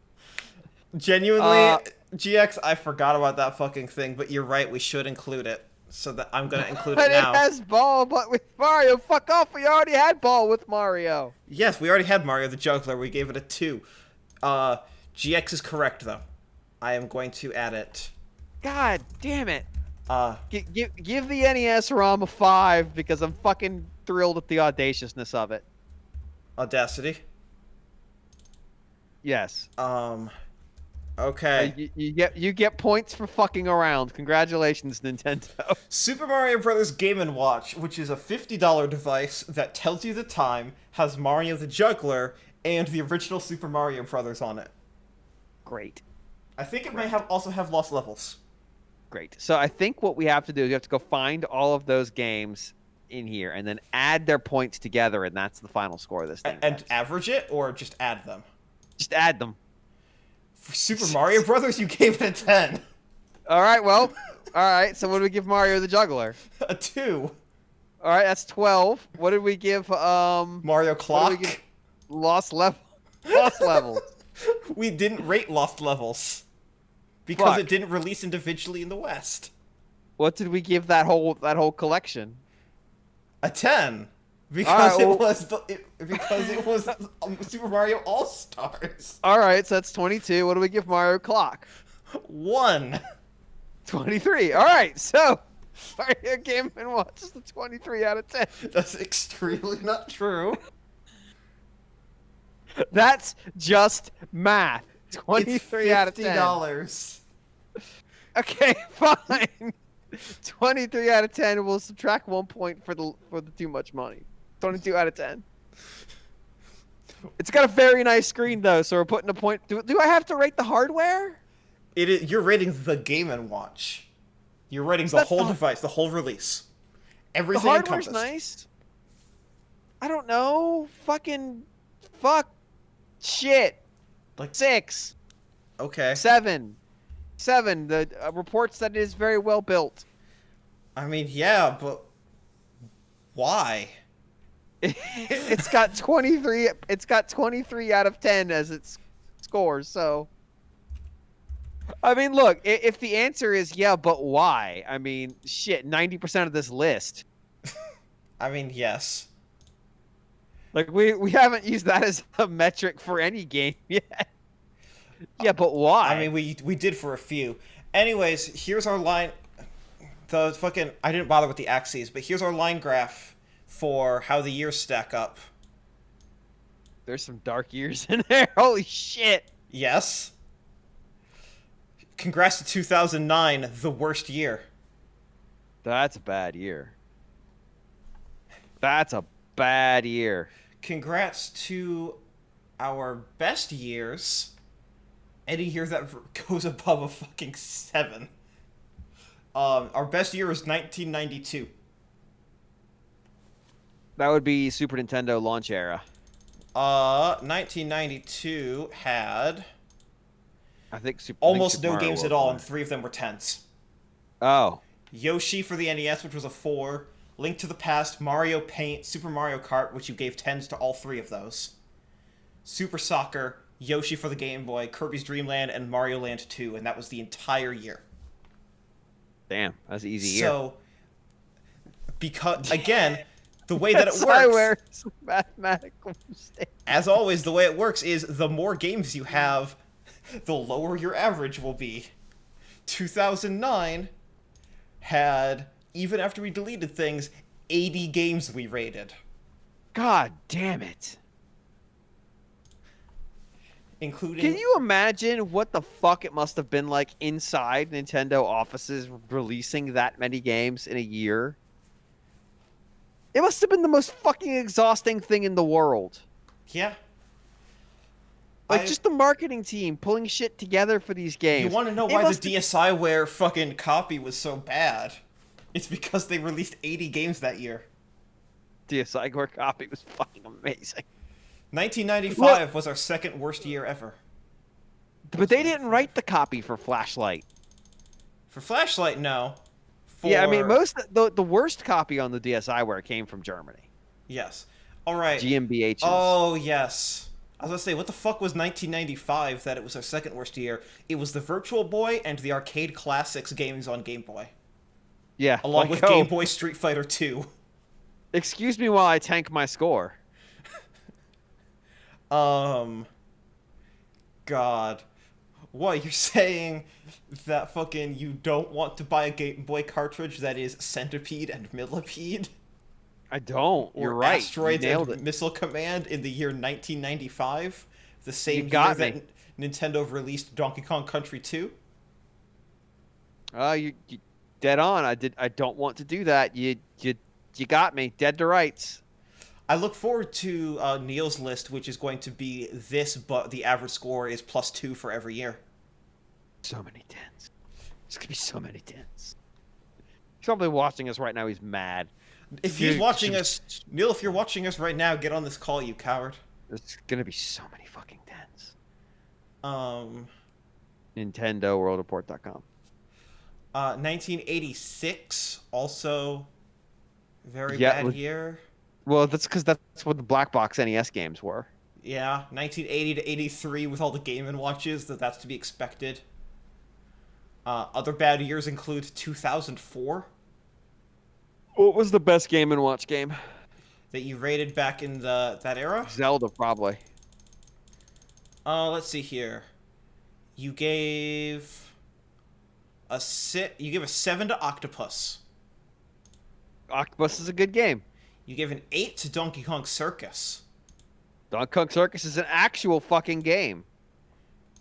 Genuinely, GX, I forgot about that fucking thing, but you're right, we should include it. So that I'm gonna include it But now. it has Ball, but with Mario. Fuck off, we already had Ball with Mario. Yes, we already had Mario the Juggler. We gave it a 2. GX is correct though. I am going to add it. God damn it. Uh, Give the NES ROM a 5 because I'm fucking thrilled at the audaciousness of it. Audacity. Yes. Okay. You get points for fucking around. Congratulations, Nintendo. Super Mario Bros. Game & Watch, which is a $50 device that tells you the time, has Mario the Juggler and the original Super Mario Bros. On it. Great. I think it may also have Lost Levels. Great. So I think what we have to do is we have to go find all of those games in here and then add their points together, and that's the final score of this thing. And average it, or just add them? Just add them. For Super Mario Bros., you gave it a 10. All right, well, all right. So what do we give Mario the Juggler? A 2. All right, that's 12. What did we give Mario what Clock. did we give? Lost Levels. We didn't rate Lost Levels. Because Fuck. it didn't release individually in the West. What did we give that whole collection? A 10. Because All right, because it was Super Mario All-Stars. All right, so that's 22. What do we give Mario Clock? 1. 23. All right, so Mario Game & Watch is the 23 out of 10. That's extremely not true. That's just math. 23 out of 10. $50. Okay, fine. 23 out of 10. We'll subtract 1 point for the too much money. 22 out of 10. It's got a very nice screen though, so we're putting a point. Do I have to rate the hardware? You're rating the Game & Watch. You're rating the That's whole not- device, the whole release. The Everything hardware's encompassed. nice. I don't know. Fuck. Shit. Like 6. okay. 7. The reports that it is very well built. I mean, yeah, but why? It's got 23. It's got 23 out of 10 as its scores. So, I mean, look. If the answer is yeah, but why? I mean, shit. 90% of this list. I mean, yes. Like we haven't used that as a metric for any game yet. Yeah, but why? I mean, we did for a few. Anyways, here's our line. I didn't bother with the axes, but here's our line graph for how the years stack up. There's some dark years in there. Holy shit. Yes. Congrats to 2009, the worst year. That's a bad year. That's a bad year. Congrats to our best years. Any year that goes above a fucking 7. Our best year was 1992. That would be Super Nintendo launch era. 1992 had I think Super almost no Mario games World at all, won. and 3 of them were 10s. Oh. Yoshi for the NES, which was a 4. Link to the Past, Mario Paint, Super Mario Kart, which you gave 10s to all 3 of those. Super Soccer, Yoshi for the Game Boy, Kirby's Dream Land, and Mario Land 2, and that was the entire year. Damn, that's an easy year. So, because, again, the way that it That's why works, we're some mathematical mistake. as always, the way it works is the more games you have, the lower your average will be. 2009 had, even after we deleted things, 80 games we rated. God damn it. Including... Can you imagine what the fuck it must have been like inside Nintendo offices releasing that many games in a year? It must have been the most fucking exhausting thing in the world. Yeah. Like, just the marketing team pulling shit together for these games. You want to know why the DSiWare fucking copy was so bad? It's because they released 80 games that year. DSiWare copy was fucking amazing. 1995 was our second worst year ever. But they didn't write the copy for Flashlight. For Flashlight, no. Yeah, I mean, the worst copy on the DSiWare came from Germany. Yes. All right. GmbHs. Oh, yes. I was going to say, what the fuck was 1995 that it was our second worst year? It was the Virtual Boy and the Arcade Classics games on Game Boy. Yeah. Along with Game Boy Street Fighter 2. Excuse me while I tank my score. God. What, you're saying that fucking you don't want to buy a Game Boy cartridge that is Centipede and Millipede? I don't. You're or right. Asteroids you nailed and it. Missile Command in the year 1995? The same year got that me. Nintendo released Donkey Kong Country 2? You dead on. I don't want to do that. You got me. Dead to rights. I look forward to Neil's list, which is going to be this, but the average score is +2 for every year. So many tens. There's gonna be so many tens. He's probably watching us right now. He's mad. If he's watching us, Neil, if you're watching us right now, get on this call, you coward. There's gonna be so many fucking tens. NintendoWorldReport.com. 1986, also very bad year. Well, that's because that's what the black box NES games were. Yeah, 1980 to 83 with all the Game & Watches, that's to be expected. Other bad years include 2004. What was the best Game & Watch game? That you rated back in that era? Zelda, probably. Let's see here. You gave a 7 to Octopus. Octopus is a good game. You gave an 8 to Donkey Kong Circus. Donkey Kong Circus is an actual fucking game.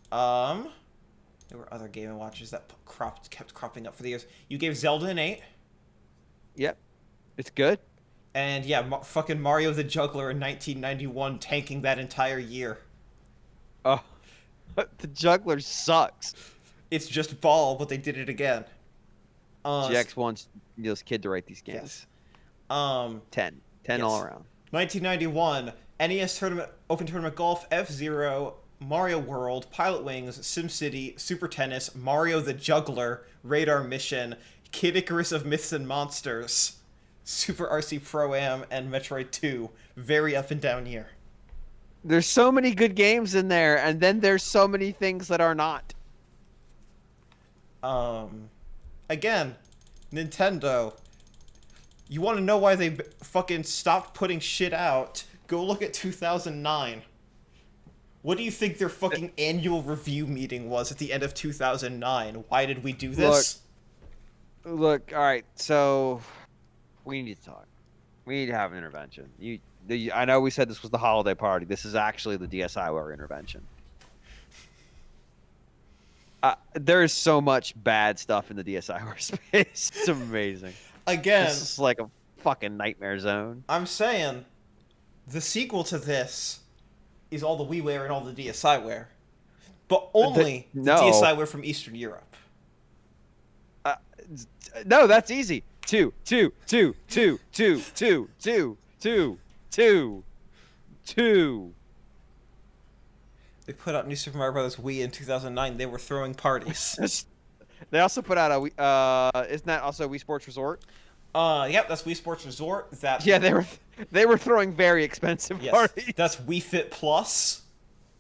There were other Game & Watches that kept cropping up for the years. You gave Zelda an 8. Yep. It's good. And yeah, fucking Mario the Juggler in 1991 tanking that entire year. Oh, the Juggler sucks. It's just ball, but they did it again. GX wants Neil's kid to write these games. Yes. 10 yes. all around. 1991, NES Tournament, Open Tournament Golf, F-Zero, Mario World, Pilot Wings, SimCity, Super Tennis, Mario the Juggler, Radar Mission, Kid Icarus of Myths and Monsters, Super RC Pro-Am, and Metroid 2. Very up and down year. There's so many good games in there, and then there's so many things that are not. Again, Nintendo. You want to know why they fucking stopped putting shit out? Go look at 2009. What do you think their fucking annual review meeting was at the end of 2009? Why did we do this? Look, all right, so we need to talk. We need to have an intervention. I know we said this was the holiday party. This is actually the DSiWare intervention. There is so much bad stuff in the DSiWare space. It's amazing. Again, this is like a fucking nightmare zone. I'm saying the sequel to this is all the WiiWare and all the DSiWare, but only the DSiWare from Eastern Europe. No, that's easy. Two. They put out New Super Mario Bros. Wii in 2009. They were throwing parties. They also put out isn't that also Wii Sports Resort? Yep, that's Wii Sports Resort. Yeah, they were throwing very expensive parties. That's Wii Fit Plus.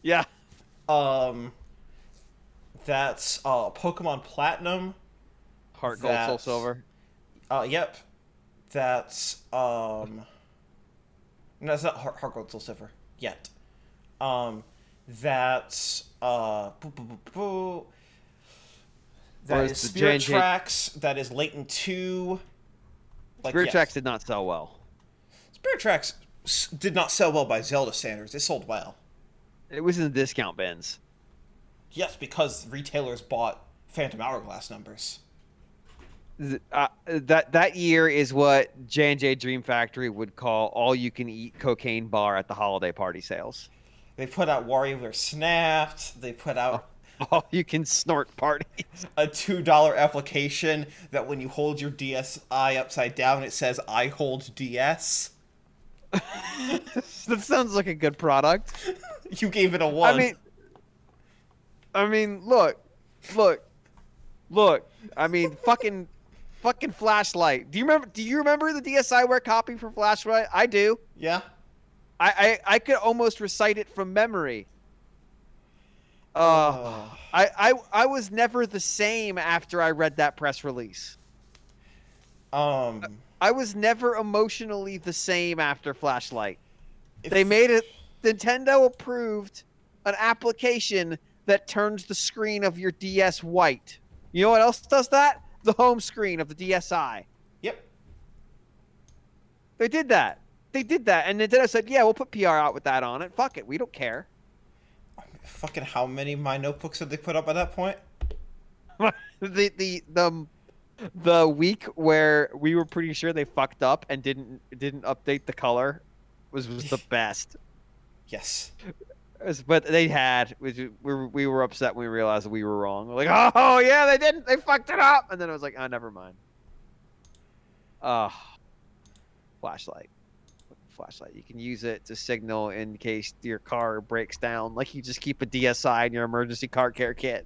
Yeah. That's Pokemon Platinum. Heart Gold, Soul Silver. Yep. That's no, it's not Heart Gold, Soul Silver yet. That's That Whereas is the Spirit J&J Tracks. That is Layton 2. Spirit Tracks did not sell well. Spirit Tracks did not sell well by Zelda standards. It sold well. It was in the discount bins. Yes, because retailers bought Phantom Hourglass numbers. That year is what J&J Dream Factory would call all-you-can-eat cocaine bar at the holiday party sales. They put out WarioWare Snapped. They put out All-you-can-snort parties. a $2 application that when you hold your DSi upside down, it says "I hold DS." That sounds like a good product. You gave it a 1. I mean, look. I mean, fucking Flashlight. Do you remember the DSiWare copy for Flashlight? I do. Yeah. I could almost recite it from memory. I was never the same after I read that press release. I was never emotionally the same after Flashlight. They made it. Nintendo approved an application that turns the screen of your DS white. You know what else does that? The home screen of the DSi. Yep. They did that. And Nintendo said, "Yeah, we'll put PR out with that on it. Fuck it, we don't care." Fucking how many My Notebooks did they put up at that point? The week where we were pretty sure they fucked up and didn't update the color was the best. Yes. But they had. We were upset when we realized that we were wrong. We're like, oh yeah, they didn't. They fucked it up. And then I was like, oh, never mind. Flashlight. You can use it to signal in case your car breaks down. Like you just keep a DSi in your emergency car care kit.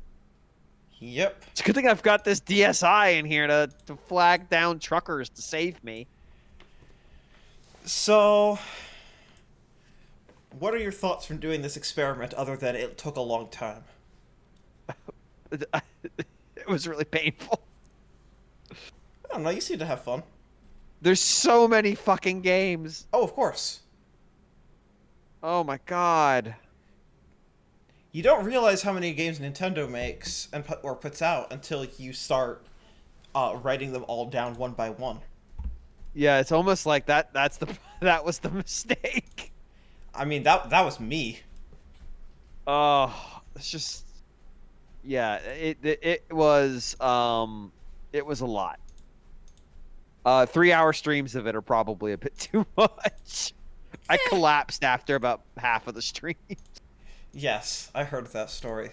Yep. It's a good thing I've got this DSi in here to flag down truckers to save me. So, what are your thoughts from doing this experiment other than it took a long time? It was really painful. I don't know, you seem to have fun. There's so many fucking games. Oh, of course. Oh my god. You don't realize how many games Nintendo makes or puts out until you start writing them all down one by one. Yeah, it's almost like that was the mistake. I mean, that was me. Oh, it's just yeah, it was a lot. 3-hour streams of it are probably a bit too much. I collapsed after about half of the stream. Yes, I heard that story.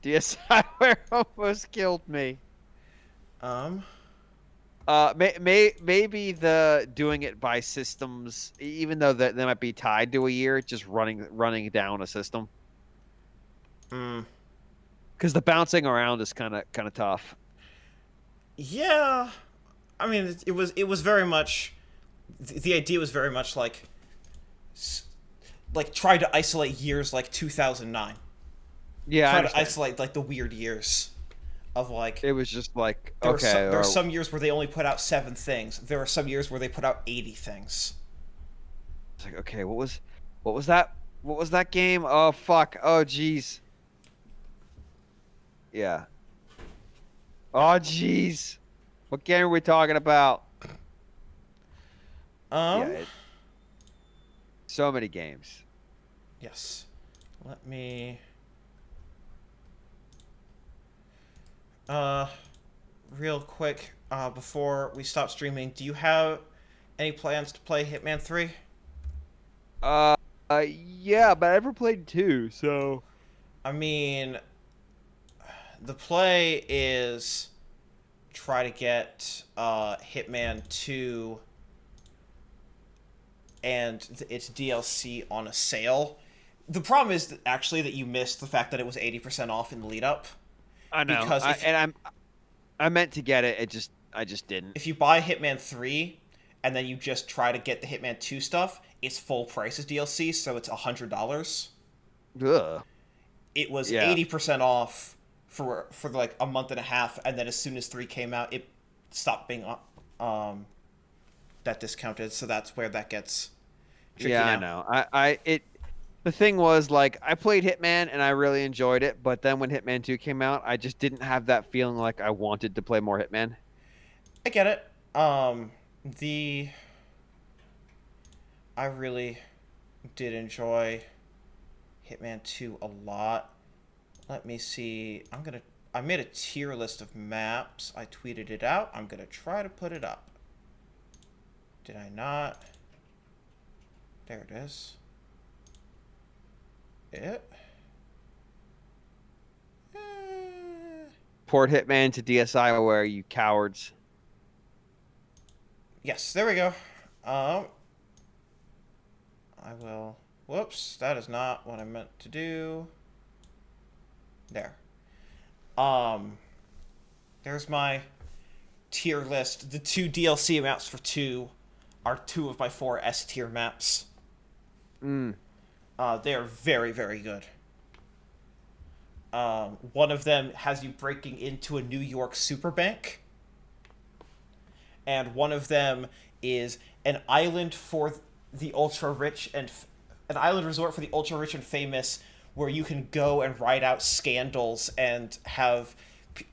DSiWare almost killed me. Maybe the doing it by systems, even though they might be tied to a year, just running down a system. Because the bouncing around is kind of tough. Yeah, I mean, it was very much. The idea was very much like try to isolate years like 2009. Yeah, try to isolate like the weird years of like. It was just like there are some years where they only put out 7 things. There are some years where they put out 80 things. It's like, okay, what was that? What was that game? Oh fuck! Oh jeez. Yeah. Oh jeez. What game are we talking about? So many games. Yes. Let me. Real quick, before we stop streaming, do you have any plans to play Hitman 3? Yeah, but I never played 2, so. I mean, the play is try to get Hitman 2 and its DLC on a sale. The problem is actually that you missed the fact that it was 80% off in the lead up. I know. Because I meant to get it. I just didn't. If you buy Hitman 3 and then you just try to get the Hitman 2 stuff, it's full price as DLC, so it's $100. Ugh. It was 80% off for like a month and a half, and then as soon as 3 came out, it stopped being that discounted. So that's where that gets tricky now. I know. The thing was, like, I played Hitman and I really enjoyed it, but then when Hitman 2 came out, I just didn't have that feeling like I wanted to play more Hitman. I get it. The I really did enjoy Hitman 2 a lot. Let me see. I made a tier list of maps. I tweeted it out. I'm gonna try to put it up. Did I not? There it is. It? Eh. Port Hitman to DSiWare, you cowards. Yes, there we go. I will. Whoops, that is not what I meant to do. There. There's my tier list. The 2 DLC maps for 2 are 2 of my 4 S tier maps. Mm. They are very, very good. One of them has you breaking into a New York super bank. And one of them is an island for the ultra rich and an island resort for the ultra rich and famous, where you can go and ride out scandals and have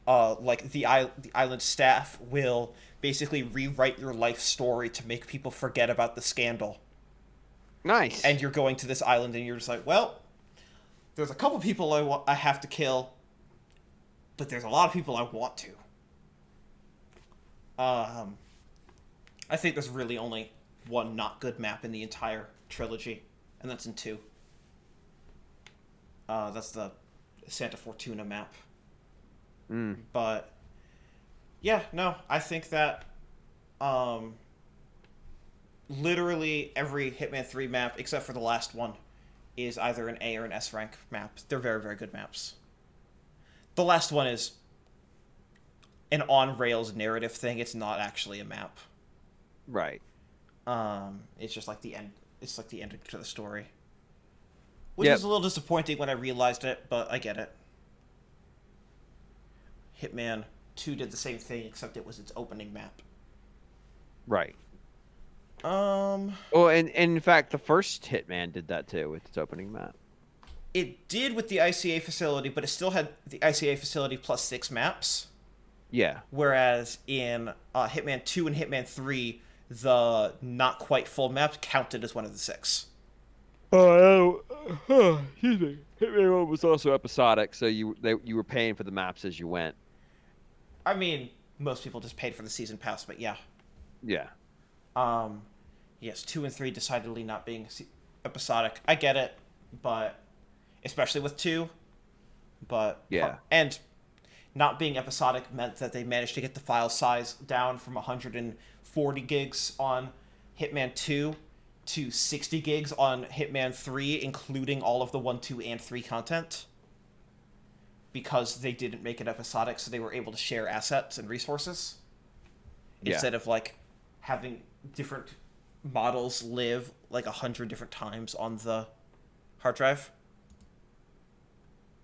like the island staff will basically rewrite your life story to make people forget about the scandal. Nice. And you're going to this island and you're just like, well, there's a couple people I have to kill, but there's a lot of people I want to. I think there's really only one not good map in the entire trilogy, and that's in 2. That's the Santa Fortuna map. Mm. But yeah, no, I think that literally every Hitman 3 map, except for the last one, is either an A or an S rank map. They're very, very good maps. The last one is an on-rails narrative thing. It's not actually a map. Right. It's just like the end. It's like the ending to the story, which Yep. is a little disappointing when I realized it, but I get it. Hitman 2 did the same thing, except it was its opening map. Right. Um, Oh, and in fact, the first Hitman did that too with its opening map. it did with the ICA facility, but it still had the ICA facility plus 6 maps. Yeah. Whereas in Hitman 2 and Hitman 3, the not quite full map counted as one of the 6. Excuse me. Hitman 1 was also episodic, so you were paying for the maps as you went. I mean, most people just paid for the season pass, but yeah. Yeah. Yes, 2 and 3 decidedly not being episodic. I get it, but especially with 2. But Yeah. and not being episodic meant that they managed to get the file size down from 140 gigs on Hitman 2 to 60 gigs on Hitman 3, including all of the 1, 2, and 3 content. Because they didn't make it episodic, so they were able to share assets and resources. Yeah. Instead of, like, having different models live, like, 100 different times on the hard drive.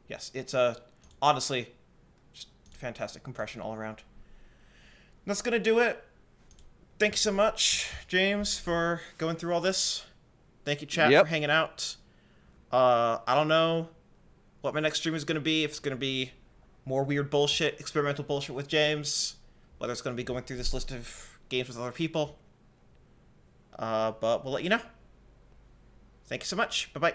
Yes, it's honestly, just fantastic compression all around. That's gonna do it. Thank you so much, James, for going through all this. Thank you, chat, Yep. for hanging out. I don't know what my next stream is gonna be. If it's gonna be more weird bullshit, experimental bullshit with James, whether it's gonna be going through this list of games with other people. But we'll let you know. Thank you so much. Bye-bye.